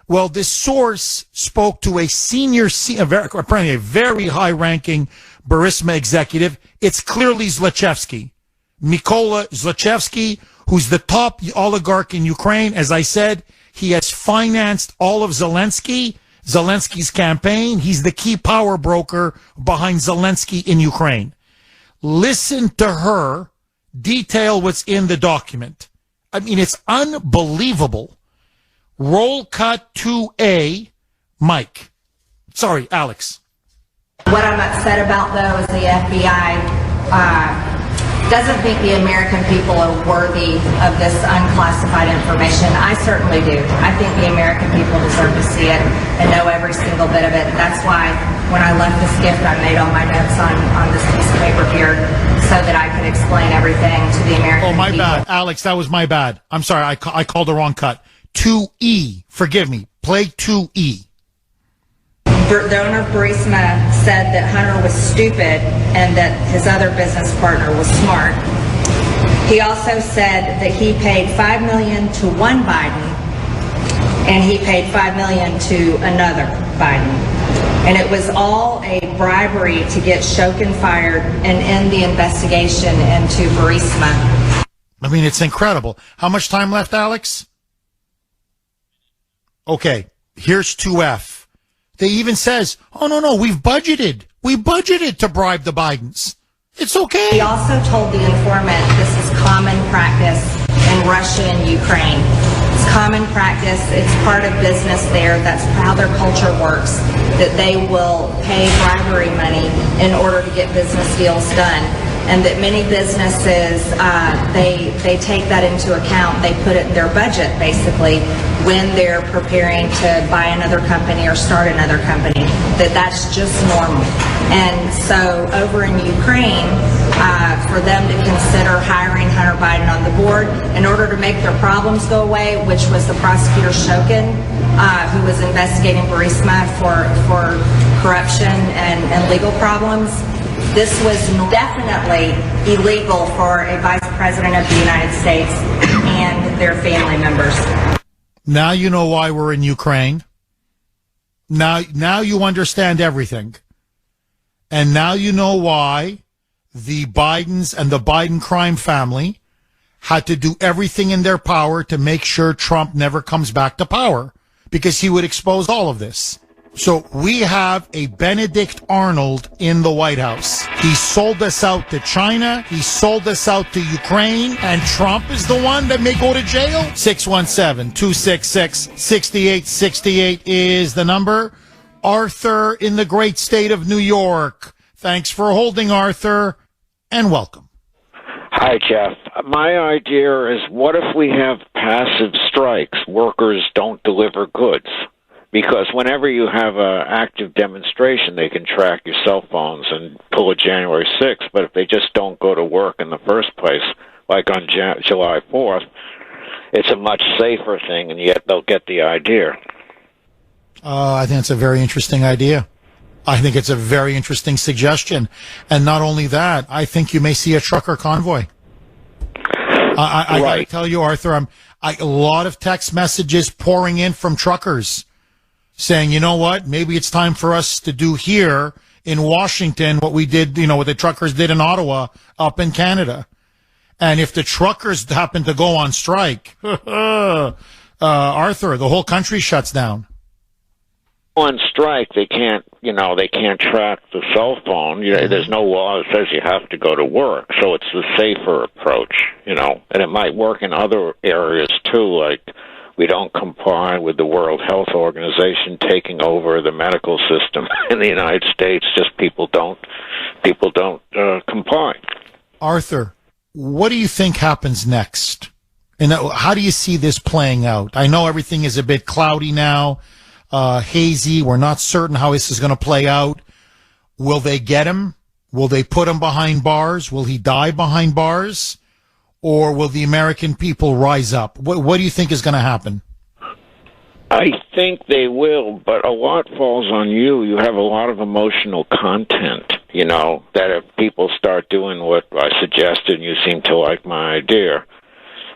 Well, this source spoke to apparently a very high-ranking Burisma executive. It's clearly Zlochevsky, Mykola Zlochevsky, who's the top oligarch in Ukraine. As I said, he has financed all of Zelensky's campaign. He's the key power broker behind Zelensky in Ukraine. Listen to her detail what's in the document. I mean, it's unbelievable. Roll cut 2A, Mike. Sorry, Alex. What I'm upset about, though, is the FBI doesn't think the American people are worthy of this unclassified information. I certainly do. I think the American people deserve to see it and know every single bit of it. That's why when I left this gift, I made all my notes on this piece of paper here so that I could explain everything to the American people. Oh, my bad. Alex, that was my bad. I'm sorry. I called the wrong cut. 2E. Forgive me. Play 2E. Donor Burisma said that Hunter was stupid and that his other business partner was smart. He also said that he paid $5 million to one Biden and he paid $5 million to another Biden. And it was all a bribery to get Shokin fired and end the investigation into Burisma. I mean, it's incredible. How much time left, Alex? Okay, here's 2F. They even says, oh, no, we've budgeted. We budgeted to bribe the Bidens. It's okay. He also told the informant this is common practice in Russia and Ukraine. It's common practice. It's part of business there. That's how their culture works, that they will pay bribery money in order to get business deals done. And that many businesses, they take that into account. They put it in their budget, basically, when they're preparing to buy another company or start another company, that's just normal. And so over in Ukraine, for them to consider hiring Hunter Biden on the board in order to make their problems go away, which was the prosecutor Shokin, who was investigating Burisma for corruption and legal problems. This was definitely illegal for a vice president of the United States and their family members. Now you know why we're in Ukraine. Now you understand everything. And now you know why the Bidens and the Biden crime family had to do everything in their power to make sure Trump never comes back to power, because he would expose all of this. So we have a Benedict Arnold in the White House. He sold us out to China. He sold us out to Ukraine. And Trump is the one that may go to jail. 617-266-6868 is the number. Arthur in the great state of New York. Thanks for holding, Arthur, and welcome. Hi, Jeff. My idea is, what if we have passive strikes? Workers don't deliver goods. Because whenever you have an active demonstration, they can track your cell phones and pull a January 6th. But if they just don't go to work in the first place, like on July 4th, it's a much safer thing, and yet they'll get the idea. I think it's a very interesting idea. I think it's a very interesting suggestion. And not only that, I think you may see a trucker convoy. I got to tell you, Arthur, a lot of text messages pouring in from truckers saying, you know what, maybe it's time for us to do here in Washington what we did, what the truckers did in Ottawa up in Canada. And if the truckers happen to go on strike, Arthur, the whole country shuts down. On strike, they can't track the cell phone. There's no law that says you have to go to work, so it's the safer approach, and it might work in other areas too, like we don't comply with the World Health Organization taking over the medical system in the United States. Just people don't comply. Arthur, what do you think happens next? And how do you see this playing out? I know everything is a bit cloudy now, hazy. We're not certain how this is going to play out. Will they get him? Will they put him behind bars? Will he die behind bars? Or will the American people rise up? What do you think is going to happen? I think they will, but a lot falls on you. You have a lot of emotional content, that if people start doing what I suggested and you seem to like my idea,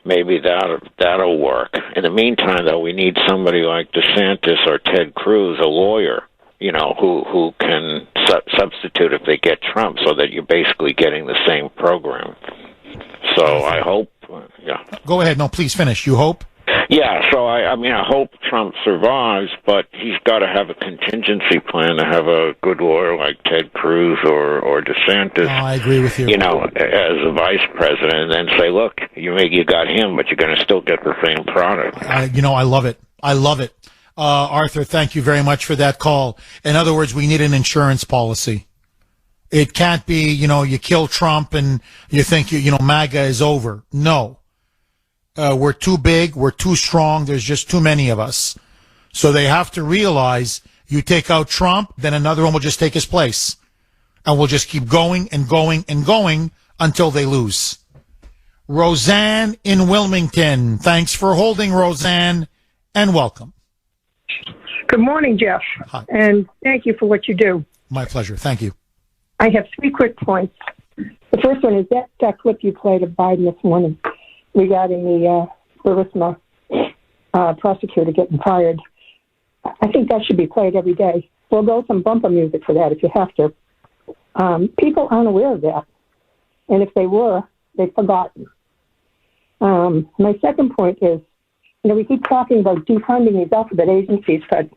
maybe that'll work. In the meantime, though, we need somebody like DeSantis or Ted Cruz, a lawyer, who can substitute if they get Trump, so that you're basically getting the same program. So I hope, Go ahead. No, please finish. You hope? Yeah, so I hope Trump survives, but he's got to have a contingency plan to have a good lawyer like Ted Cruz or DeSantis. I agree with you. As a vice president, and then say, look, you got him, but you're going to still get the same product. I love it. I love it. Arthur, thank you very much for that call. In other words, we need an insurance policy. It can't be, you kill Trump and you think, MAGA is over. No. We're too big. We're too strong. There's just too many of us. So they have to realize you take out Trump, then another one will just take his place. And we'll just keep going and going and going until they lose. Roseanne in Wilmington. Thanks for holding, Roseanne, and welcome. Good morning, Jeff. Hi. And thank you for what you do. My pleasure. Thank you. I have 3 quick points. The first one is that clip you played of Biden this morning regarding the Burisma prosecutor getting fired. I think that should be played every day. We'll go some bumper music for that if you have to. People aren't aware of that. And if they were, they've forgotten. My second point is, we keep talking about defunding these alphabet agencies, but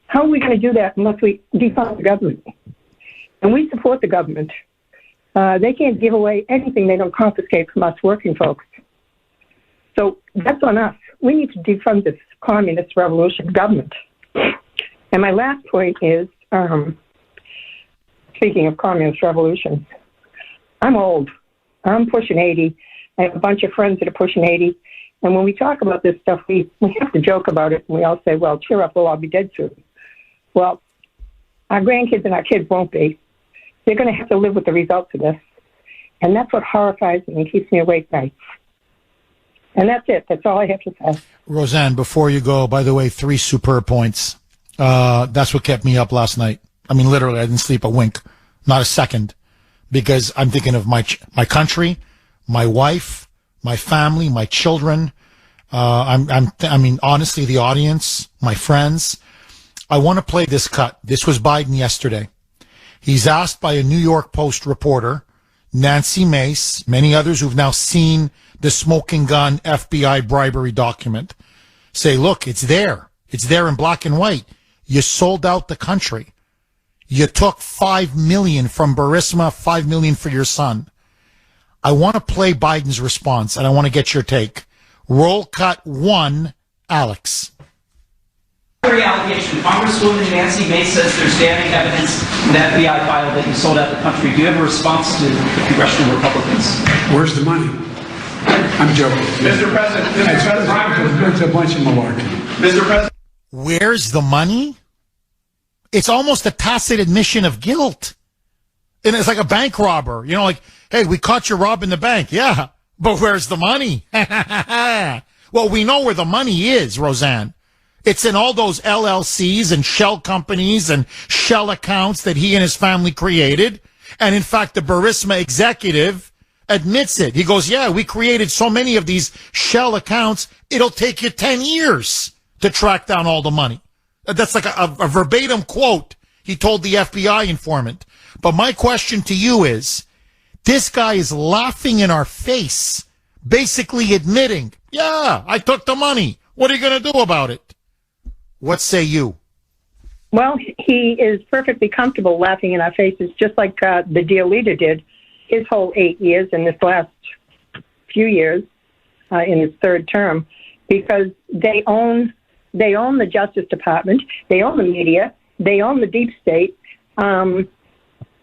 how are we going to do that unless we defund the government? And we support the government. They can't give away anything they don't confiscate from us working folks. So that's on us. We need to defund this communist revolution government. And my last point is, speaking of communist revolutions, I'm old. I'm pushing 80. I have a bunch of friends that are pushing 80. And when we talk about this stuff, we have to joke about it. And we all say, well, cheer up, we'll all be dead soon. Well, our grandkids and our kids won't be. They're going to have to live with the results of this. And that's what horrifies me and keeps me awake nights. And that's it. That's all I have to say. Roseanne, before you go, by the way, 3 superb points. That's what kept me up last night. I mean, literally, I didn't sleep a wink, not a second, because I'm thinking of my country, my wife, my family, my children. I mean, honestly, the audience, my friends. I want to play this cut. This was Biden yesterday. He's asked by a New York Post reporter, Nancy Mace, many others who've now seen the smoking gun FBI bribery document, say, look, it's there. It's there in black and white. You sold out the country. You took $5 million from Burisma, $5 million for your son. I want to play Biden's response, and I want to get your take. Roll cut 1, Alex. Allegation. Congresswoman Nancy Mace says there's damning evidence in the FBI file that you sold out the country. Do you have a response to the congressional Republicans? Where's the money? I'm joking. Mr. President, it's a bunch of malarkey. Mr. President. Where's the money? It's almost a tacit admission of guilt. And it's like a bank robber. Like, hey, we caught you robbing the bank. Yeah, but where's the money? Well, we know where the money is, Roseanne. It's in all those LLCs and shell companies and shell accounts that he and his family created. And in fact, the Burisma executive admits it. He goes, yeah, we created so many of these shell accounts, it'll take you 10 years to track down all the money. That's like a verbatim quote he told the FBI informant. But my question to you is, this guy is laughing in our face, basically admitting, yeah, I took the money. What are you going to do about it? What say you? Well, he is perfectly comfortable laughing in our faces, just like the deal leader did his whole 8 years and this last few years in his third term, because they own the Justice Department, they own the media, they own the deep state.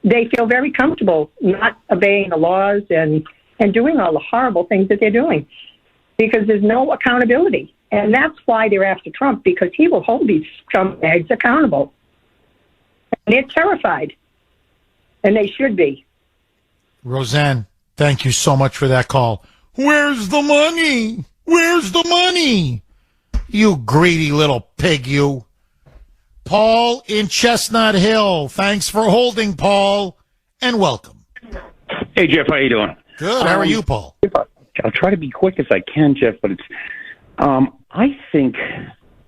They feel very comfortable not obeying the laws and doing all the horrible things that they're doing because there's no accountability. And that's why they're after Trump, because he will hold these Trump bags accountable. And they're terrified. And they should be. Roseanne, thank you so much for that call. Where's the money? Where's the money? You greedy little pig, you. Paul in Chestnut Hill. Thanks for holding, Paul, and welcome. Hey, Jeff, how you doing? Good. How are you, Paul? I'll try to be quick as I can, Jeff, but it's, I think,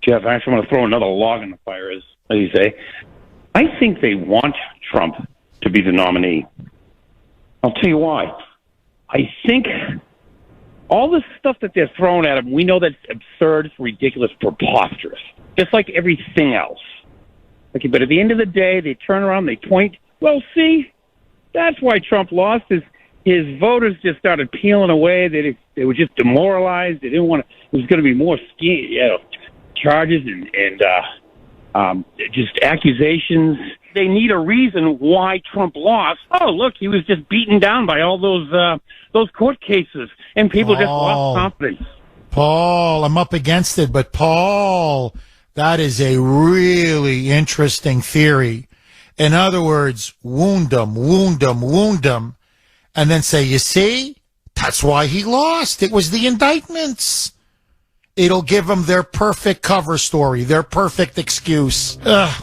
Jeff, I actually want to throw another log in the fire, as you say. I think they want Trump to be the nominee. I'll tell you why. I think all this stuff that they're throwing at him, we know that's absurd, it's ridiculous, preposterous, just like everything else. Okay, but at the end of the day, they turn around, they point. Well, see, that's why Trump lost. His voters just started peeling away. They were just demoralized. They didn't want to. It was going to be more charges and just accusations. they need a reason why Trump lost. Oh, look, he was just beaten down by all those court cases, and people just lost confidence. Paul, I'm up against it, but Paul, that is a really interesting theory. In other words, wound him, and then say, you see, that's why he lost. It was the indictments. It'll give them their perfect cover story, their perfect excuse.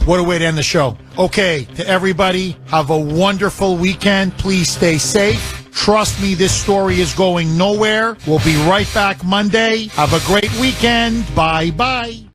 What a way to end the show. Okay, to everybody, have a wonderful weekend. Please stay safe. Trust me, this story is going nowhere. We'll be right back Monday. Have a great weekend. Bye-bye.